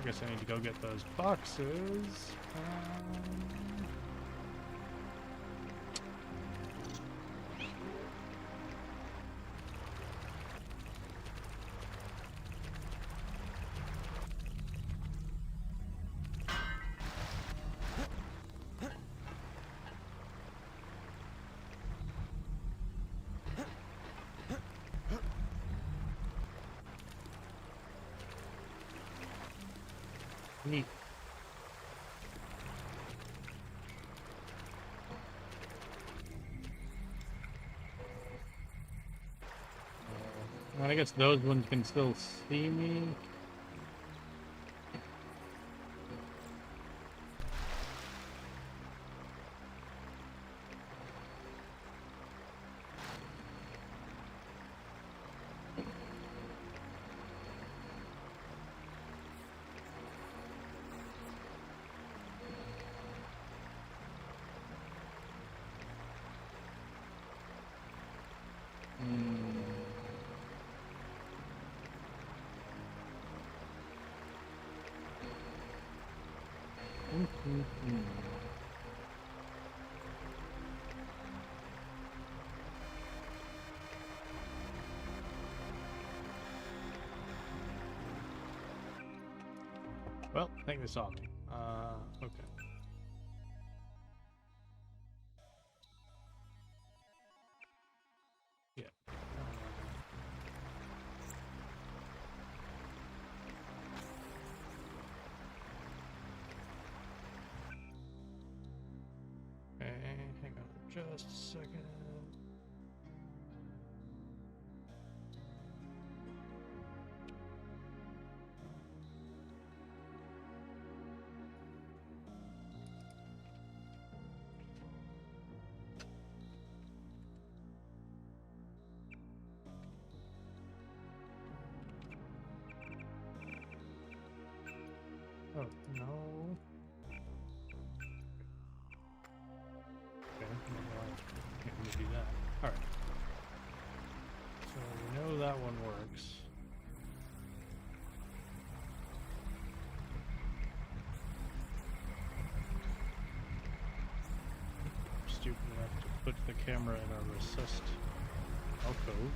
I guess I need to go get those boxes. Neat. I guess those ones can still see me. Well, I think they saw me. Okay. Yeah. Okay, hang on just a second. Oh, no. Okay, I can't really do that. Alright. So we know that one works. Stupid enough to put the camera in a recessed alcove.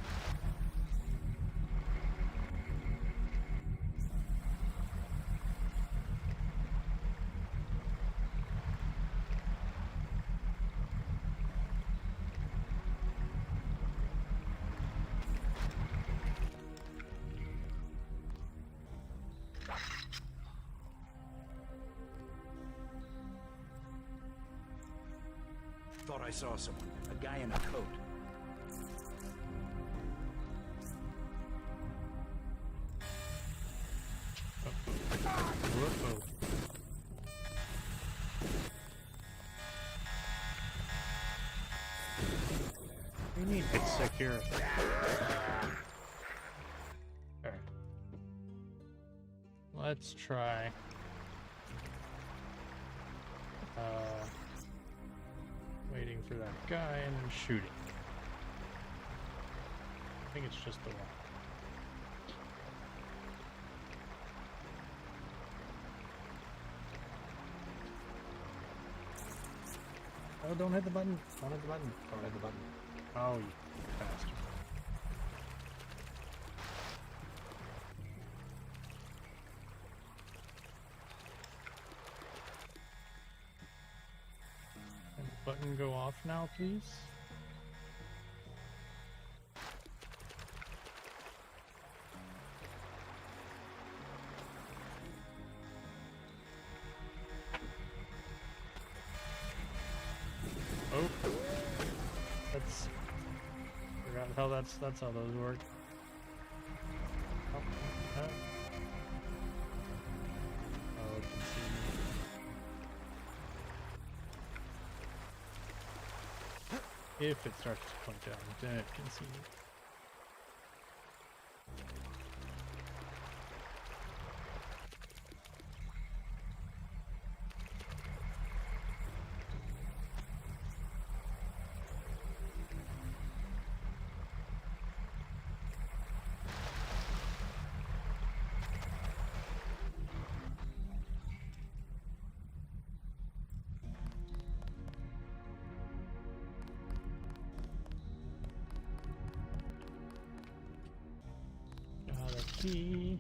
Thought I saw someone. A guy in a coat. Uh-oh. We need security. Alright. Let's try. Waiting for that guy and then shooting. I think it's just the one. Oh, don't hit the button. Don't hit the button. Don't hit the button. Oh, you bastard. button go off now, please? Oh, forgot how that's how those work. Oh, it can see me. If it starts to point down, then it can see me. Key.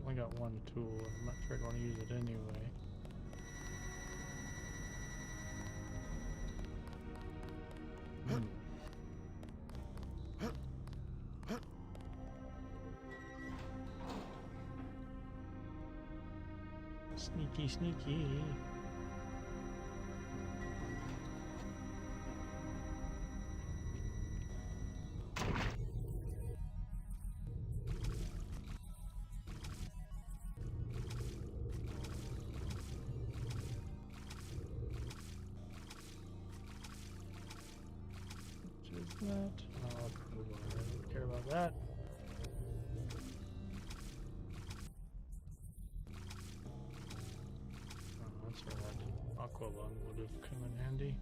Only got one tool, I'm not sure I'd want to use it anyway. Sneaky, sneaky. Just that. Oh, cool. I don't care about that. That's where that aqua lung would have come in handy.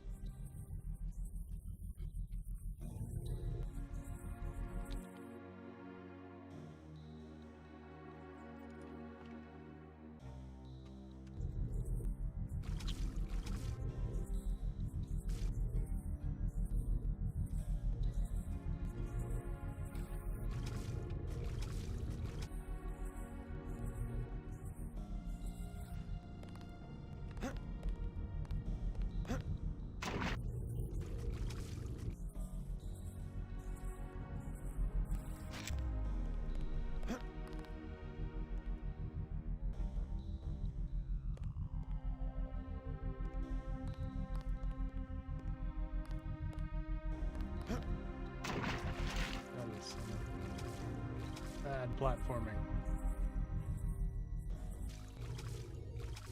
Bad platforming.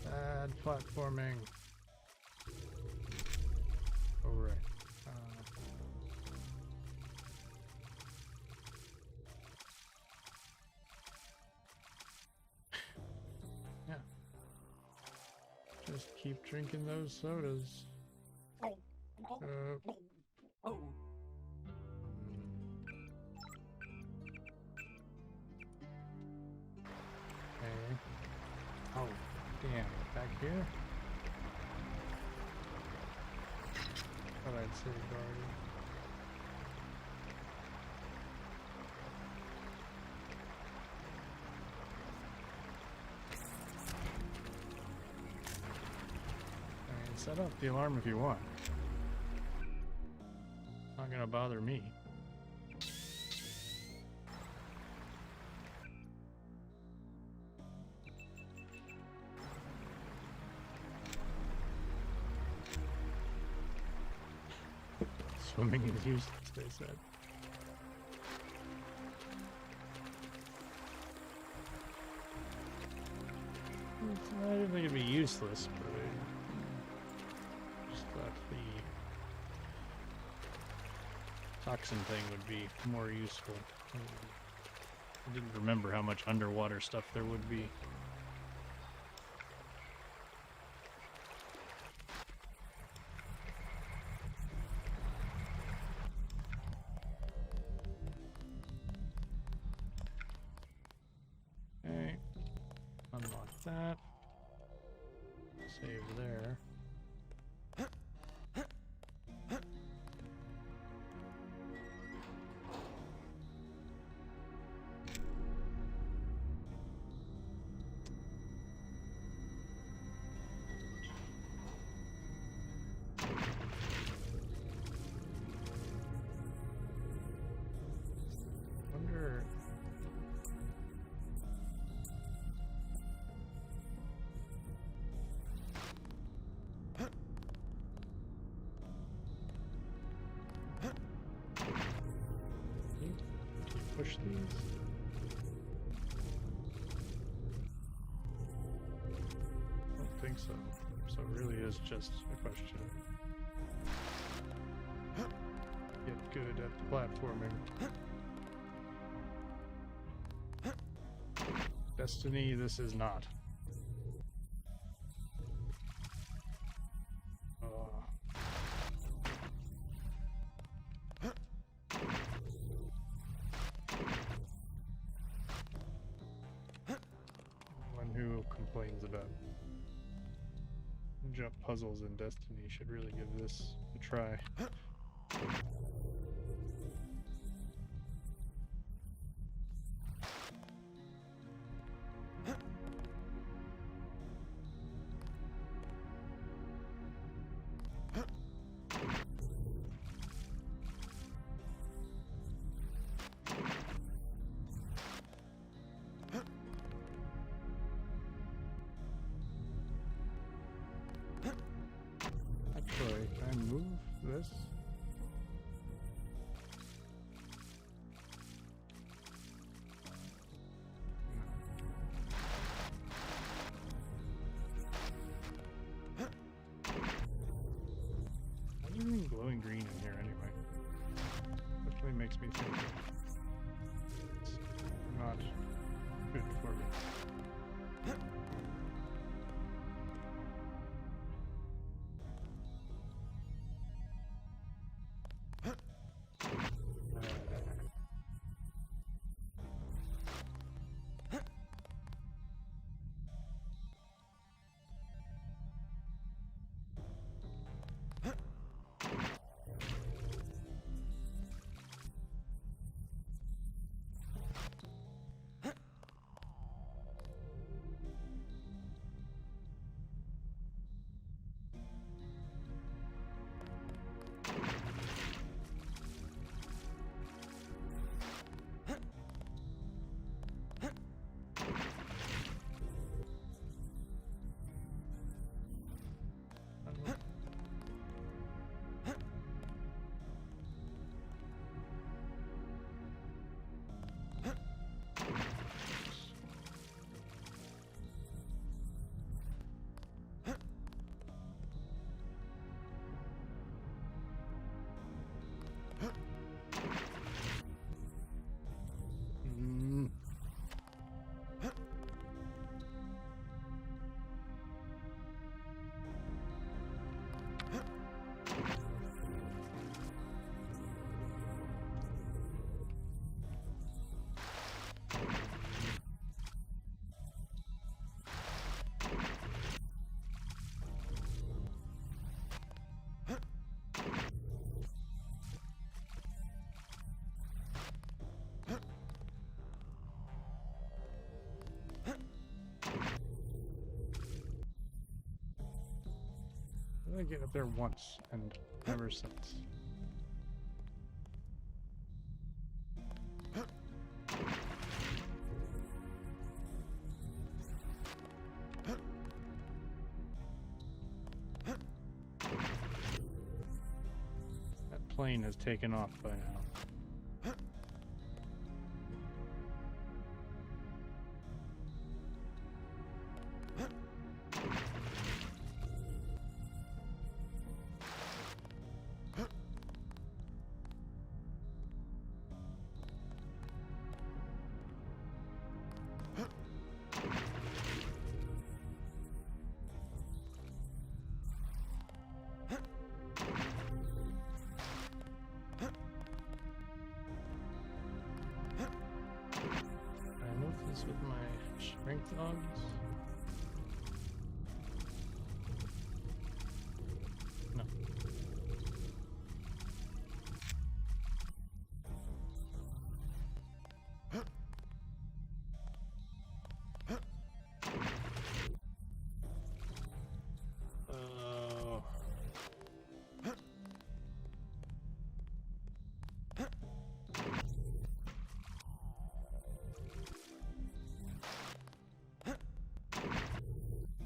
Bad platforming. Oh, right. Yeah. Just keep drinking those sodas. Oh, damn. Back here? Thought I'd saved already. I mean, set up the alarm if you want. Not gonna bother me. Swimming is useless, they said. I didn't think it'd be useless, but I just thought the toxin thing would be more useful. I didn't remember how much underwater stuff there would be. Okay, unlock that. Save there. I don't think so. So it really is just a question. Get good at the platforming. Destiny, this is not. Anyone who complains about jump puzzles in Destiny should really give this a try. Actually, can I move this? Why is everything glowing green in here anyway? Definitely makes me think it's not good for me. I get up there once and never since. That plane has taken off by now. With my strength logs. No.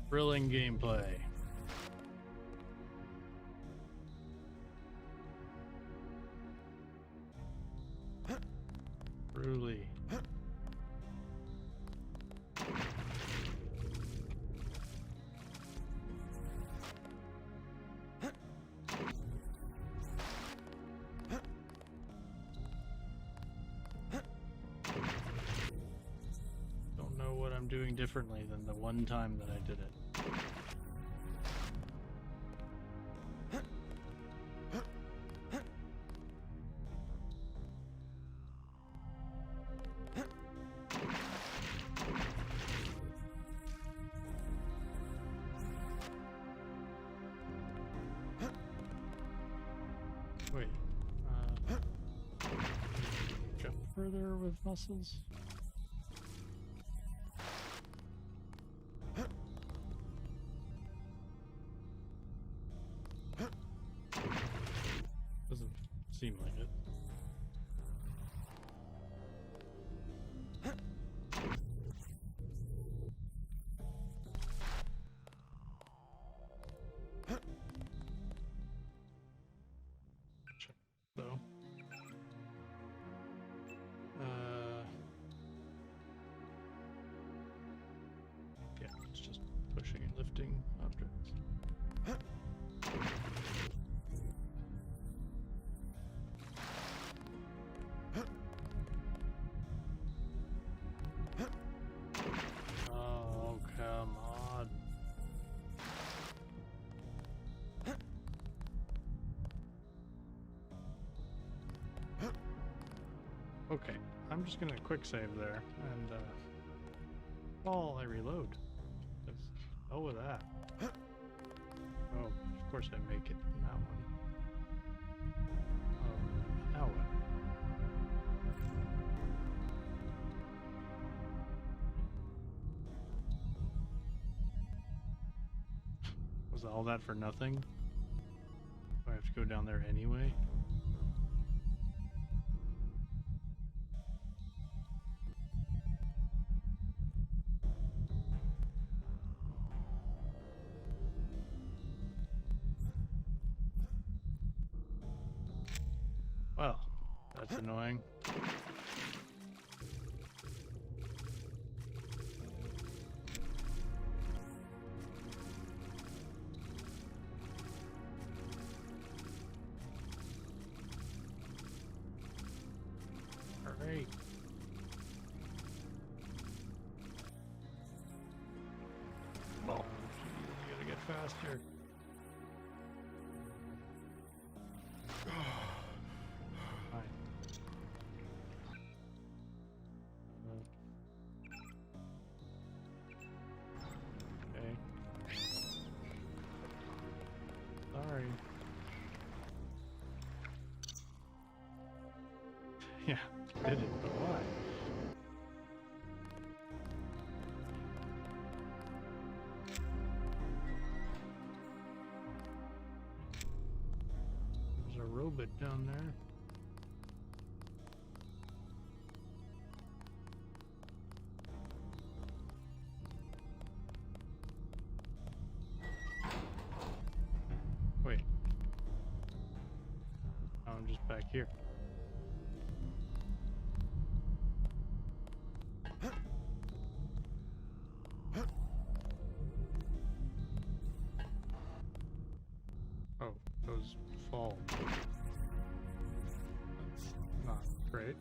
Thrilling gameplay. Truly doing differently than the one time that I did it? Wait, jump further with muscles? Doesn't seem like it. Check though. Yeah, it's just pushing and lifting objects. Oh, come on. Okay, I'm just gonna quick save there, and while I reload. Just hell with that. Oh, of course I make it in that one. Oh, now what? Was all that for nothing? Do I have to go down there anyway? Well, that's annoying. Alright. Well, you gotta get faster. Fine. Okay. Sorry. Yeah, did it, but why? There's a robot down there. Wait. Oh, I'm just back here. Oh, those fall. That's not great.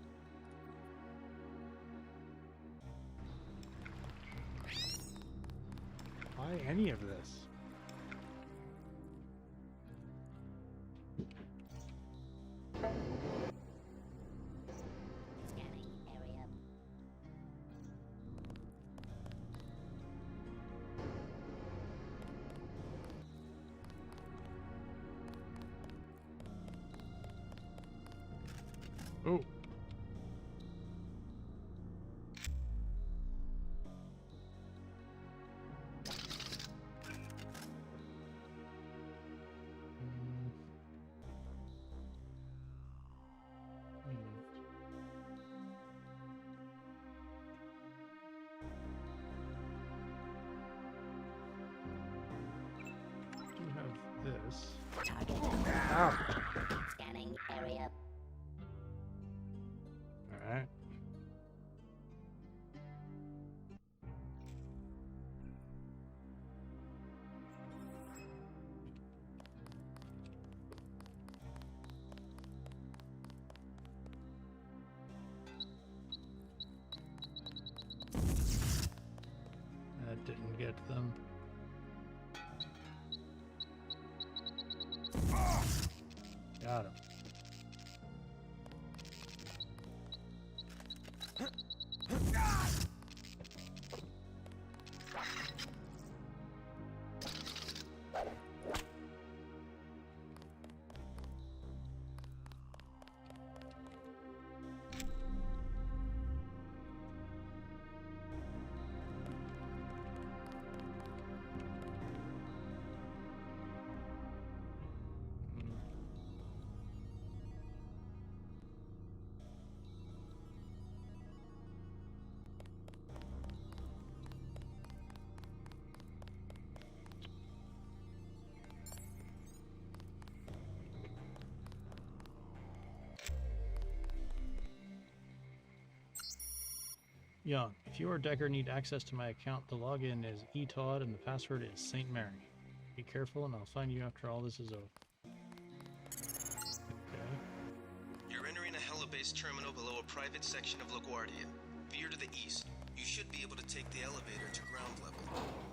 Why any of this? Scanning area. Oh. You have this. Target. Ow. Scanning area. Alright. Got him. Young, if you or Decker need access to my account, the login is eTodd and the password is St. Mary. Be careful and I'll find you after all this is over. Okay. You're entering a Hella-based terminal below a private section of LaGuardia. Veer to the east. You should be able to take the elevator to ground level.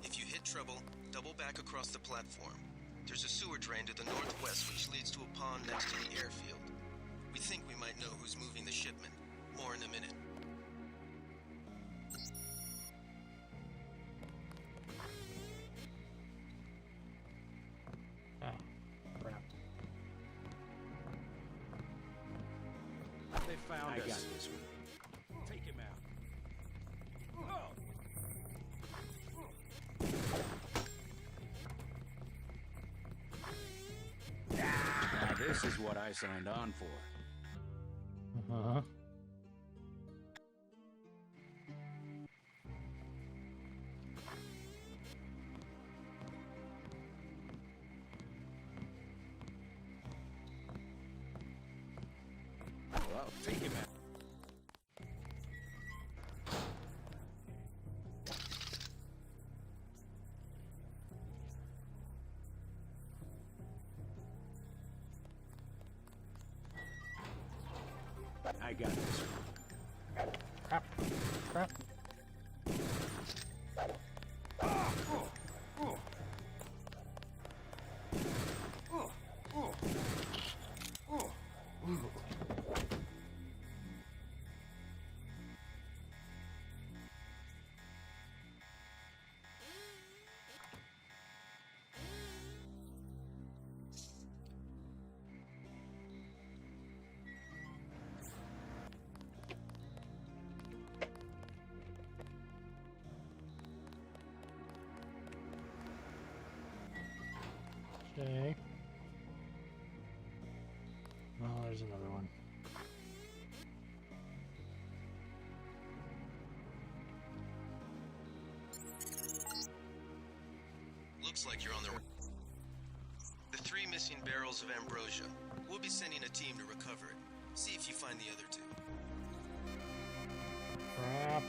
If you hit trouble, double back across the platform. There's a sewer drain to the northwest which leads to a pond next to the airfield. We think we might know who's moving the shipment. More in a minute. They found us. I got this one. Take him out. Now this is what I signed on for. Uh-huh. Well, take him out. I got this one. Crap. Crap. Okay. Oh, there's another one. Looks like you're on the 3 missing barrels of ambrosia. We'll be sending a team to recover it. See if you find the other 2. Crap.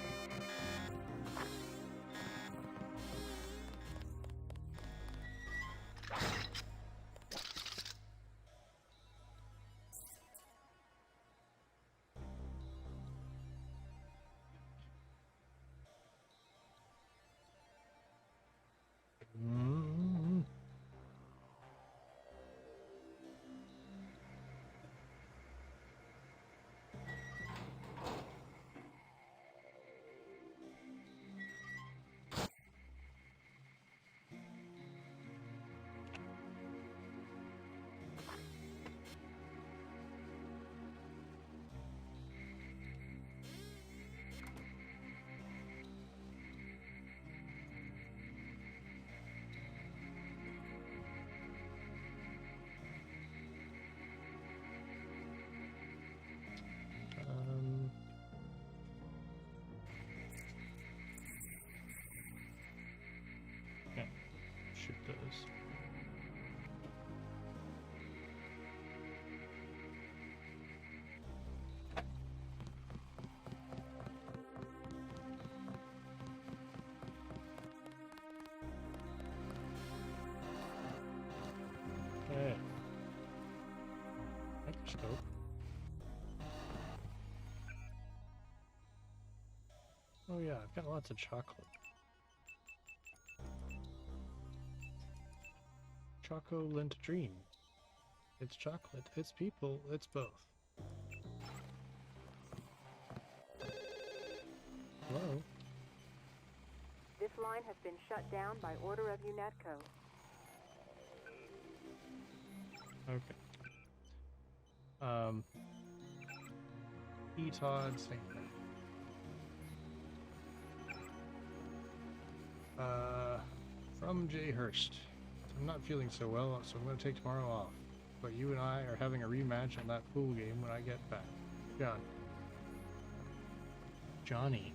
Okay. Shoot those. Okay. Microscope. Oh yeah, I've got lots of chocolate. Choco Lint Dream. It's chocolate, it's people, it's both. Hello? This line has been shut down by order of UNETCO. Okay. E-Todd, same thing. From Jay Hurst. I'm not feeling so well, so I'm going to take tomorrow off. But you and I are having a rematch on that pool game when I get back. John. Johnny.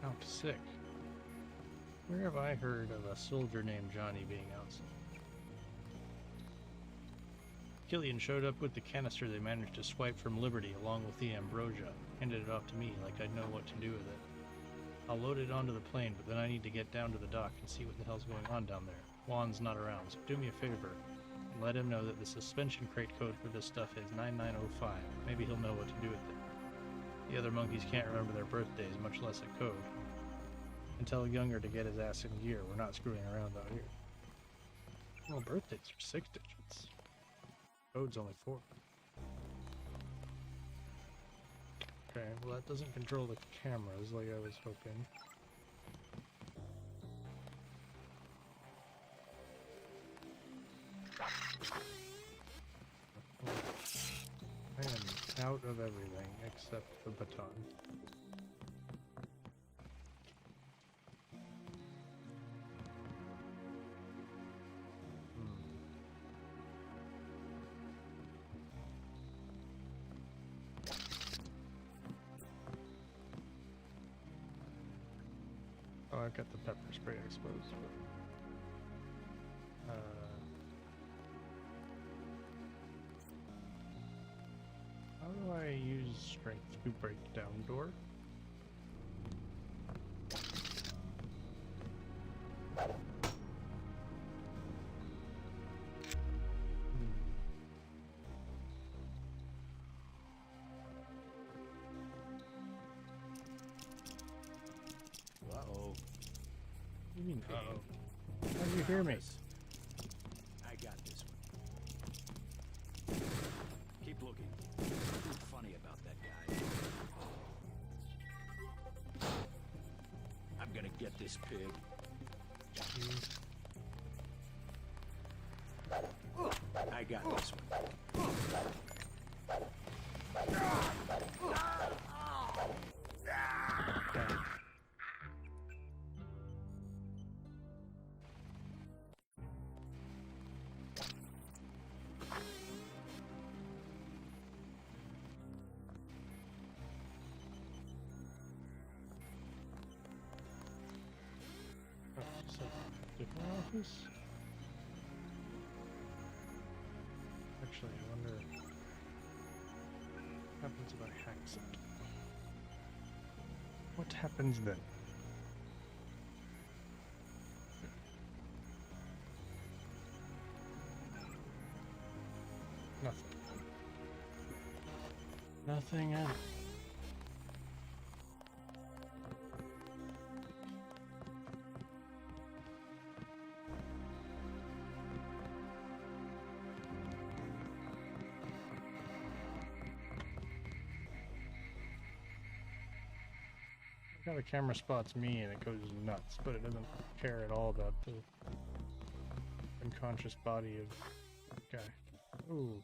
Out sick. Where have I heard of a soldier named Johnny being out sick? Killian showed up with the canister they managed to swipe from Liberty along with the ambrosia. Handed it off to me like I'd know what to do with it. I'll load it onto the plane, but then I need to get down to the dock and see what the hell's going on down there. Juan's not around, so do me a favor and let him know that the suspension crate code for this stuff is 9905. Maybe he'll know what to do with it. The other monkeys can't remember their birthdays, much less a code. And tell Younger to get his ass in gear. We're not screwing around out here. Well, birthdays are 6 digits. Code's only 4. Okay, well that doesn't control the cameras like I was hoping. I am out of everything except the baton. Oh, I've got the pepper spray exposed. But, how do I use strength to break down door? Uh-oh. You mean uh-oh? How do you hear me? I got this one. Keep looking. Nothing funny about that guy. I'm gonna get this pig. I got this one. Different office? Actually, I wonder what happens if I hack something. What happens then? Nothing. Nothing else. Now the camera spots me and it goes nuts, but it doesn't care at all about the unconscious body of that guy. Ooh.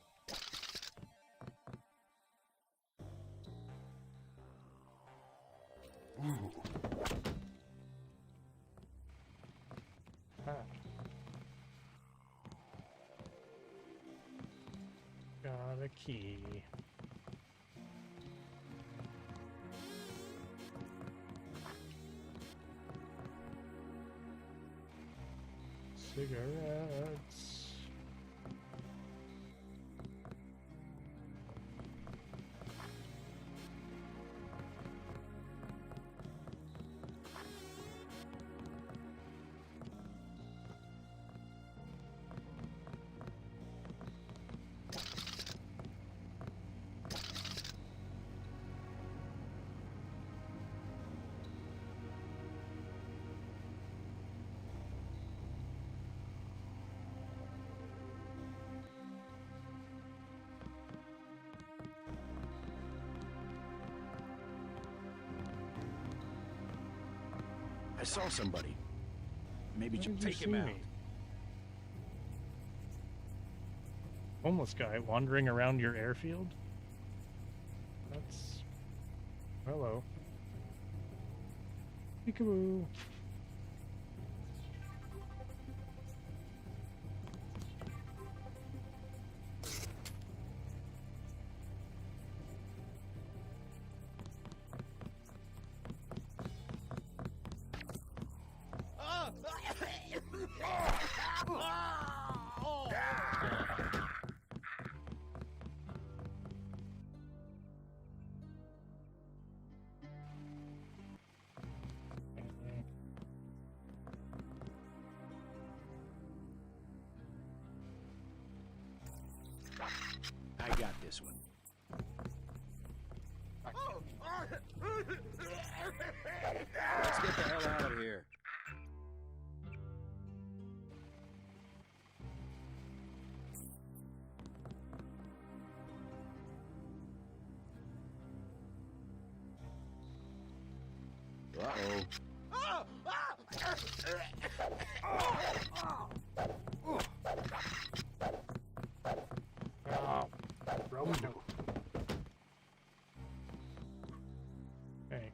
Ooh. Ah. Got a key. Cigarettes. I saw somebody. Maybe Where just did you take him see out. me? Homeless guy wandering around your airfield? That's... Hello. Peekaboo. I got this one. Let's get the hell out of here. Uh-oh. Rondo. Hey.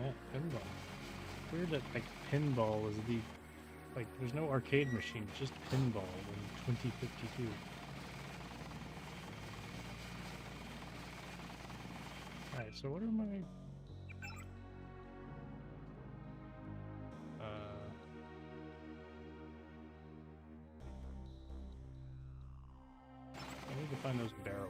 Yeah, pinball. Weird that like pinball was the like there's no arcade machine, just pinball in 2052. Alright, so what are my I need to find those barrels.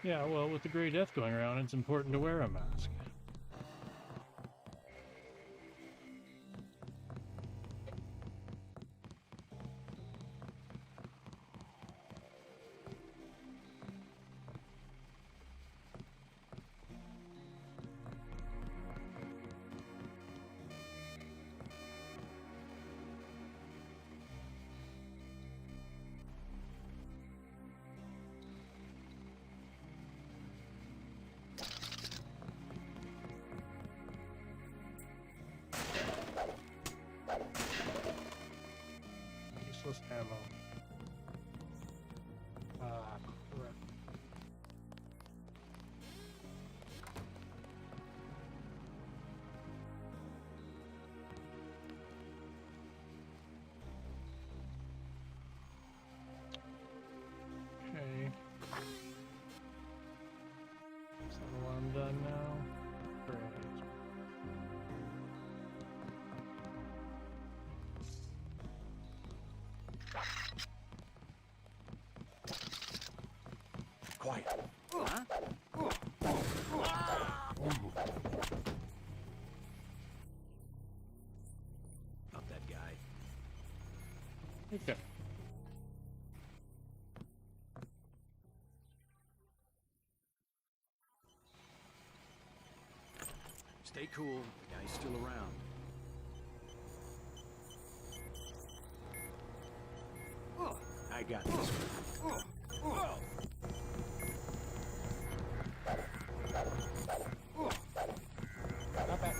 Yeah, well, with the Grey Death going around, it's important to wear a mask. Useless ammo. Ah, crap. Okay. So I'm done now. Great. Okay. Stay cool. The guy's still around. I got this one. Not bad.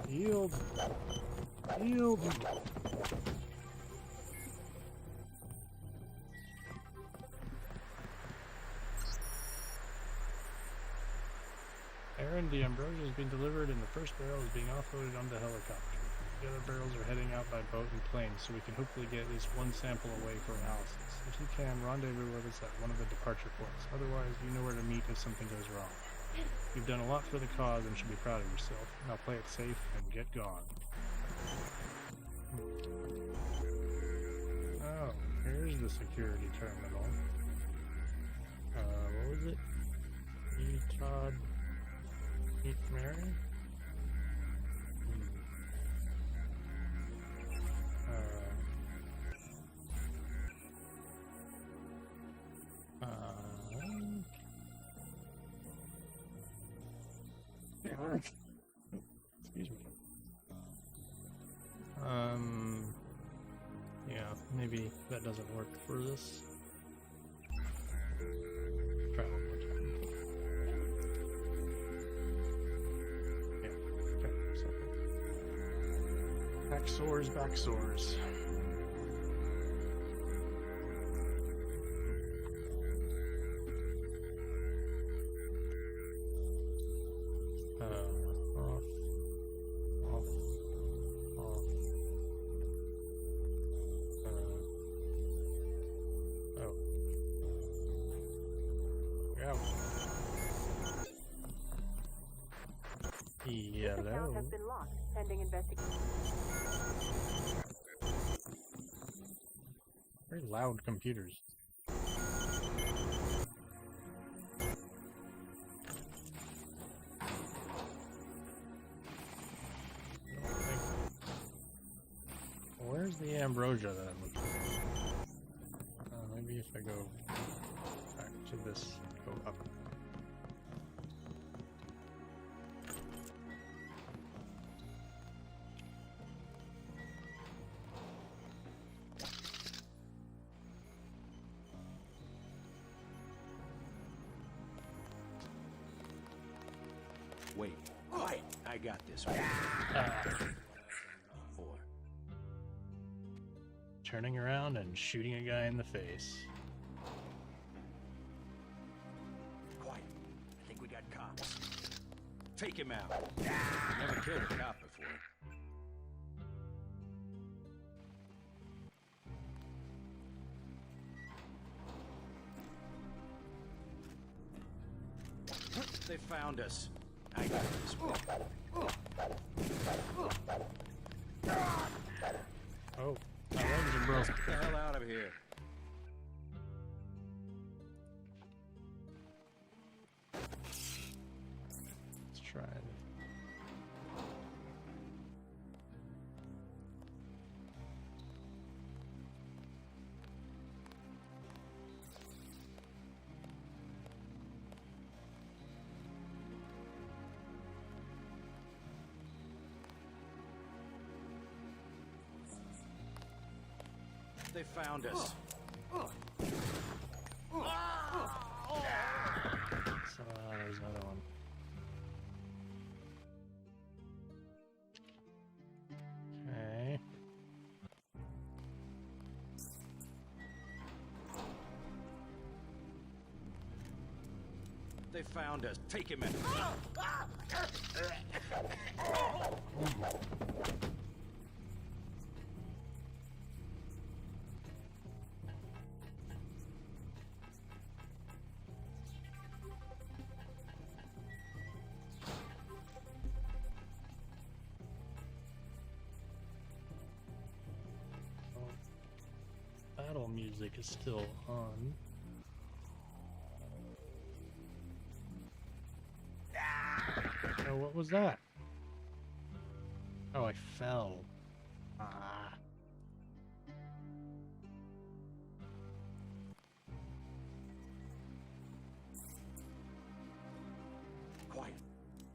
Yield. Yield. Aaron, the Ambrosia has been delivered and the first barrel is being offloaded onto the helicopter. The other barrels are heading out by boat and plane, so we can hopefully get at least one sample away for analysis. If you can, rendezvous with us at one of the departure ports. Otherwise, you know where to meet if something goes wrong. You've done a lot for the cause and should be proud of yourself. Now play it safe and get gone. Oh, here's the security terminal. What was it? Todd... Meet Mary? Excuse me. Yeah, maybe that doesn't work for this. Try one more time. Yeah, okay, so. Back sores, back sores. This account has been locked, pending investigation. Very loud computers. Where's the ambrosia that I'm looking for? Maybe if I go back to this, go up. Wait. Quiet. I got this one. 4. Turning around and shooting a guy in the face. Quiet. I think we got cops. Take him out. Never killed a cop before. They found us. I got this one. Oh, my legs are broken. Get the hell out of here. Let's try it. They found us. There's another one. Okay. They found us. Take him in. Battle music is still on. Oh, what was that? Oh, I fell. Ah.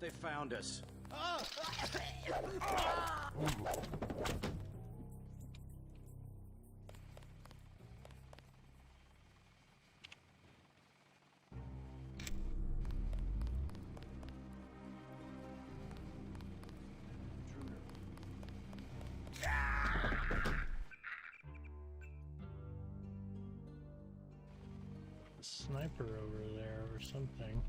They found us. A sniper over there or something.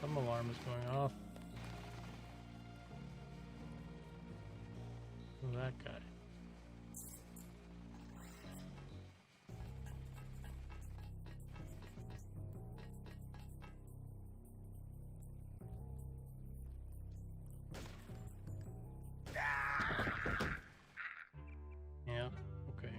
Some alarm is going off. That guy. Yeah, okay.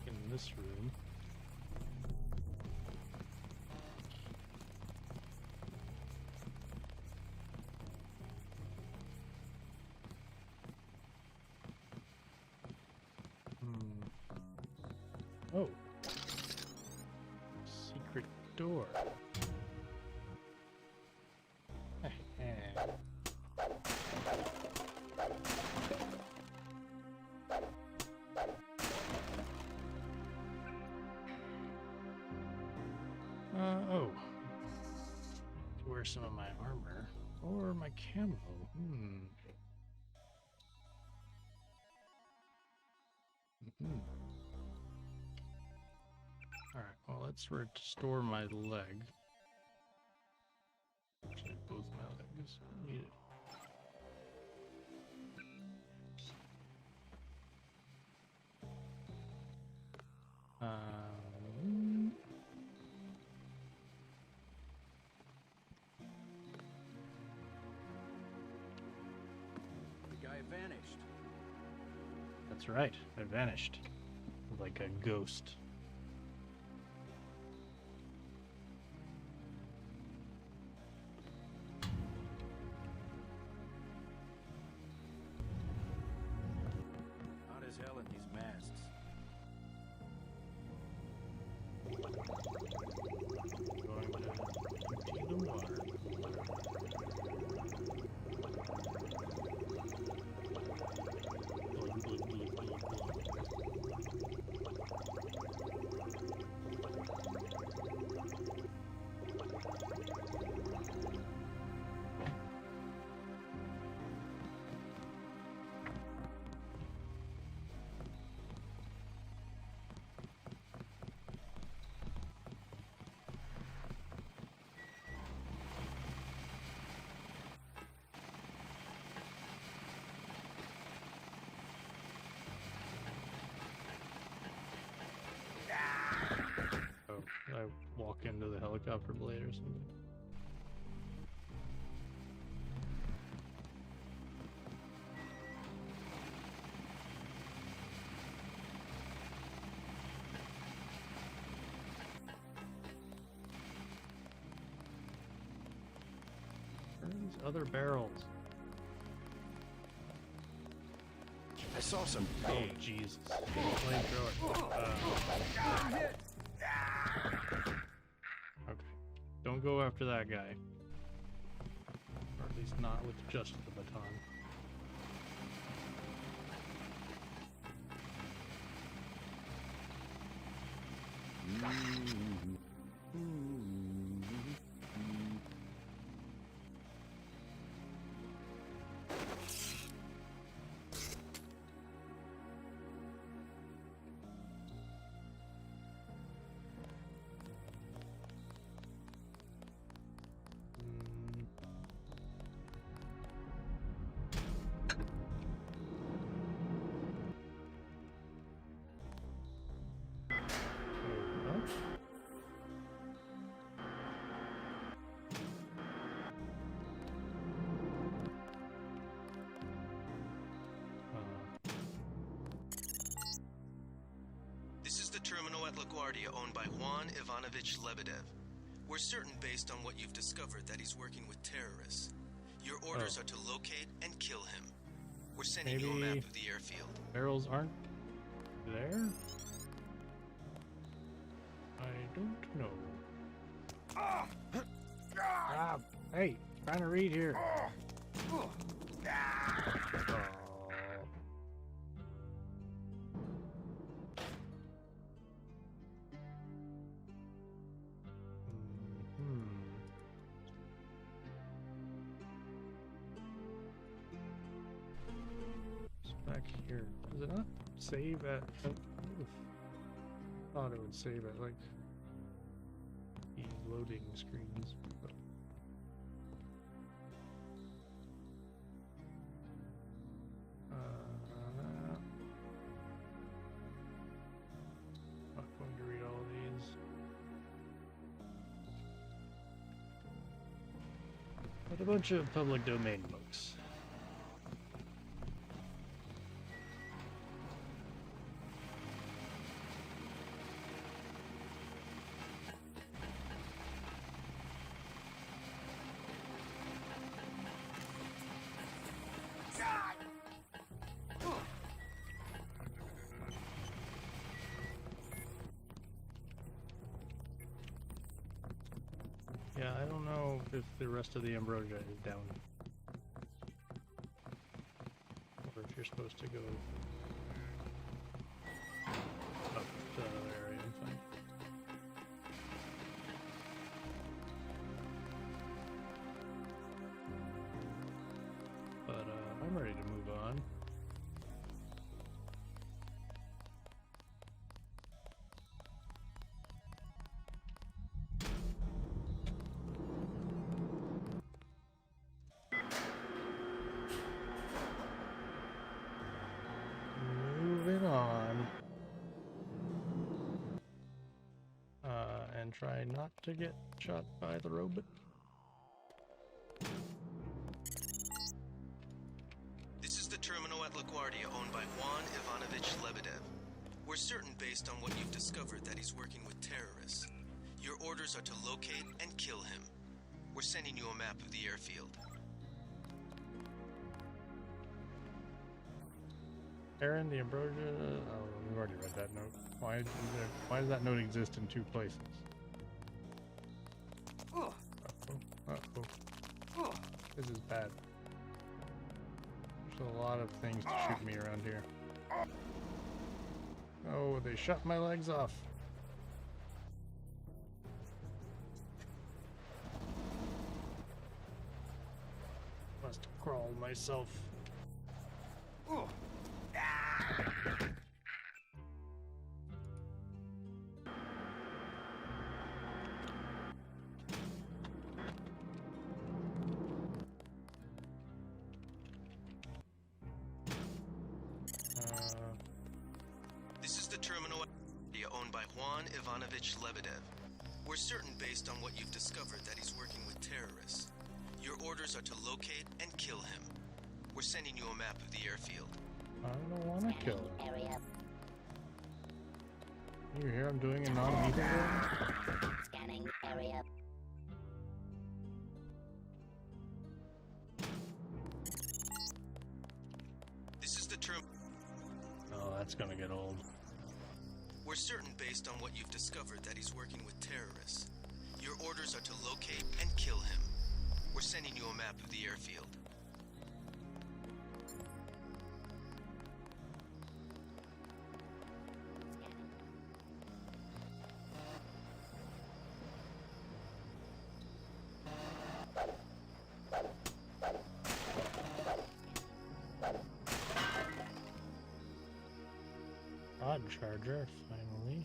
In this room. Oh. Secret door. Oh. To wear some of my armor or my camo. Alright, well, let's restore my leg. Actually, both my legs. Need it. The guy vanished. That's right, I vanished. Like a ghost. Hot as hell in these masks. Going to empty the water. walk into the helicopter blade or something. Where are these other barrels? I saw some. Oh, Jesus. Flamethrower. Okay. Don't go after that guy. Or at least not with just the baton. This is the terminal at LaGuardia owned by Juan Ivanovich Lebedev. We're certain based on what you've discovered that he's working with terrorists. Your orders are to locate and kill him. We're sending you a map of the airfield. Barrels aren't there? I don't know. Ah, hey, trying to read here. Oh. Back here. Does it not save at... I thought it would save at, like, these loading screens. But... not going to read all of these. But a bunch of public domain books. Yeah, I don't know if the rest of the ambrosia is down. Or if you're supposed to go up to another area and find. But I'm ready to move on. Moving on. And try not to get shot by the robot. This is the terminal at LaGuardia owned by Juan Ivanovich Lebedev. We're certain based on what you've discovered that he's working with terrorists. Your orders are to locate and kill him. We're sending you a map of the airfield. Aaron, the ambrosia... Oh, we've already read that note. Why does that note exist in two places? Uh-oh. This is bad. There's a lot of things to shoot me around here. Oh, they shot my legs off. Must crawl myself. This is the terminal owned by Juan Ivanovich Lebedev. We're certain based on what you've discovered that he's working with terrorists. Your orders are to locate and kill him. We're sending you a map of the airfield. I don't want to kill him. You hear I'm doing a non-lethal one? Scanning area. This is the term. Oh, that's gonna get old. We're certain based on what you've discovered that he's working with terrorists. Your orders are to locate and kill him. We're sending you a map of the airfield. Odd charger, finally.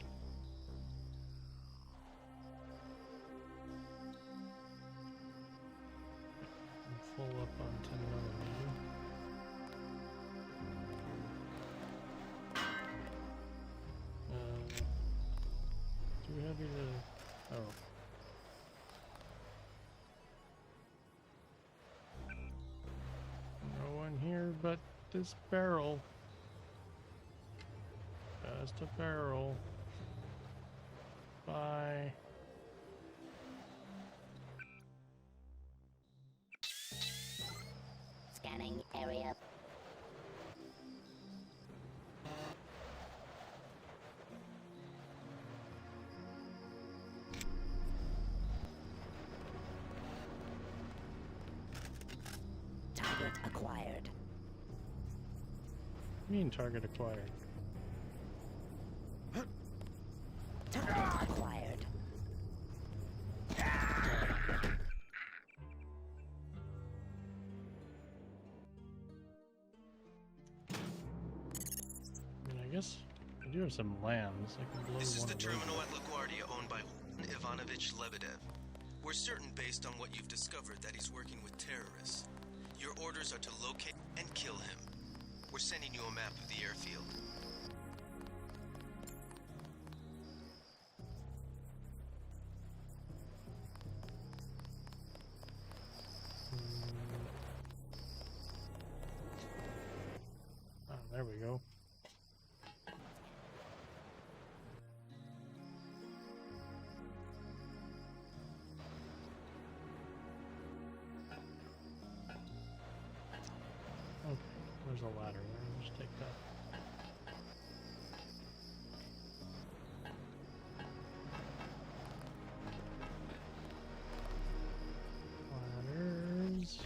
I'm full up on 10mm. Too heavy to... Oh. No one here but this barrel. Just a barrel. Bye. Scanning area. Target acquired. What do you mean target acquired? Target acquired. I mean, I guess I do have some lambs. I can blow This is one the of those terminal up. at LaGuardia owned by Ivanovich Lebedev. We're certain based on what you've discovered that he's working with terrorists. Your orders are to locate and kill him. We're sending you a map of the airfield. Oh, there we go. Okay, there's a ladder there. I'll just take that. Ladders.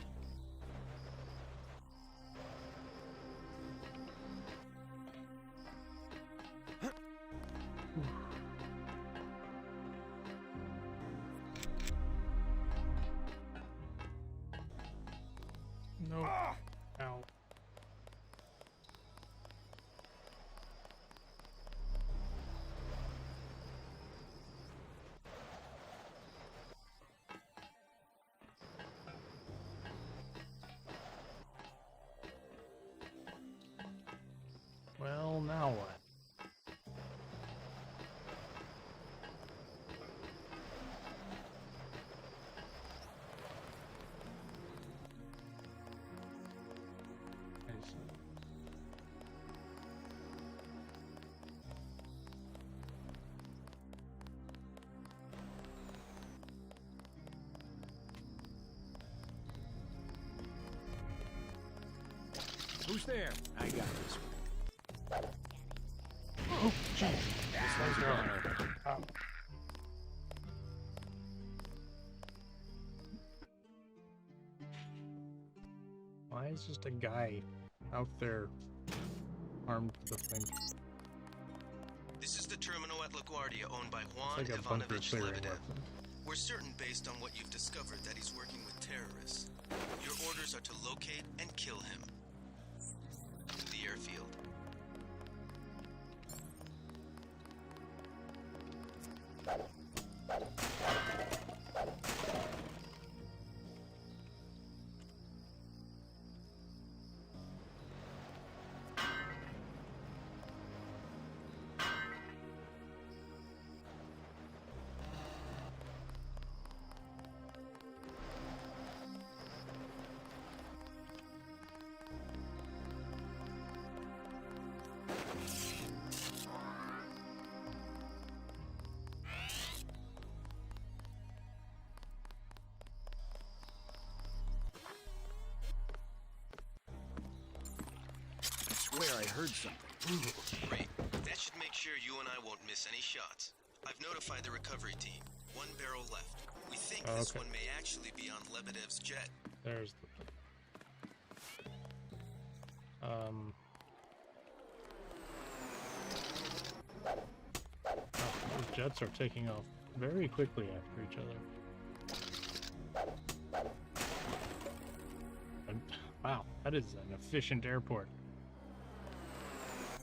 Nope. Ow. Well, now what? I see. Who's there? I got this one. Oh, jeez. This one's your honor. Ow. Why is just a guy out there armed with a thing? This is the terminal at LaGuardia owned by Juan It's like a bunker Ivanovich clearing Lebedev. weapon. We're certain based on what you've discovered that he's working with terrorists. Your orders are to locate and kill him. To the airfield. I heard something. Great. That should make sure you and I won't miss any shots. I've notified the recovery team. One barrel left. We think this one may actually be on Lebedev's jet. There's the... those jets are taking off very quickly after each other. And, wow, that is an efficient airport.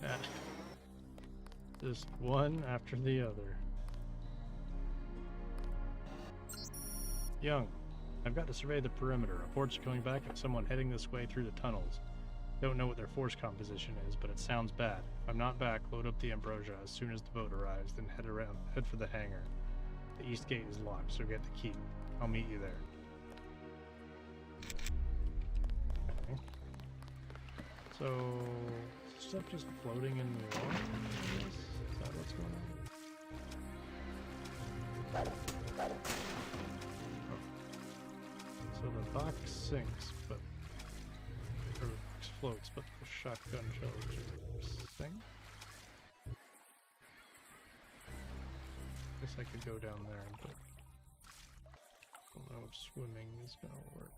Yeah. Just one after the other. Young, I've got to survey the perimeter. Reports are coming back of someone heading this way through the tunnels. Don't know what their force composition is, but it sounds bad. If I'm not back, load up the Ambrosia as soon as the boat arrives, then head for the hangar. The east gate is locked, so get the key. I'll meet you there. Okay. So, stuff just floating in the water? Is that what's going on? So the box sinks, but or explodes, but the shotgun shells just sink. Guess I could go down there, but I don't know if swimming is gonna work.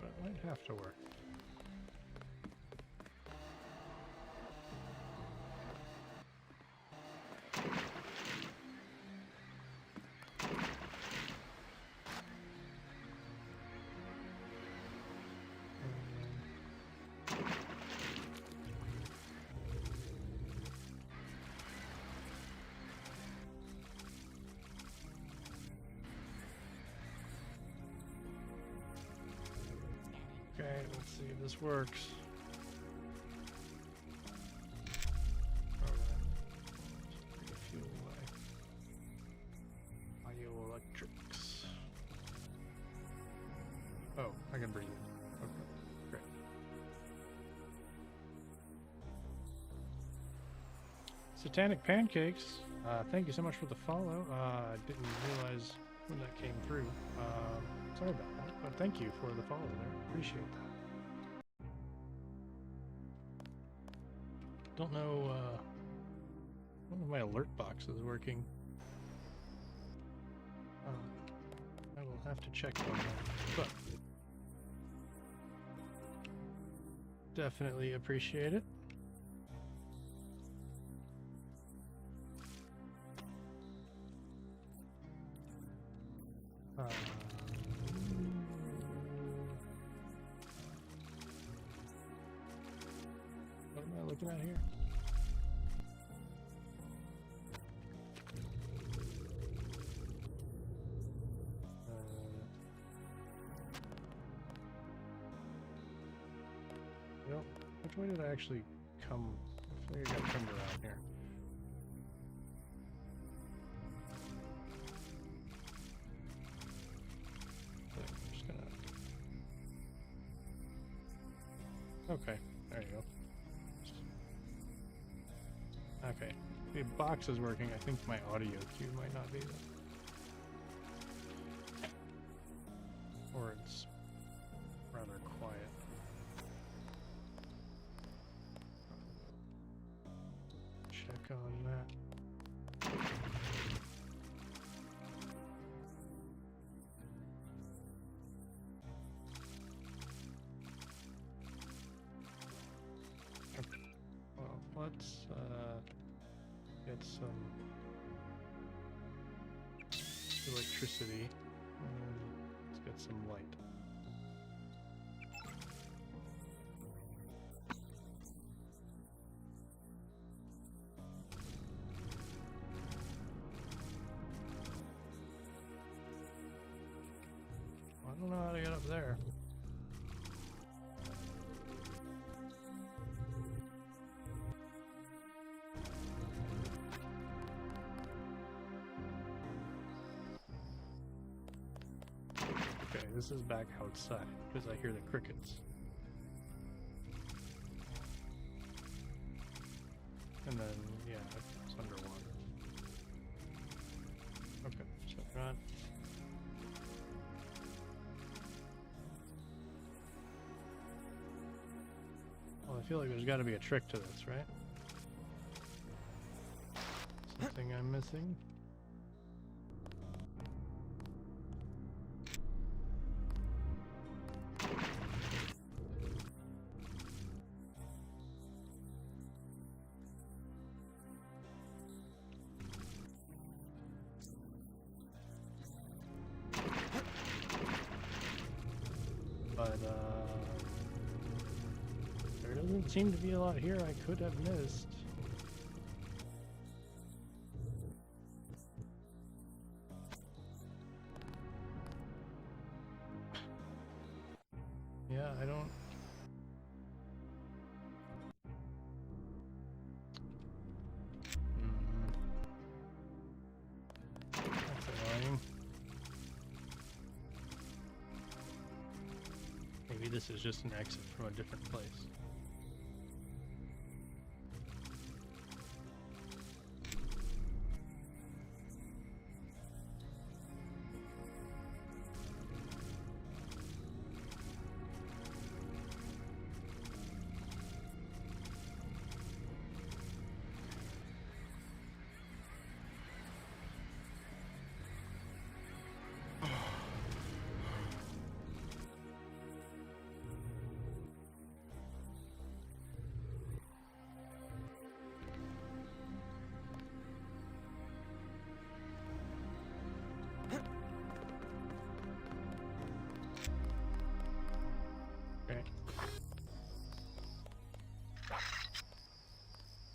But it might have to work. Okay, let's see if this works. Refuel my bioelectrics. Oh, I can breathe. Okay, great. Satanic Pancakes, thank you so much for the follow. I didn't realize when that came through. Sorry about that, but thank you for the follow there. Appreciate that. Don't know if my alert box is working. I will have to check on that, but definitely appreciate it. What am I looking at here? Nope. Which way did I actually come? I feel like I got turned around here. I'm just gonna... Okay, there you go. Okay, the box is working. I think my audio cue might not be there. Or it's rather quiet. Check on that. Okay. Well, let's get some electricity and let's get some light. I don't know how to get up there. Okay, this is back outside because I hear the crickets. And then, yeah, it's underwater. Okay, so run. feel like there's got to be a trick to this, right? Something I'm missing? But, there doesn't seem to be a lot here I could have missed. Yeah, I don't... That's annoying. Maybe this is just an exit from a different place. Okay.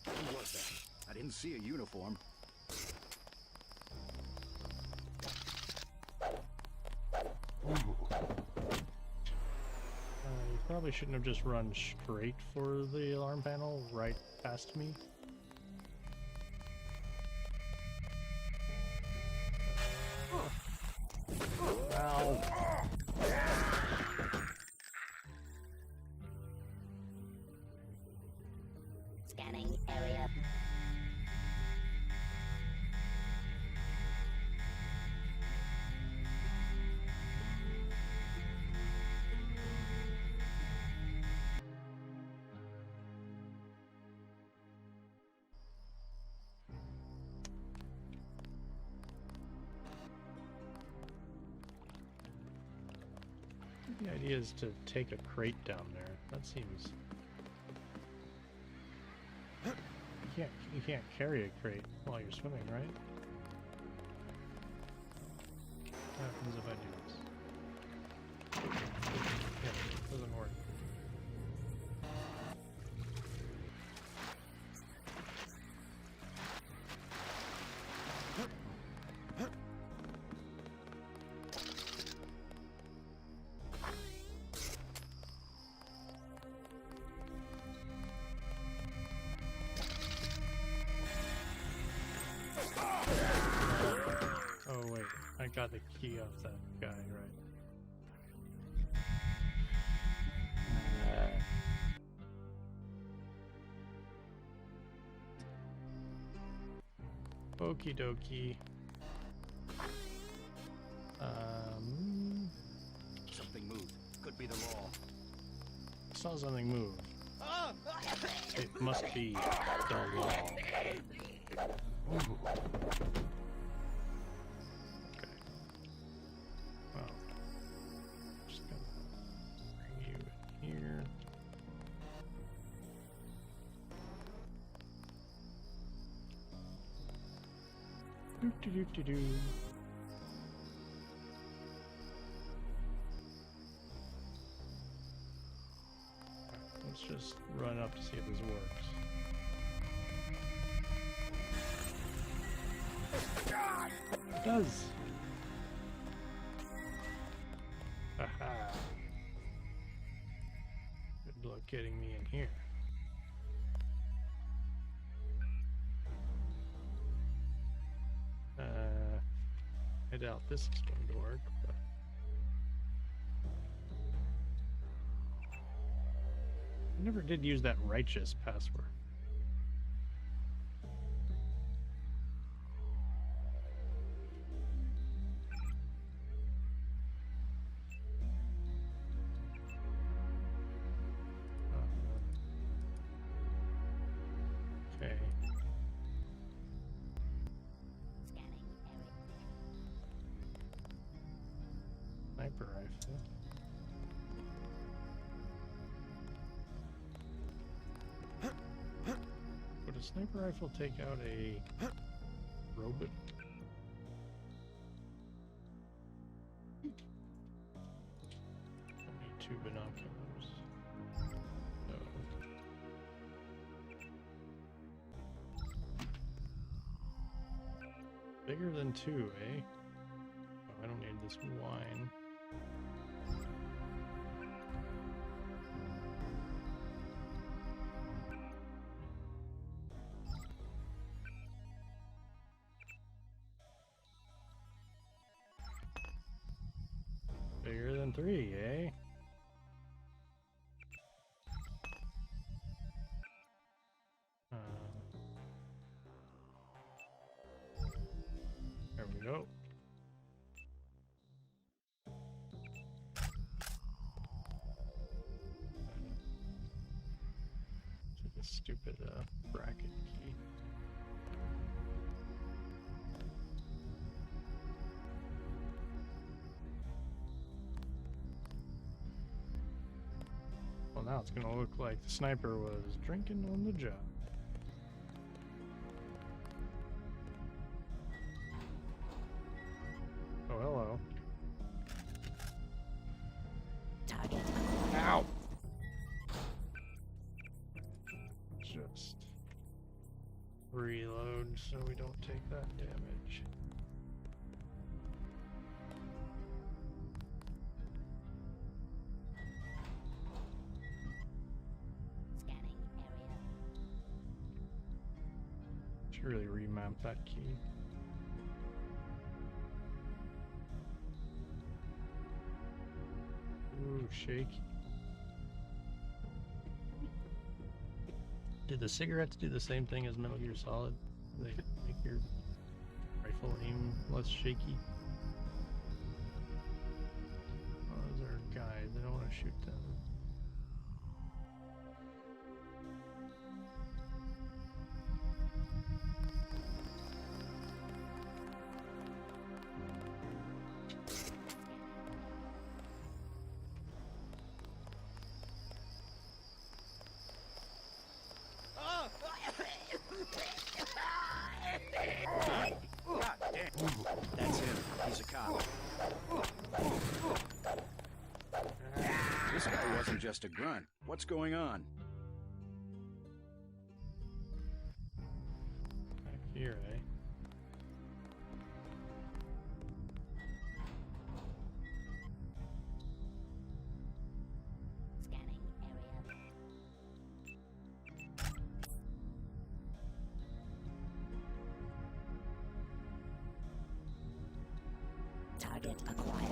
Who was that? I didn't see a uniform. You probably shouldn't have just run straight for the alarm panel right past me. Ow. Scanning area. The idea is to take a crate down there. That seems... You can't carry a crate while you're swimming, right? What happens if I do this? Yeah, it doesn't work. Oh wait, I got the key off that guy, right? Okie dokie. Something moved. Could be the law. Saw something move. It must be the law. Ooh. Okay. Well, just gonna bring you in here. Do. Let's just run up to see if this works. It does. Aha. Good luck getting me in here. I doubt this is going to work, but I never did use that righteous password. sniper rifle. Would a sniper rifle take out a robot? I need 2 binoculars. No. Bigger than 2, eh? Oh, I don't need this wine. Bigger than 3, eh? There we go. This stupid bracket key. Well, now it's gonna look like the sniper was drinking on the job. Oh, hello. Target. Ow! Just reload so we don't take that damage. Should really remap that key. Ooh, shaky. Did the cigarettes do the same thing as Metal Gear Solid? They make your rifle aim less shaky? Oh, those are guys. I don't want to shoot them. God damn. That's him. He's a cop. This guy wasn't just a grunt. What's going on? Back here, eh? Target acquired.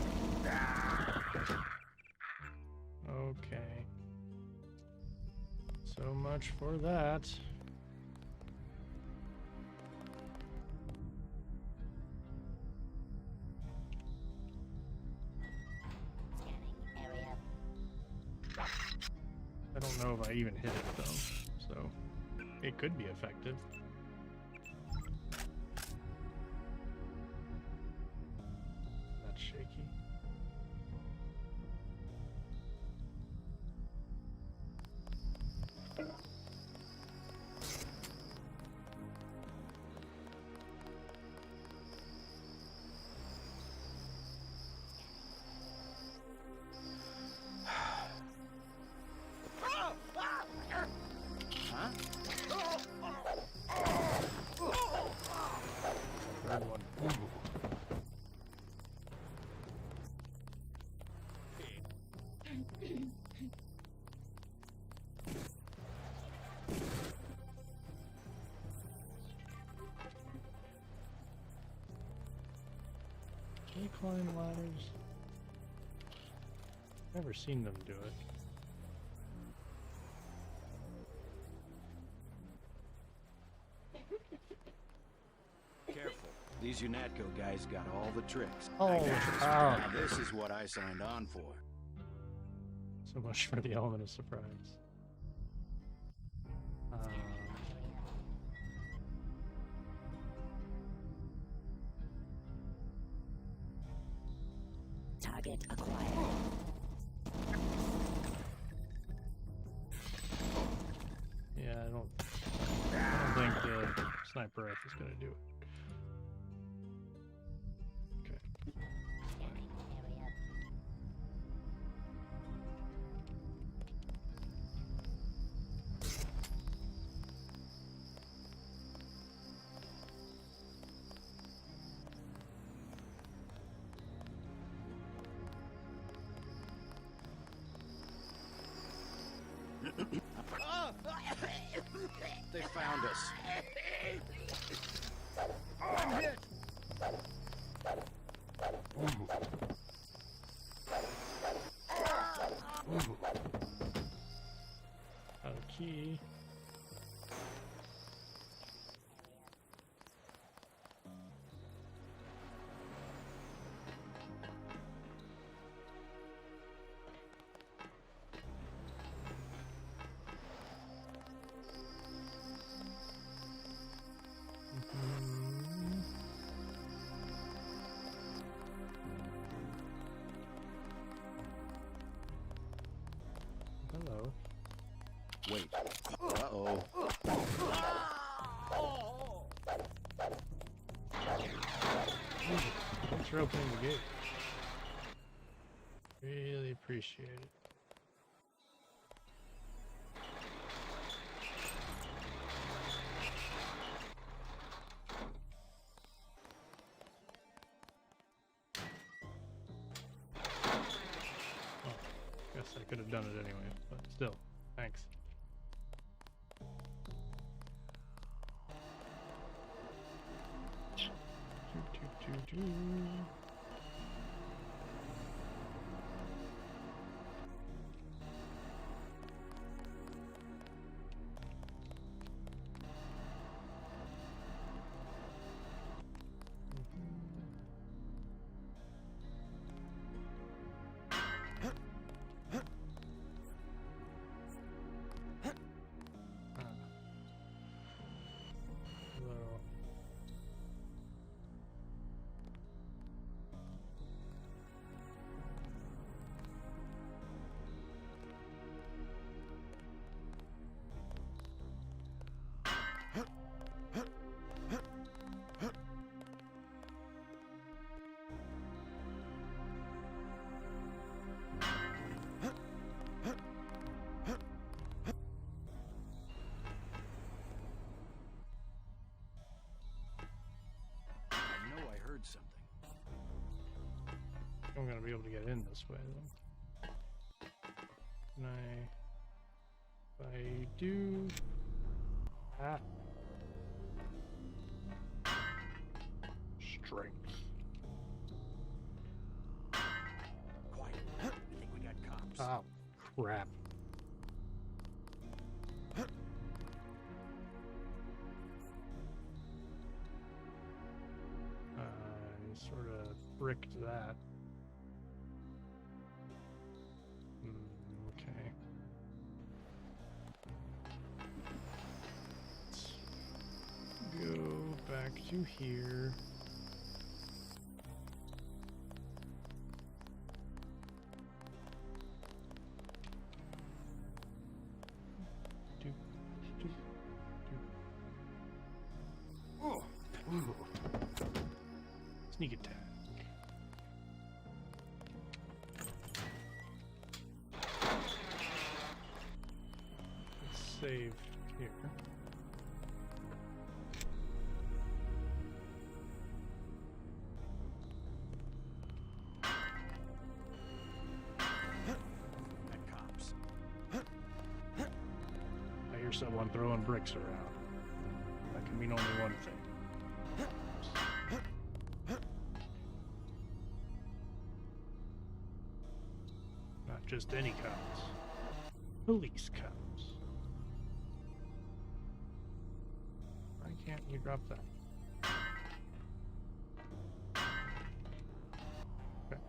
Okay. So much for that. I don't know if I even hit it though, so it could be effective. That's shaky. Huh? Third one. Can you climb ladders? Never seen them do it. Careful. These UNATCO guys got all the tricks. Oh, wow. Now this is what I signed on for. So much for the element of surprise. Target Target acquired. Yeah, I don't think the sniper rifle is gonna do it. They found us. I'm hit. Got a key. Hello. Wait. Uh-oh. Thanks for opening the gate. Really appreciate it. Oh, guess I could have done it anyway, but still, thanks. Something. I'm gonna be able to get in this way though. Can I? If I do. Ah. Strength. Quiet. I think we got cops. Oh, crap. Sort of bricked that. Okay. Let's go back to here. Oh. Sneak attack. Let's save here. Cops. I hear someone throwing bricks around. That can mean only one thing. Not just any cops. Police cops. Why can't you drop that? Okay.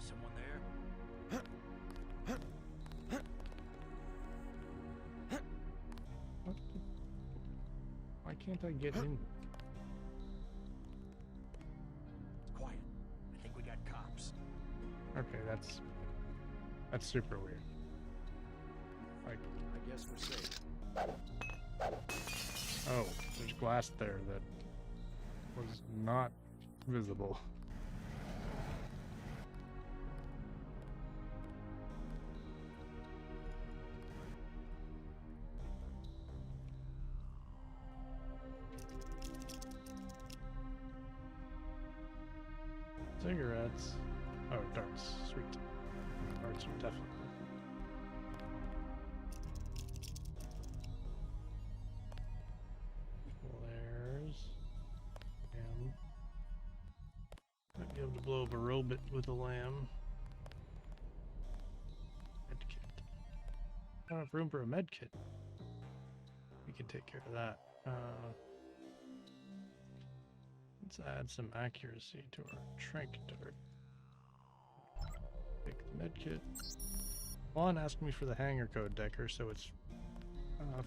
Someone there? can't I get in? Quiet. I think we got cops. Okay, that's super weird. Like, I guess we're safe. oh, there's glass there that was not visible. Cigarettes. Oh, darts. Sweet. Darts are definitely. Flares. Lamb. Might be able to blow up a robot with a lamb. Medkit. I don't have room for a medkit. We can take care of that. Let's add some accuracy to our trank dart. Take the medkit. Juan asked me for the hangar code, Decker, so it's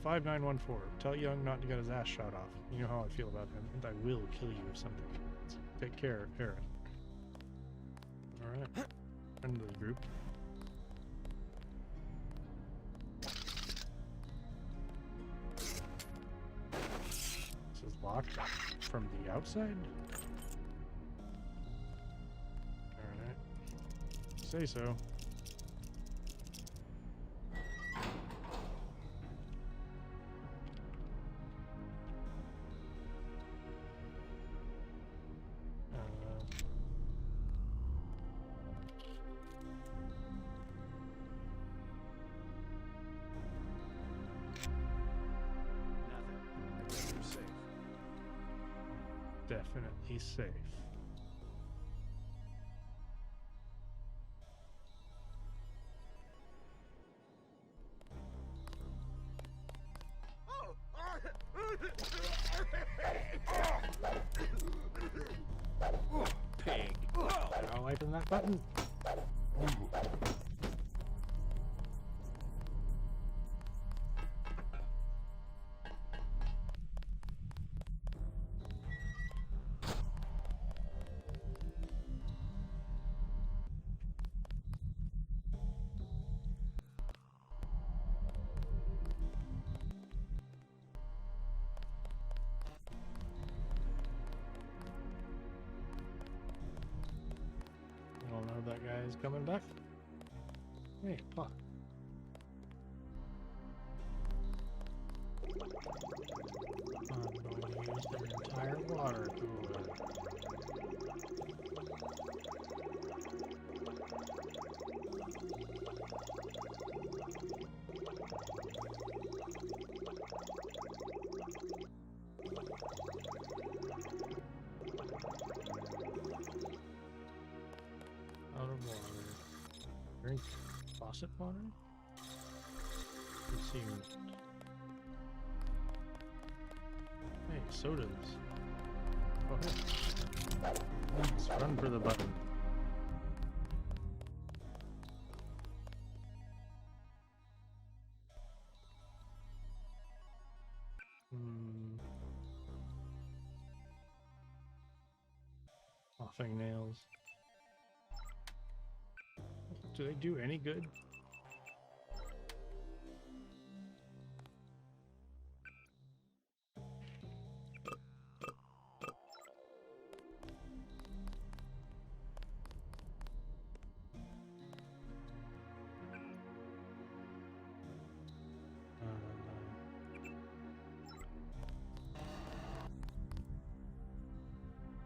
5914. Tell Young not to get his ass shot off. You know how I feel about him, and I will kill you if something happens. Take care, Aaron. Alright. Friend of the group. This is locked from the outside? Alright. Say so. Definitely safe. Pig. I'll open that button. That guy is coming back. Hey, pot. I'm going to use their entire water cooler. Out of water. Drink faucet water? Let's see. Hey, sodas. Oh, hey. Let's run for the button. Offing nails. Do they do any good?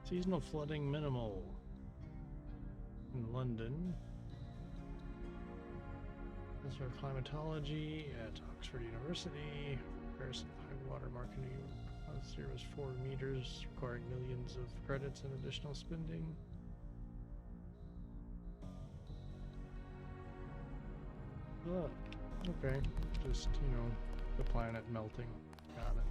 Seasonal flooding minimal in London. Professor of Climatology at Oxford University. Comparison of high water mark in New York. 0 is 4 meters, requiring millions of credits and additional spending. Oh, okay. Just, you know, the planet melting. Got it.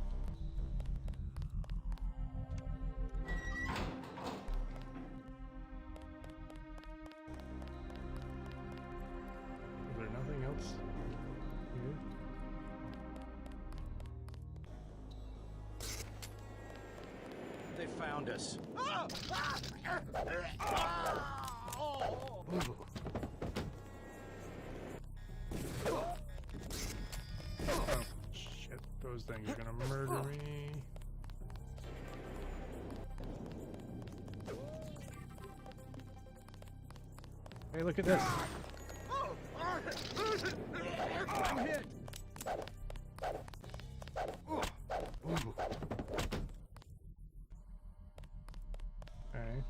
Is there nothing else here? around us. Oh, shit. Those things are gonna murder me. Hey, look at this. I'm hit. Okay.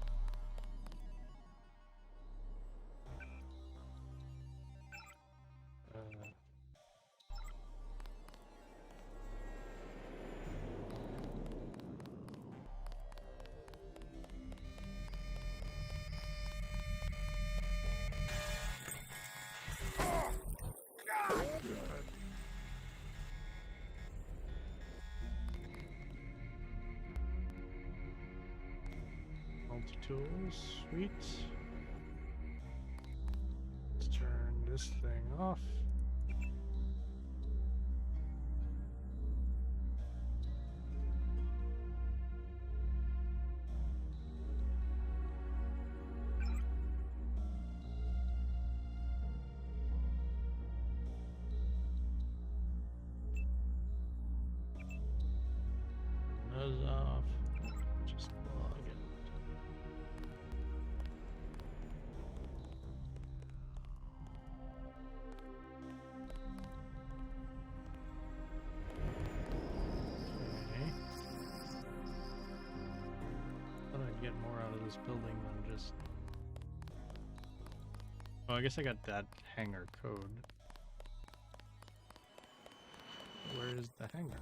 Multi-tools, sweet. Let's turn this thing off. Nose off. Just log it. Okay. Thought I'd get more out of this building than just. Oh, I guess I got that hangar code. Where is the hangar?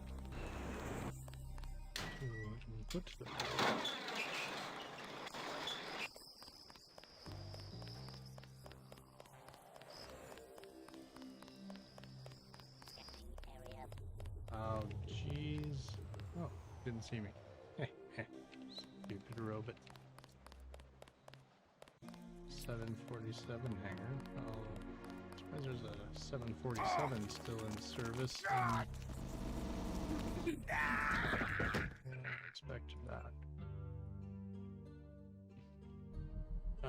Put the oh, jeez. Oh, didn't see me. Stupid robot. 747 hangar. Oh, I suppose there's a 747 still in service. Expect that. I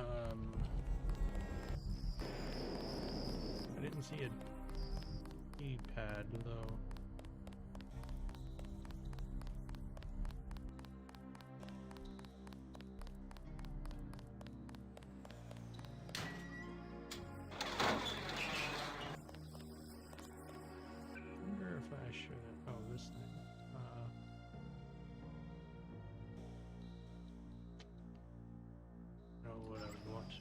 didn't see a keypad though. I wonder if I should. Oh, this thing. Know what I would want to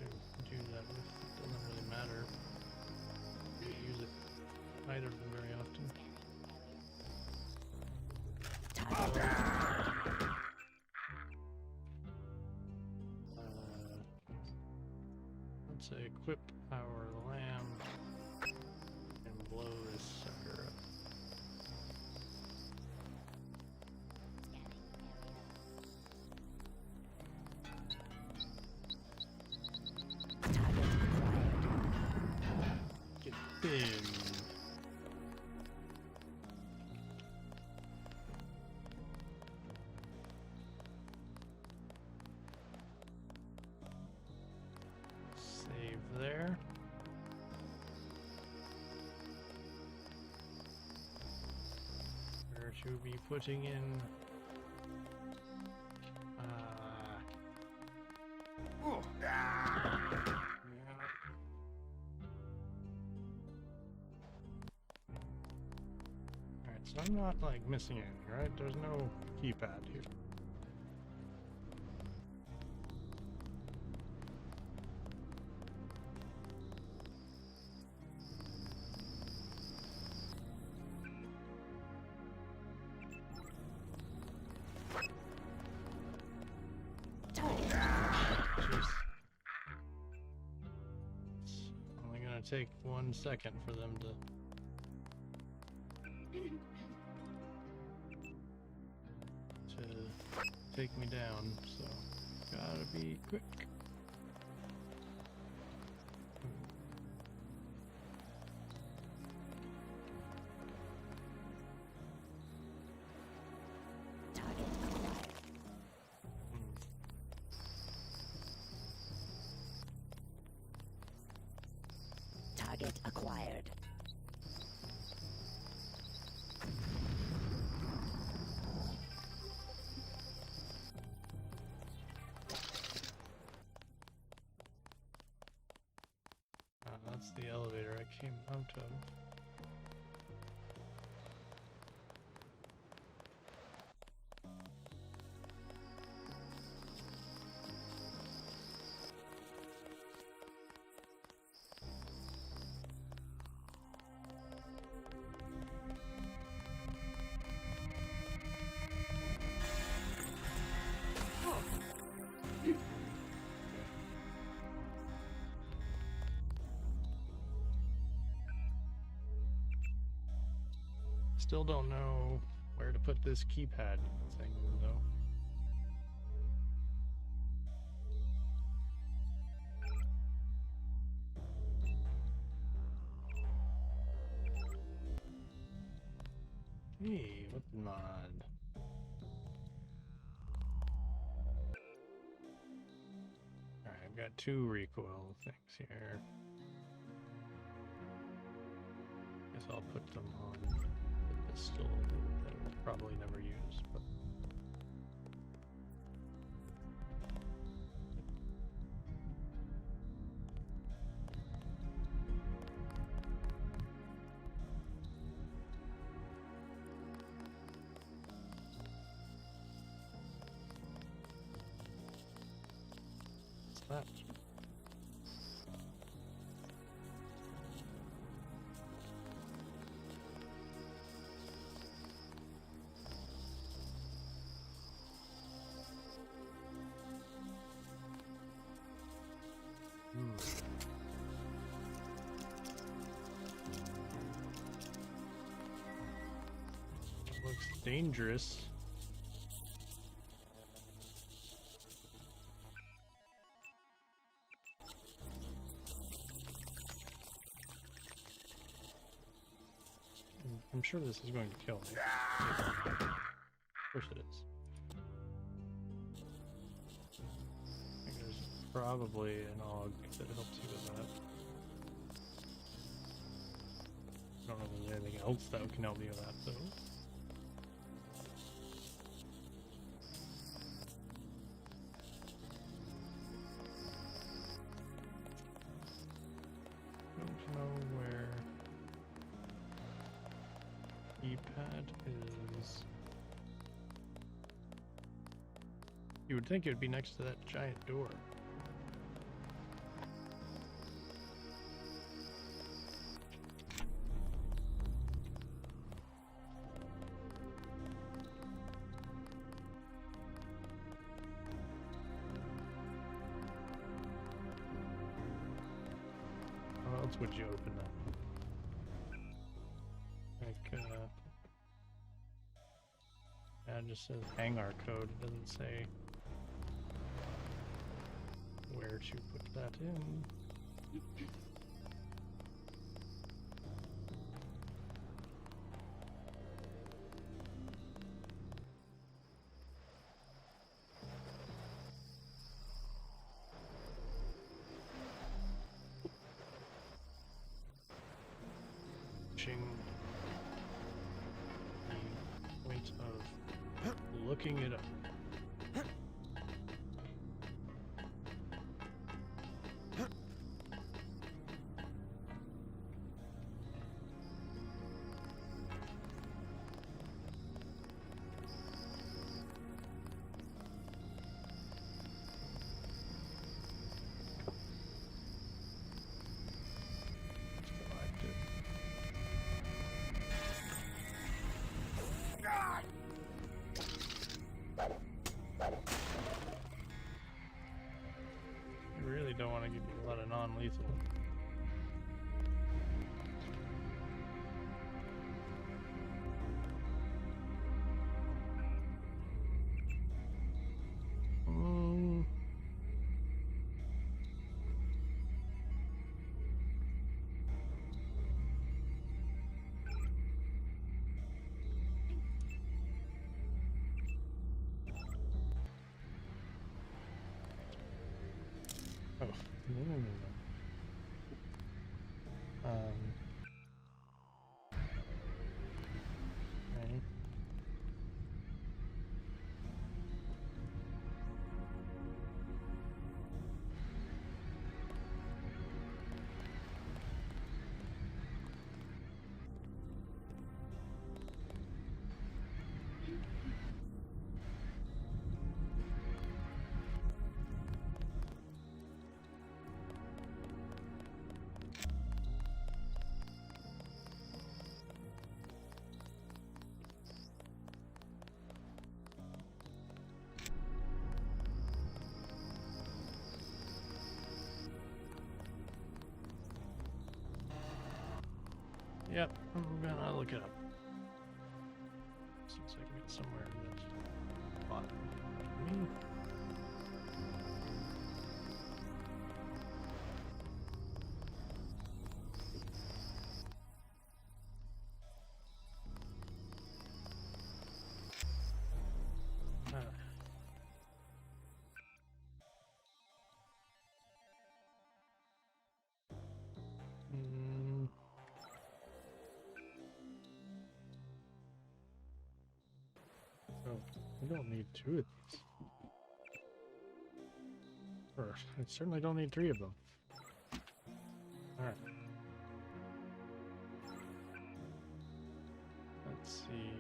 do that with. It doesn't really matter. I use it either of them very often. Let's say equip our lamb and blow this sucker up. Get thin. Save there. Where to be putting in Alright, so I'm not like missing anything, right? There's no keypad here. Take 1 second for them to take me down, so gotta be quick. Target acquired. That's the elevator I came out of. Still don't know where to put this keypad thing, though. Hey, what the mod? Alright, I've got 2 recoil things here. Guess I'll put them on the pistol that I'll probably never use, but what's that? Looks dangerous. I'm sure this is going to kill me. Of course it is. I think there's probably an AUG that helps you with that. I don't know if there's anything else that can help you with that, though. Don't know where keypad is. You would think it would be next to that giant door. How else would you open that? Like, yeah, it just says hangar code. It doesn't say where to put that in. The point of looking it up. You really don't want to give me a lot of non-lethal. Oh, no. Yep, I'm gonna look it up. See if I can get somewhere that's bottom me. So, we don't need 2 of these. Or, I certainly don't need 3 of them. Alright. Let's see.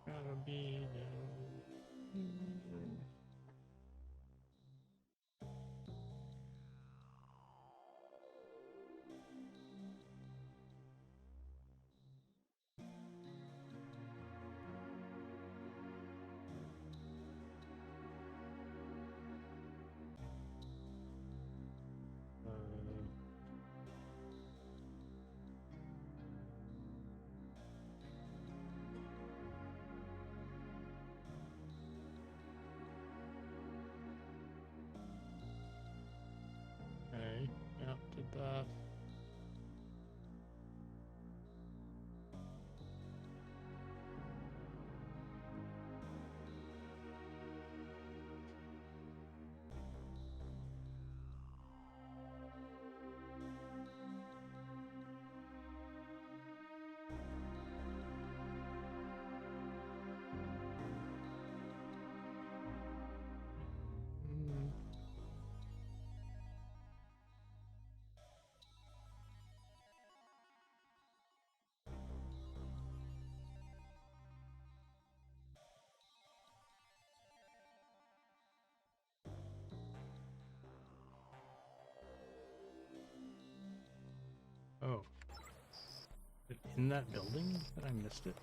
Gotta be okay, yeah, did that. Oh. Is it in that building that I missed it?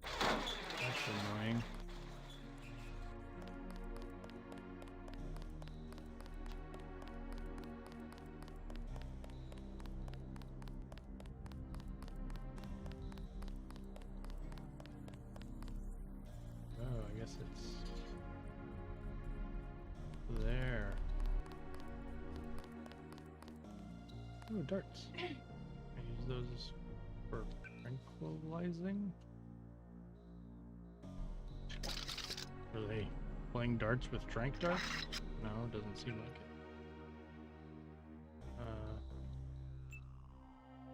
That's annoying. Oh, I guess it's there. Ooh, darts. I use those for tranquilizing. Are they playing darts with trank darts? No, doesn't seem like it.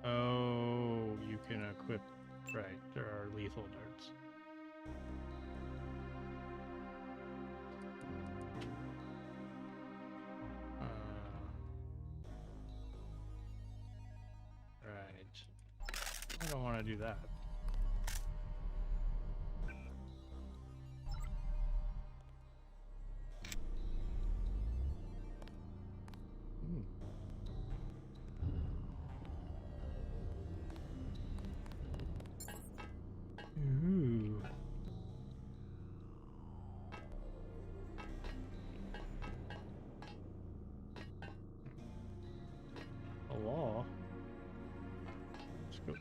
Oh, you can equip. Right, there are lethal darts. Right. I don't want to do that. Ooh. A law. Let's go.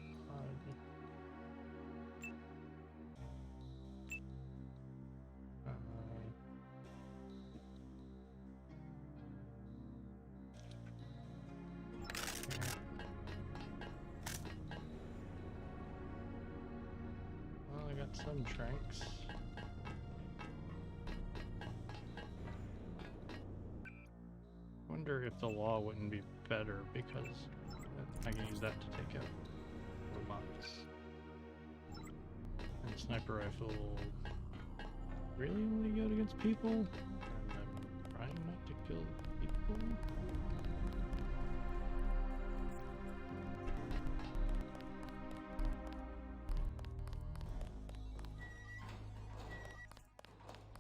some tranks. Wonder if the law wouldn't be better because I can use that to take out robots. And sniper rifle really only good against people? And I'm trying not to kill people.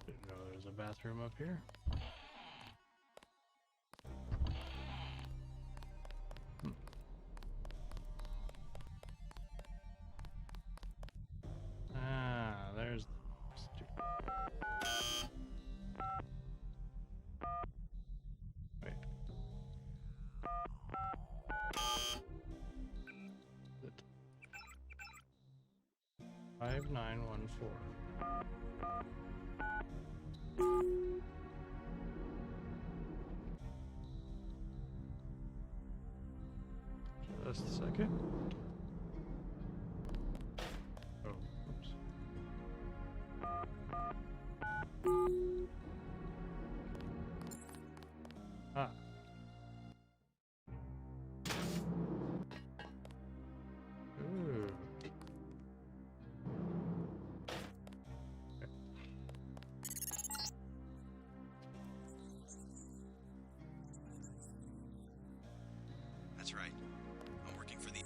Didn't know there was a bathroom up here. There's wait. 5914. Just a second. Oh, oops. Ah. Ooh. Okay. That's right. I'm working for the...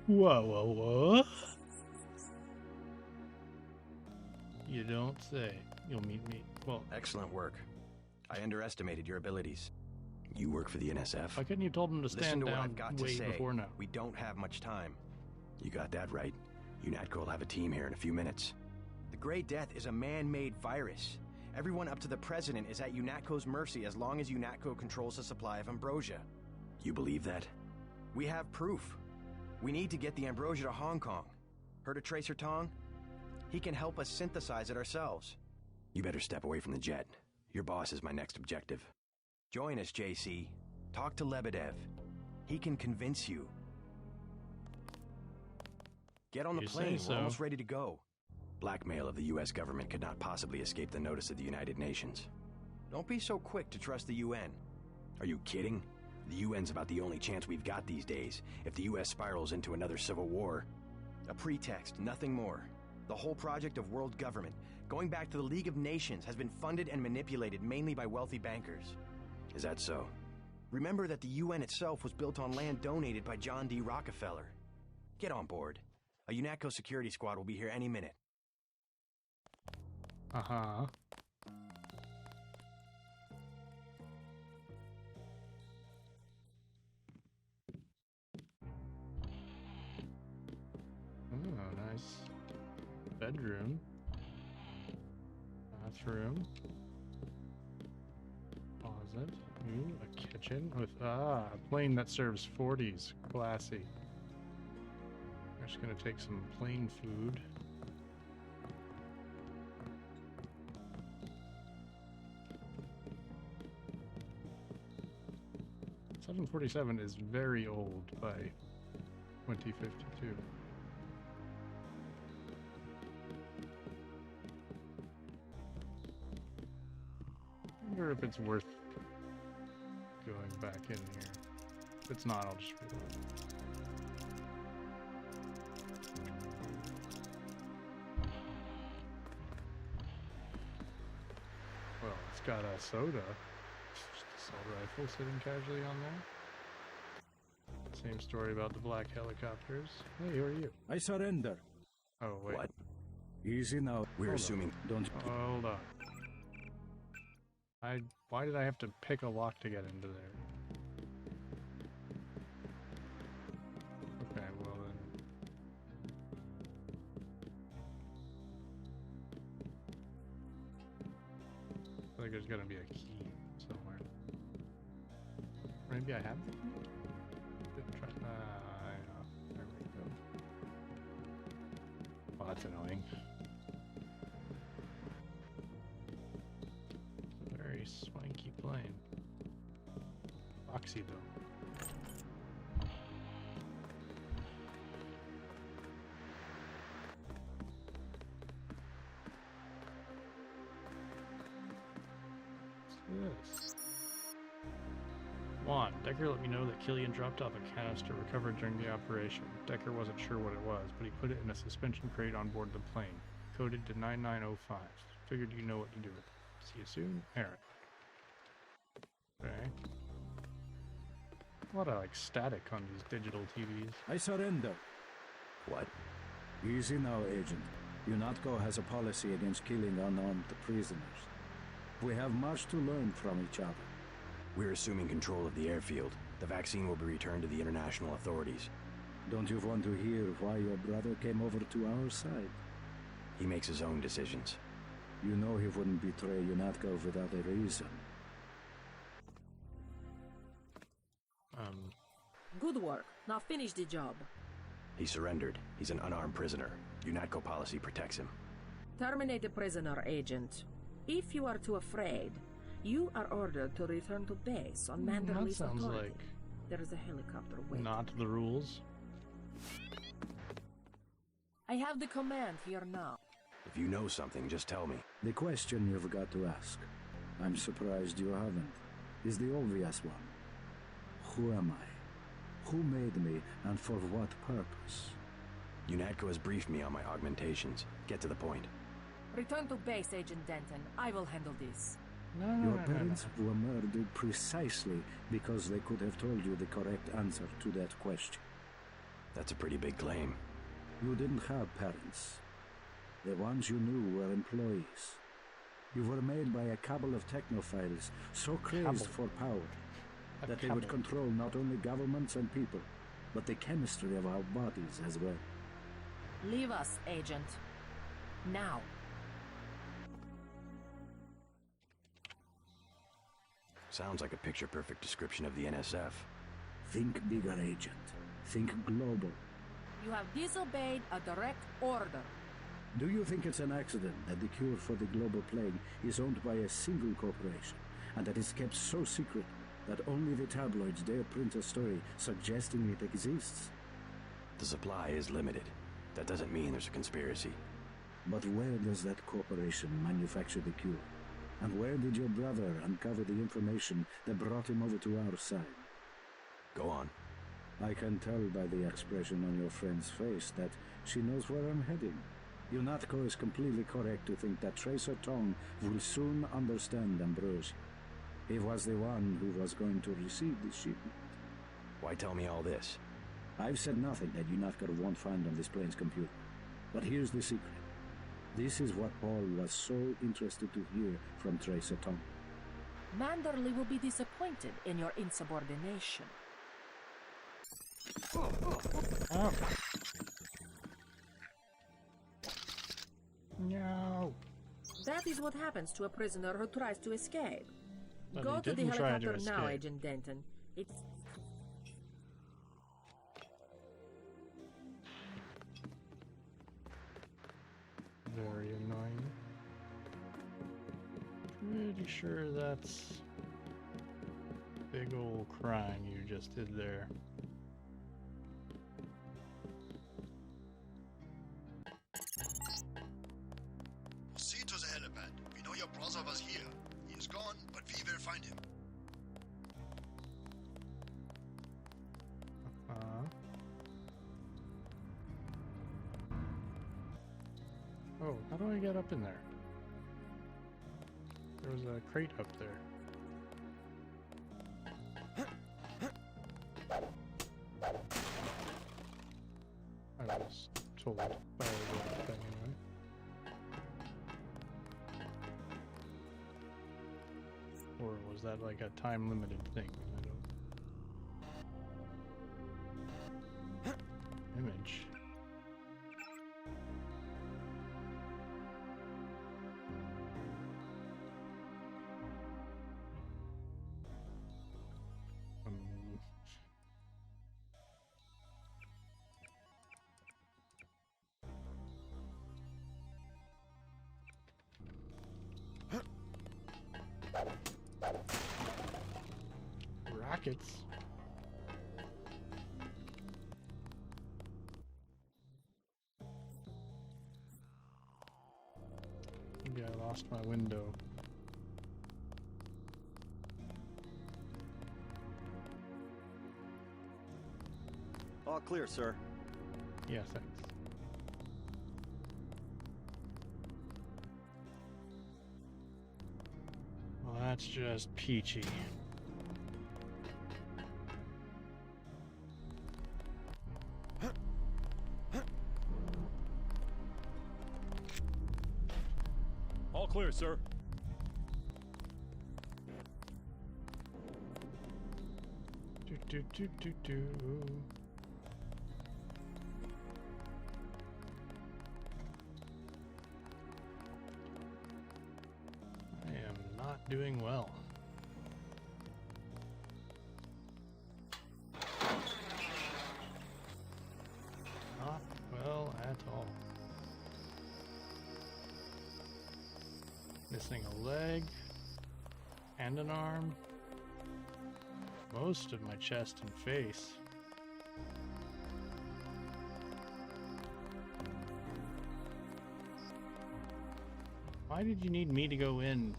Whoa. You don't say. You'll meet me. Well, excellent work. I underestimated your abilities. You work for the NSF? why couldn't you told him to stand Listen to what down I've got to way say. before now? We don't have much time. You got that right. UNATCO will have a team here in a few minutes. The Grey Death is a man-made virus. Everyone up to the President is at UNATCO's mercy as long as UNATCO controls the supply of ambrosia. You believe that? We have proof. We need to get the ambrosia to Hong Kong. Heard of Tracer Tong? He can help us synthesize it ourselves. You better step away from the jet. Your boss is my next objective. Join us, JC. Talk to Lebedev. He can convince you. Get on the plane. We're almost ready to go. Blackmail of the U.S. government could not possibly escape the notice of the United Nations. Don't be so quick to trust the UN. Are you kidding? The UN's about the only chance we've got these days. If the U.S. spirals into another civil war, a pretext, nothing more. The whole project of world government, going back to the League of Nations, has been funded and manipulated mainly by wealthy bankers. Is that so? Remember that the UN itself was built on land donated by John D. Rockefeller. Get on board. A UNATCO security squad will be here any minute. Uh-huh. Oh, nice. Bedroom. Bathroom. Closet. Ooh, a kitchen with, a plane that serves 40s. Classy. We're just gonna take some plain food. .747 is very old by 2052. I wonder if it's worth going back in here. If it's not, I'll just reload. Well, it's got a soda. Just a assault rifle sitting casually on there. Same story about the black helicopters. Hey, who are you? I surrender. Oh, wait. What? Easy now. We're assuming... Don't... Hold on. Why did I have to pick a lock to get into there? Okay, well then... I feel like there's gotta be a key somewhere. Maybe I have the key? Didn't try... yeah. There we go. Well, that's annoying. Very swanky plane. Boxy though. Juan, Decker let me know that Killian dropped off a canister recovered during the operation. Decker wasn't sure what it was, but he put it in a suspension crate on board the plane, coded to 9905. Figured you know what to do with it. See you soon, Aaron. Okay. A lot of, like, static on these digital TVs. I surrender. What? Easy now, Agent. UNATCO has a policy against killing unarmed prisoners. We have much to learn from each other. We're assuming control of the airfield. The vaccine will be returned to the international authorities. Don't you want to hear why your brother came over to our side? He makes his own decisions. You know he wouldn't betray UNATCO without a reason. Good work. Now finish the job. He surrendered. He's an unarmed prisoner. UNATCO policy protects him. Terminate the prisoner, Agent. If you are too afraid, you are ordered to return to base on Manderley's That sounds authority. like There is a helicopter waiting. not the rules. I have the command here now. If you know something, just tell me. The question you've got to ask, I'm surprised you haven't, is the obvious one. Who am I? Who made me, and for what purpose? UNATCO has briefed me on my augmentations. Get to the point. Return to base, Agent Denton. I will handle this. Your parents were murdered precisely because they could have told you the correct answer to that question. That's a pretty big claim. You didn't have parents. The ones you knew were employees. You were made by a cabal of technophiles so crazed for power that they would control not only governments and people, but the chemistry of our bodies as well. Leave us, Agent. Now. Sounds like a picture-perfect description of the NSF. Think bigger, Agent. Think global. You have disobeyed a direct order. Do you think it's an accident that the cure for the global plague is owned by a single corporation, and that it's kept so secret that only the tabloids dare print a story suggesting it exists? The supply is limited. That doesn't mean there's a conspiracy. But where does that corporation manufacture the cure? And where did your brother uncover the information that brought him over to our side? Go on. I can tell by the expression on your friend's face that she knows where I'm heading. UNATCO is completely correct to think that Tracer Tong will soon understand Ambrosia. He was the one who was going to receive the shipment. Why tell me all this? I've said nothing that UNATCO won't find on this plane's computer. But here's the secret. This is what Paul was so interested to hear from Tracer Tong. Manderley will be disappointed in your insubordination. Oh. No. That is what happens to a prisoner who tries to escape. But Go he to the didn't try to helicopter now, escape. Agent Denton. It's... Very annoying. Pretty sure that's big old crime you just did there. Proceed to the helipad. We know your brother was here. He is gone, but we will find him. Oh, how do I get up in there? There was a crate up there. I was told by the thing anyway. Or was that like a time limited thing? I don't... Image. Rockets. Maybe I lost my window. All clear, sir. Yeah, thanks. Well, that's just peachy. All clear, sir. Do. I am not doing well. Not well at all. Missing a leg and an arm. Most of my chest and face. Why did you need me to go in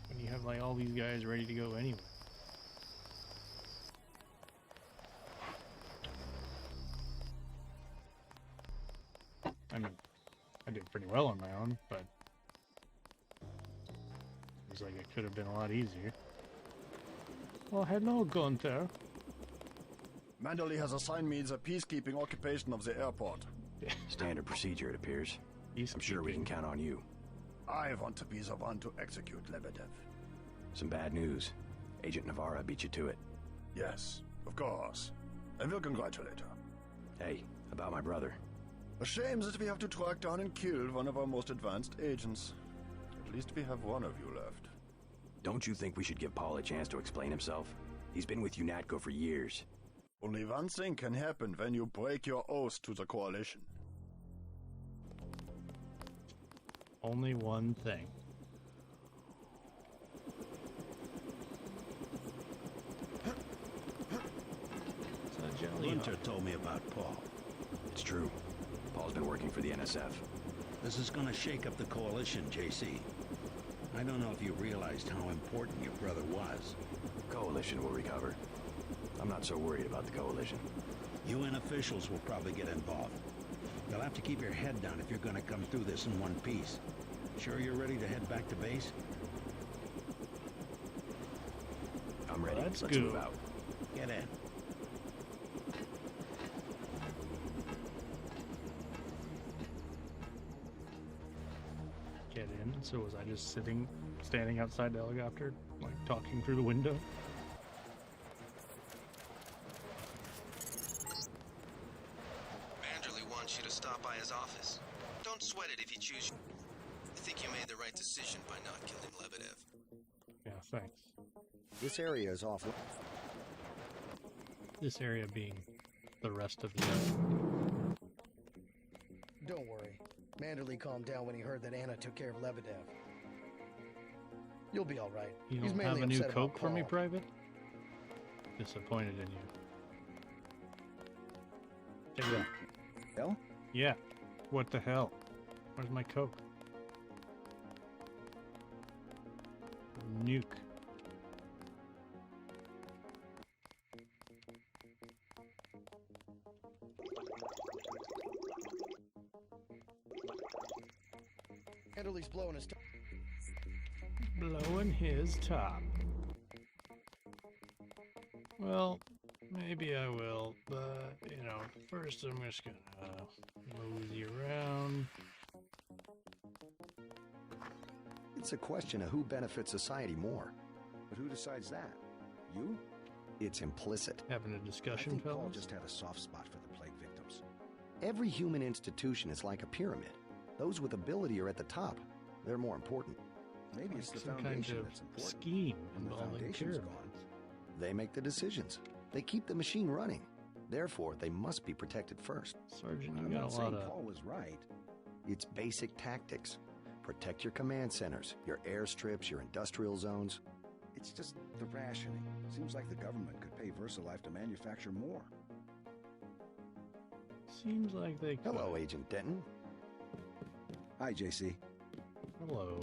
when you have like all these guys ready to go anyway? I mean, I did pretty well on my own, but seems like it could have been a lot easier. Oh, hello, Gunther. Manderley has assigned me the peacekeeping occupation of the airport. Standard procedure, it appears. I'm sure we can count on you. I want to be the one to execute Lebedev. Some bad news. Agent Navarra beat you to it. Yes, of course. I will congratulate her. Hey, about my brother. A shame that we have to track down and kill one of our most advanced agents. At least we have one of you left. Don't you think we should give Paul a chance to explain himself? He's been with UNATCO for years. Only one thing can happen when you break your oath to the Coalition. Only one thing. Hunter told me about Paul. It's true. Paul's been working for the NSF. This is gonna shake up the Coalition, JC. I don't know if you realized how important your brother was. Coalition will recover. I'm not so worried about the Coalition. UN officials will probably get involved. You'll have to keep your head down if you're gonna come through this in one piece. Sure you're ready to head back to base? I'm ready. Let's go. Move out. Get in. Get in? So was I just standing outside the helicopter, like talking through the window? Manderley wants you to stop by his office. Don't sweat it if he chooses you. I think you made the right decision by not killing Lebedev. Yeah, thanks. This area is off. This area being the rest of the... Don't worry. Manderley calmed down when he heard that Anna took care of Lebedev. You'll be all right. You He's don't mainly have a new upset Coke about for me, Paul. Private? Disappointed in you. Take that. Hell? Yeah. What the hell? Where's my Coke? Nuke. Manderley's blowing his top. Blowing his top. Well, maybe I will, but, you know, first I'm just gonna mosey around. It's a question of who benefits society more. But who decides that? You? It's implicit. Having a I discussion, think Paul fellas? just had a soft spot for the plague victims. Every human institution is like a pyramid. Those with ability are at the top. They're more important. Maybe it's the Some kind foundation of that's important. scheme When the involving foundation's pyramids. gone, they make the decisions. They keep the machine running. Therefore, they must be protected first. Sergeant, you I'm got not a saying lot of... Paul was right. It's basic tactics. Protect your command centers, your airstrips, your industrial zones. It's just the rationing. Seems like the government could pay VersaLife to manufacture more. Seems like they could. Hello, Agent Denton. Hi, JC. Hello.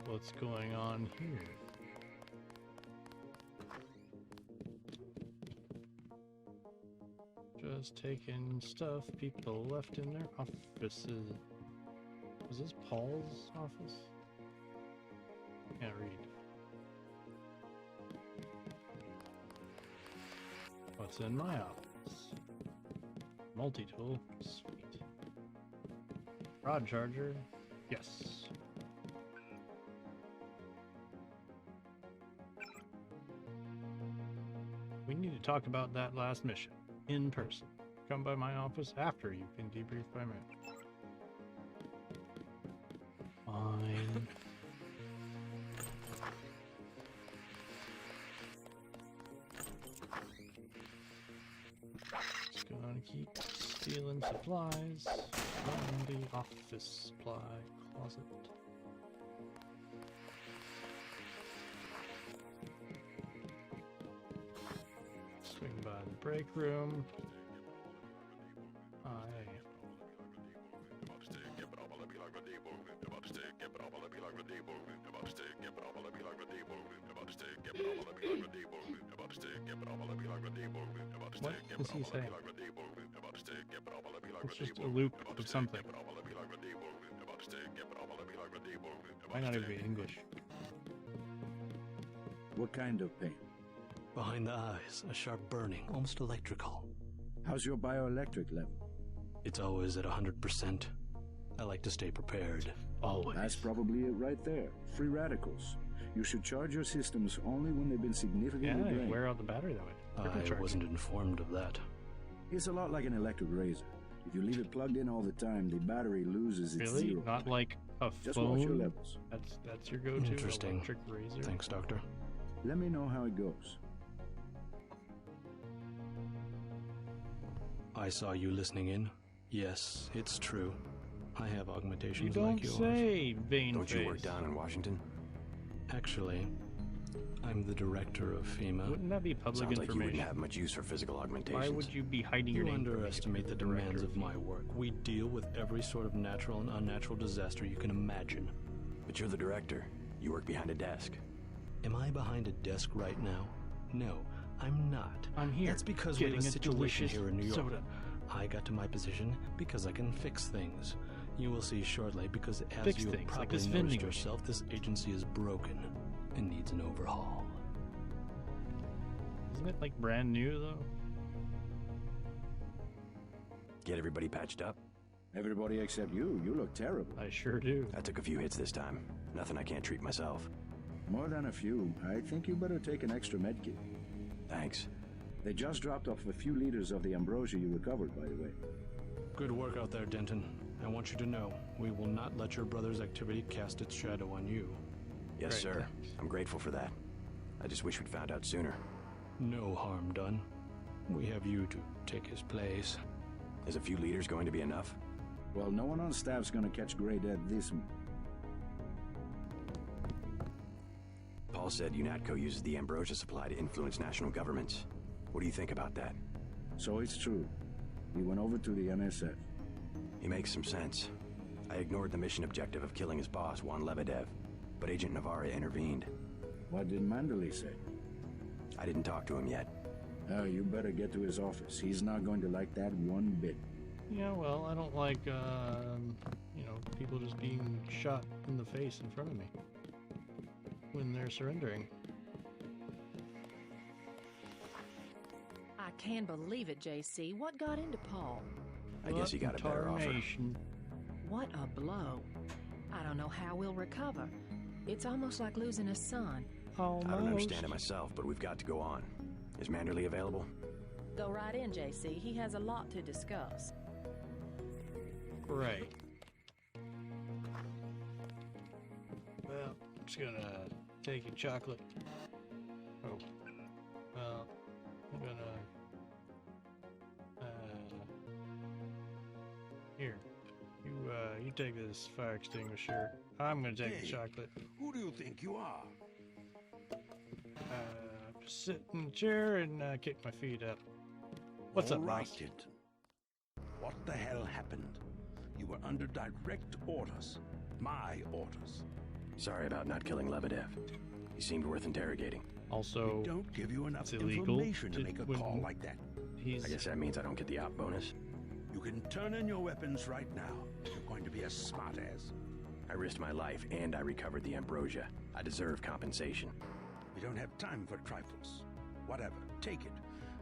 What's going on here? Just taking stuff people left in their offices. Was this Paul's office? Can't read. What's in my office? Multi-tool. Sweet. Rod charger. Yes. We need to talk about that last mission in person. Come by my office after you've been debriefed by me. Fine. Just gonna keep stealing supplies from the office supply closet. Swing by the break room. What is he saying? It's just a loop of something. Might not even be English. What kind of pain? Behind the eyes, a sharp burning, almost electrical. How's your bioelectric level? It's always at 100%. I like to stay prepared. Always. That's probably it right there. Free radicals. You should charge your systems only when they've been significantly drained. Yeah, wear out the battery that way. I wasn't informed of that. It's a lot like an electric razor. If you leave it plugged in all the time, the battery loses its Really? zero. Not like a Just phone? watch your levels. That's your go-to Interesting. electric razor? Thanks, Doctor. Let me know how it goes. I saw you listening in. Yes, it's true. I have augmentations You don't like yours. say, vain Don't you face. work down in Washington? Actually, I'm the director of FEMA. Wouldn't that be public Sounds like you information? wouldn't have much use for physical augmentations. Why would you be hiding your You name? underestimate the demands of my work. We deal with every sort of natural and unnatural disaster you can imagine. But you're the director. You work behind a desk. Am I behind a desk right now? No, I'm not. I'm here. That's because we have a getting situation delicious here in New York. soda. I got to my position because I can fix things. You will see shortly because as Fix you have things, like probably this noticed vending yourself, this agency is broken and needs an overhaul. Isn't it like brand new though? Get everybody patched up? Everybody except you. You look terrible. I sure do. I took a few hits this time. Nothing I can't treat myself. More than a few. I think you better take an extra med kit. Thanks. They just dropped off a few liters of the ambrosia you recovered, by the way. Good work out there, Denton. I want you to know, we will not let your brother's activity cast its shadow on you. Yes, Great, sir. thanks. I'm grateful for that. I just wish we'd found out sooner. No harm done. We have you to take his place. Is a few liters going to be enough? Well, no one on staff's gonna catch Grey Dead this month. Paul said UNATCO uses the ambrosia supply to influence national governments. What do you think about that? So it's true. He went over to the NSF. He makes some sense. I ignored the mission objective of killing his boss, Juan Lebedev, but Agent Navarre intervened. What did Mandalay say? I didn't talk to him yet. Oh, you better get to his office. He's not going to like that one bit. Yeah, well, I don't like, people just being shot in the face in front of me when they're surrendering. I can't believe it, JC. What got into Paul? I guess he got a better offer. Tarnation. What a blow. I don't know how we'll recover. It's almost like losing a son. Almost. I don't understand it myself, but we've got to go on. Is Manderley available? Go right in, JC. He has a lot to discuss. Right. Well, I'm just gonna take your chocolate. Oh. Well, I'm gonna... Here. You take this fire extinguisher. I'm gonna take the chocolate. Who do you think you are? Just sit in the chair and kick my feet up. What's up, All right, boss? Denton. What the hell happened? You were under direct orders. My orders. Sorry about not killing Lebedev. He seemed worth interrogating. Also, We don't give you enough it's illegal information to make a call like that. he's... I guess that means I don't get the op bonus. You can turn in your weapons right now. You're going to be a smartass. I risked my life and I recovered the ambrosia. I deserve compensation. We don't have time for trifles. Whatever, take it.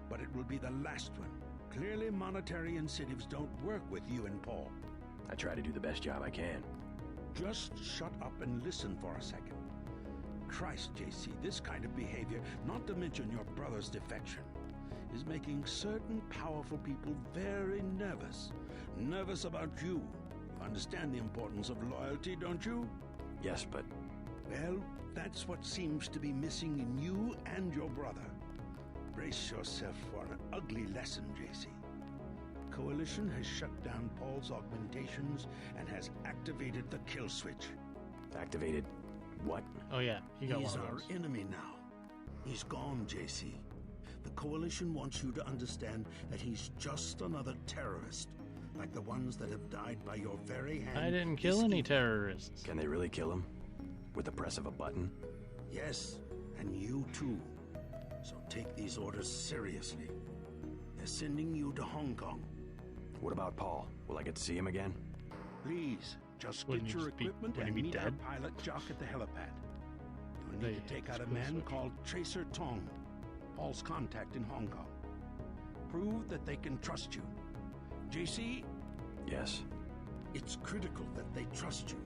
But it will be the last one. Clearly monetary incentives don't work with you and Paul. I try to do the best job I can. Just shut up and listen for a second. Christ, JC, this kind of behavior, not to mention your brother's defection, is making certain powerful people very nervous. Nervous about you. You understand the importance of loyalty, don't you? Yes, but... Well, that's what seems to be missing in you and your brother. Brace yourself for an ugly lesson, JC. The Coalition has shut down Paul's augmentations and has activated the kill switch. Activated what? Oh yeah, He's our enemy now. He's gone, JC. The Coalition wants you to understand that he's just another terrorist, like the ones that have died by your very hand. I didn't kill any terrorists. Can they really kill him? With the press of a button? Yes, and you too. So take these orders seriously. They're sending you to Hong Kong. What about Paul? Will I get to see him again? Please, just get your equipment and meet our pilot Jock at the helipad. You'll need to take out a man called Tracer Tong, Paul's contact in Hong Kong. Prove that they can trust you. JC? Yes. It's critical that they trust you.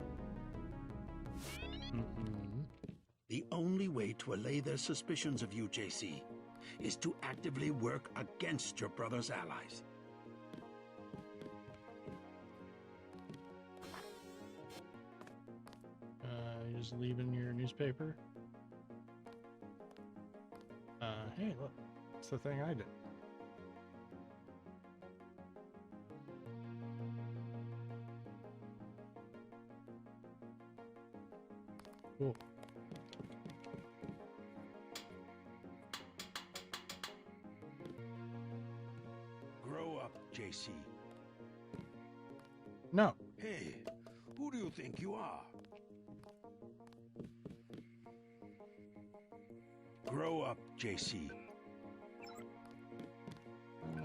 The only way to allay their suspicions of you, JC, is to actively work against your brother's allies. You're just leaving your newspaper? Hey, look. It's the thing I did. Cool. Grow up, JC. No. Hey, who do you think you are? Grow up, JC.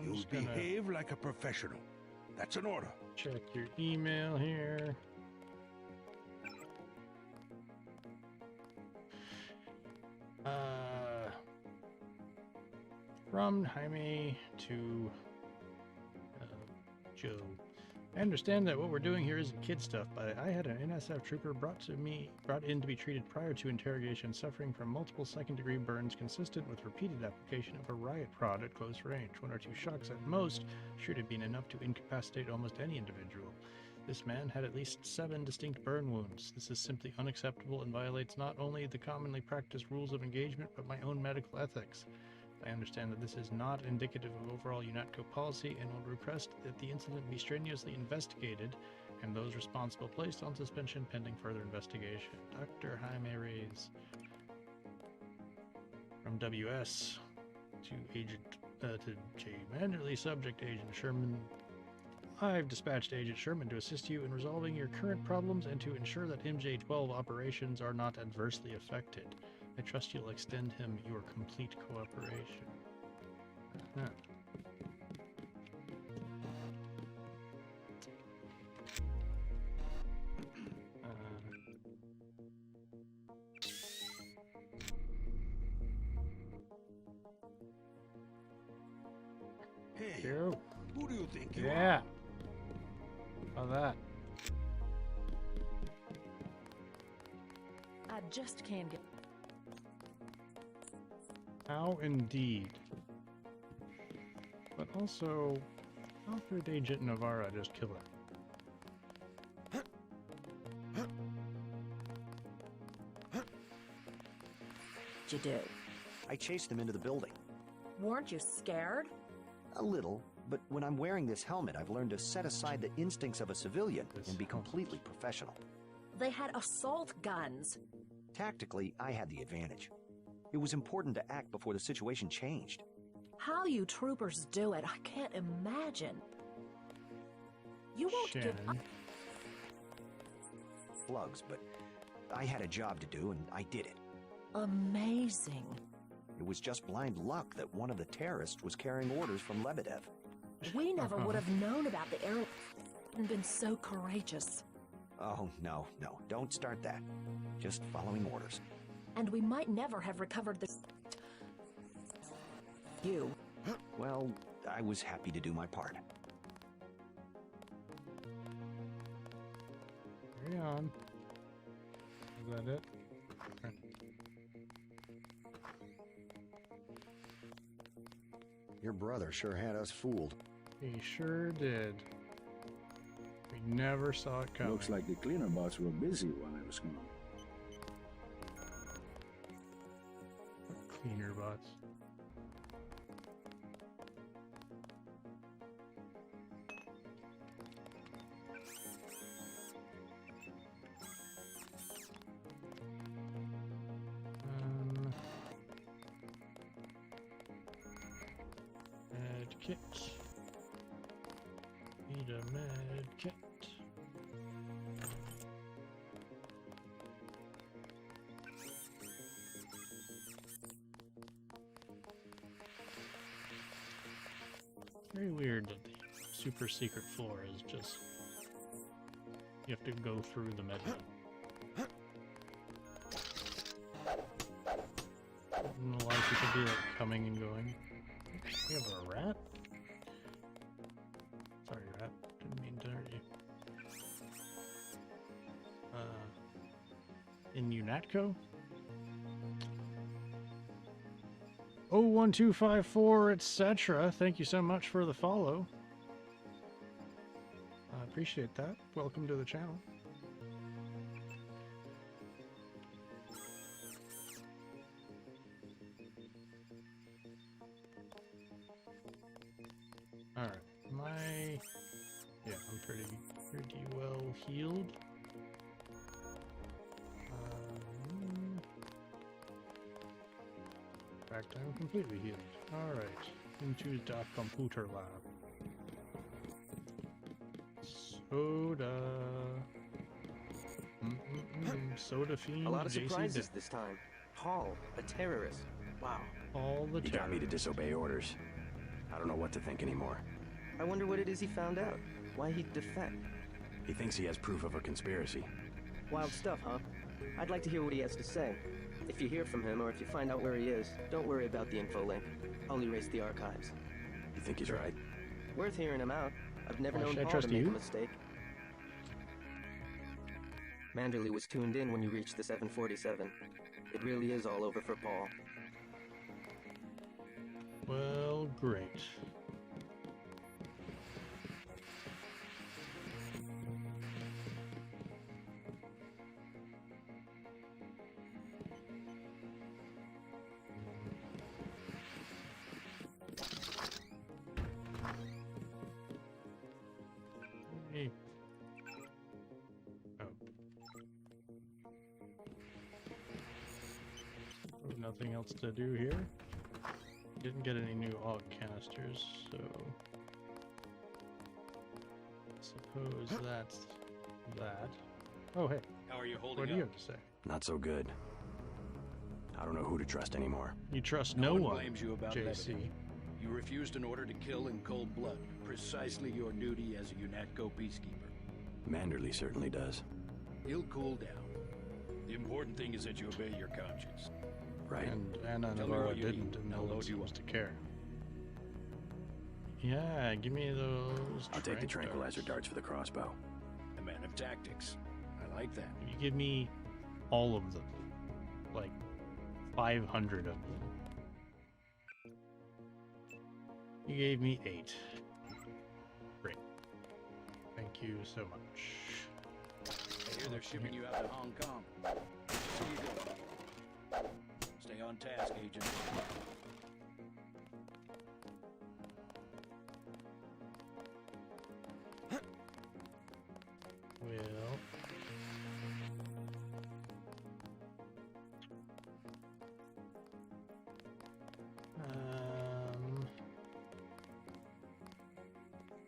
You'll behave like a professional. That's an order. Check your email here. From Jaime to Joe. I understand that what we're doing here isn't kid stuff, but I had an NSF trooper brought in to be treated prior to interrogation, suffering from multiple second-degree burns consistent with repeated application of a riot prod at close range. 1 or 2 shocks at most should have been enough to incapacitate almost any individual. This man had at least 7 distinct burn wounds. This is simply unacceptable and violates not only the commonly practiced rules of engagement, but my own medical ethics. I understand that this is not indicative of overall UNATCO policy and will request that the incident be strenuously investigated and those responsible placed on suspension pending further investigation. Dr. Jaime Reyes. From WS to J. Manually Subject Agent Sherman. I've dispatched Agent Sherman to assist you in resolving your current problems and to ensure that MJ-12 operations are not adversely affected. I trust you'll extend him your complete cooperation. Huh. Hey, Yo. Who do you think you Yeah. How that? I just can't get... How indeed. But also, how could Agent Navarra just kill her? What'd you do? I chased them into the building. Weren't you scared? A little, but when I'm wearing this helmet, I've learned to set aside the instincts of a civilian and be completely professional. They had assault guns. Tactically, I had the advantage. It was important to act before the situation changed. How you troopers do it, I can't imagine. You won't get slugs, but I had a job to do and I did it. Amazing. It was just blind luck that one of the terrorists was carrying orders from Lebedev. We never would have known about the air and been so courageous. Oh, no, don't start that. Just following orders. And we might never have recovered the... You. Well, I was happy to do my part. Carry on. Is that it? Okay. Your brother sure had us fooled. He sure did. We never saw it coming. Looks like the cleaner bots were busy while I was gone. Cleaner bots. Med kit. Need a med kit. Very weird that the super secret floor is just you have to go through the med kit. A lot of people do like coming and going. We have a rat? Sorry, rat. Didn't mean to hurt you. In UNATCO? 01254, etc. Thank you so much for the follow. I appreciate that. Welcome to the channel. Alright, I'm pretty well healed. In fact, I'm completely healed. Alright, into the computer lab. Soda. Soda fiend. A lot of JC surprises this time. Paul, a terrorist. Wow. All the He got me to disobey orders. I don't know what to think anymore. I wonder what it is he found out. Why he'd defect. He thinks he has proof of a conspiracy. Wild stuff, huh? I'd like to hear what he has to say. If you hear from him, or if you find out where he is, don't worry about the info link. I'll erase the archives. You think he's right? Worth hearing him out. I've never known should I Paul trust to make you? a mistake. Manderley was tuned in when you reached the 747. It really is all over for Paul. Well, great. Hey. Oh. Nothing else to do here. Didn't get any new AUG canisters, so suppose that's that. Oh hey, How are you holding what do you up? have to say? Not so good. I don't know who to trust anymore. You trust No no one one, blames you about JC. Lebanon. You refused an order to kill in cold blood. Precisely your duty as a UNATCO peacekeeper. Manderley certainly does. He'll cool down. The important thing is that you obey your conscience. Right. And Anna Tell me Navarro what you didn't, need. and no I'll one load you seems up. to care. Yeah, give me those. I'll take the trank tranquilizer darts. darts for the crossbow. A man of tactics. I like that. You give me all of them, like 500 of them. You gave me 8. Great. Thank you so much. I hear they're shipping you out to Hong Kong. So you go. Stay on task, Agent. Well,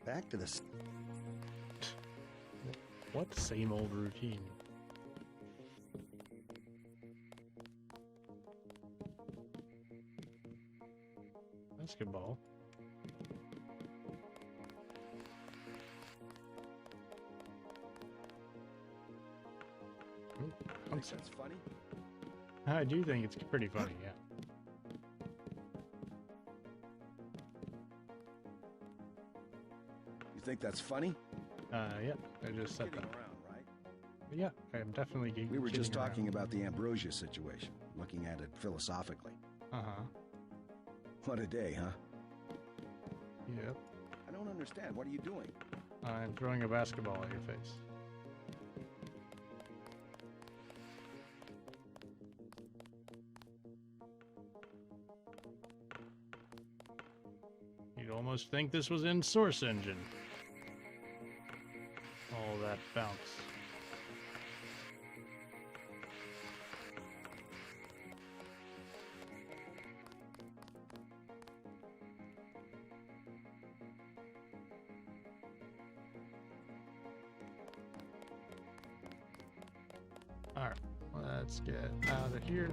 Back to the... what same old routine? basketball. Thinks that's funny? I do think it's pretty funny, yeah. You think that's funny? Yeah, I just said that. Around, right? Yeah, I am definitely We were just talking around. about the Ambrosia situation, looking at it philosophically. Uh-huh. What a day, huh? Yep. I don't understand. What are you doing? I'm throwing a basketball at your face. You'd almost think this was in Source Engine. All that bounce. Alright, let's get out of here.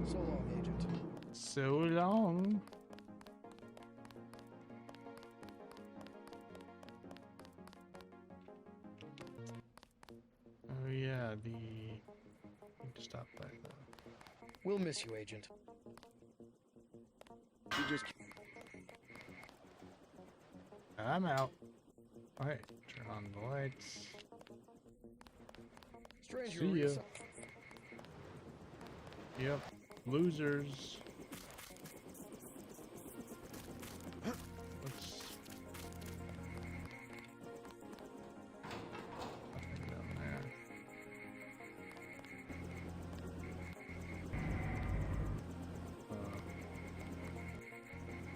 So long, Agent. So long. Oh yeah, the... Need to stop by the... We'll miss you, Agent. You just... I'm out. Okay, turn on the lights. Stranger See ya. reason. Yep, losers. Let's... Nothing down there.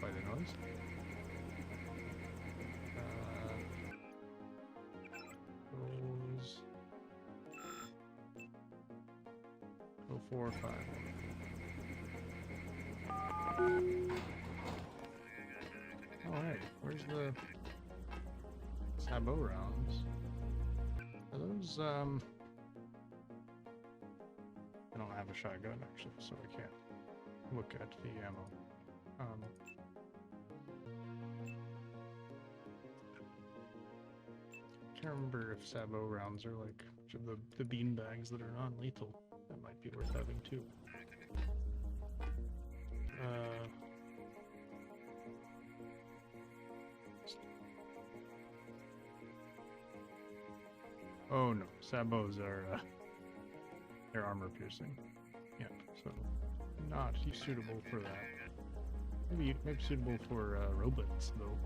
By the noise? Goes... Go 4 or 5. Oh hey, where's the sabot rounds? Are those I don't have a shotgun actually, so I can't look at the ammo. Can't remember if sabot rounds are like the bean bags that are non-lethal. That might be worth having too. Oh no, sabots are they're armor piercing. Yeah, so not suitable for that. Maybe suitable for robots though.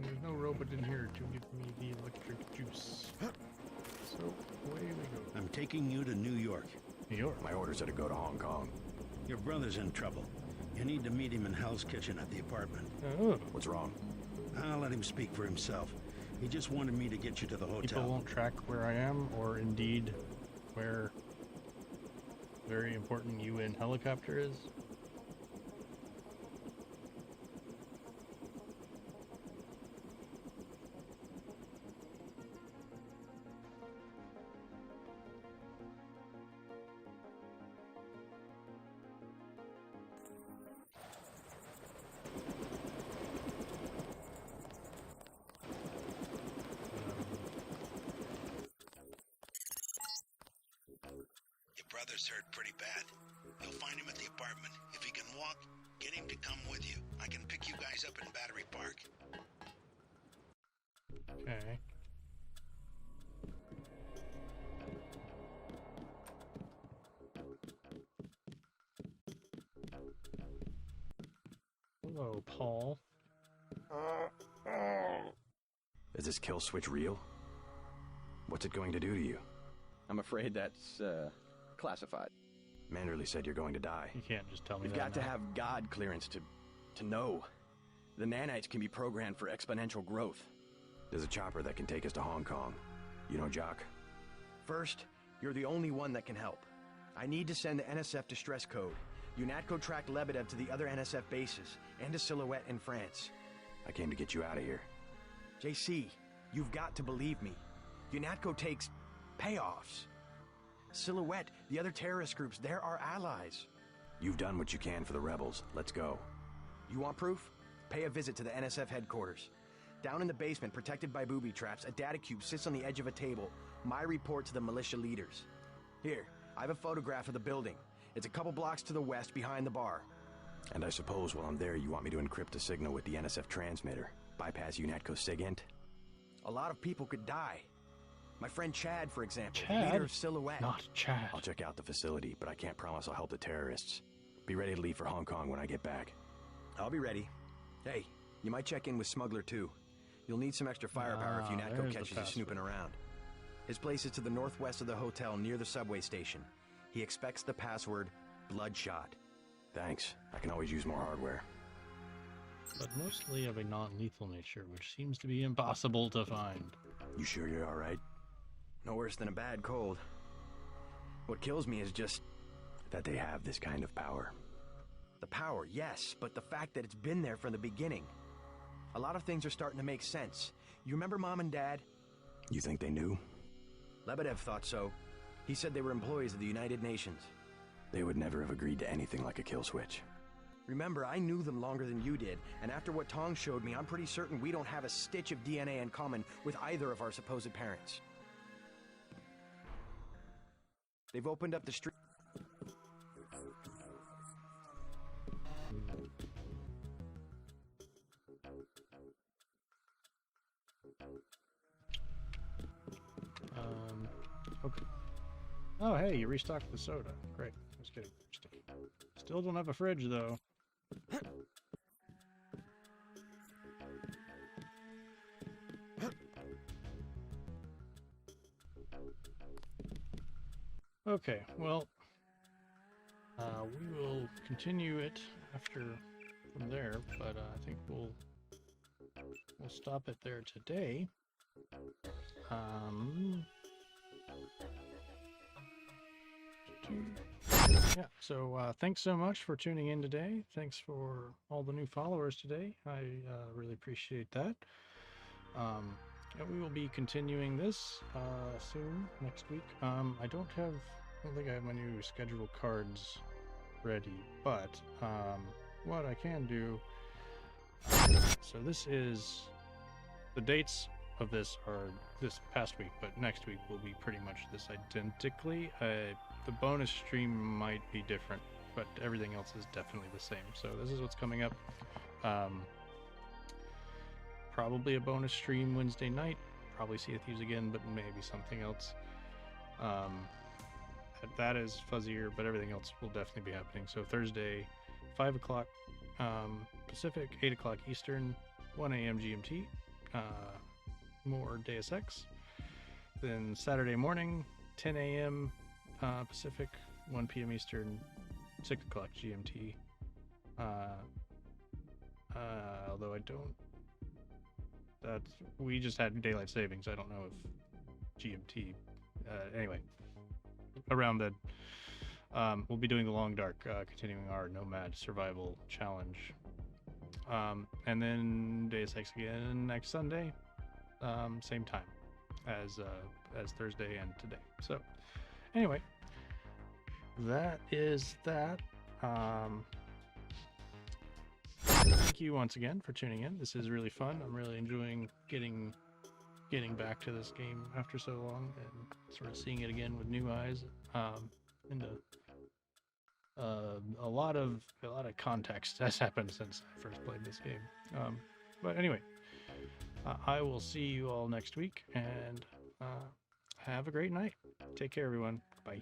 There's no robot in here to give me the electric juice. So away we go. I'm taking you to New York. New York? My orders are to go to Hong Kong. Your brother's in trouble. You need to meet him in Hell's Kitchen at the apartment. Oh. What's wrong? I'll let him speak for himself. He just wanted me to get you to the hotel. People won't track where I am, or indeed where very important UN helicopter is. Brother's hurt pretty bad. You'll find him at the apartment. If he can walk, get him to come with you. I can pick you guys up in Battery Park. Okay. Hello, Paul. Is this kill switch real? What's it going to do to you? I'm afraid that's, classified. Manderley said you're going to die. You can't just tell me You've that got to now. have God clearance to know. The nanites can be programmed for exponential growth. There's a chopper that can take us to Hong Kong. You know Jock? First, you're the only one that can help. I need to send the NSF distress code. UNATCO tracked Lebedev to the other NSF bases, and to Silhouette in France. I came to get you out of here. JC, you've got to believe me. UNATCO takes payoffs. Silhouette, the other terrorist groups, they're our allies. You've done what you can for the rebels. Let's go. You want proof? Pay a visit to the NSF headquarters. Down in the basement, protected by booby traps, a data cube sits on the edge of a table. My report to the militia leaders. Here, I have a photograph of the building. It's a couple blocks to the west, behind the bar. And I suppose while I'm there, you want me to encrypt a signal with the NSF transmitter, bypass UNATCO's SIGINT? A lot of people could die. My friend Chad, for example, Chad? leader of Silhouette. Not Chad. I'll check out the facility, but I can't promise I'll help the terrorists. Be ready to leave for Hong Kong when I get back. I'll be ready. Hey, you might check in with Smuggler too. You'll need some extra firepower if UNATCO catches you snooping around. His place is to the northwest of the hotel near the subway station. He expects the password, Bloodshot. Thanks. I can always use more hardware. But mostly of a non-lethal nature, which seems to be impossible to find. You sure you're alright? No worse than a bad cold. What kills me is just... that they have this kind of power. The power, yes, but the fact that it's been there from the beginning. A lot of things are starting to make sense. You remember Mom and Dad? You think they knew? Lebedev thought so. He said they were employees of the United Nations. They would never have agreed to anything like a kill switch. Remember, I knew them longer than you did, and after what Tong showed me, I'm pretty certain we don't have a stitch of DNA in common with either of our supposed parents. They've opened up the street. Okay. Oh, hey, you restocked the soda. Great. Just kidding. Still don't have a fridge, though. Okay, well, we will continue it after from there, but I think we'll stop it there today. Yeah, so thanks so much for tuning in today. Thanks for all the new followers today. I really appreciate that. And we will be continuing this soon, next week. I don't think I have my new schedule cards ready, but what I can do, so this is, the dates of this are this past week, but next week will be pretty much this identically. The bonus stream might be different, but everything else is definitely the same. So this is what's coming up. Probably a bonus stream Wednesday night, probably Sea of Thieves again, but maybe something else. That is fuzzier, but everything else will definitely be happening. So Thursday, 5 o'clock Pacific, 8 o'clock Eastern, 1 a.m. GMT, more Deus Ex. Then Saturday morning, 10 a.m. Pacific, 1 p.m. Eastern, 6 o'clock GMT. Although I don't... we just had daylight savings. I don't know if GMT... anyway, around then, we'll be doing the Long Dark, continuing our Nomad Survival Challenge. And then Deus Ex again next Sunday, same time as Thursday and today. So, anyway, that is that. Thank you once again for tuning in. This is really fun. I'm really enjoying getting back to this game after so long and sort of seeing it again with new eyes. And a lot of context has happened since I first played this game. But anyway, I will see you all next week, and have a great night. Take care, everyone. Bye.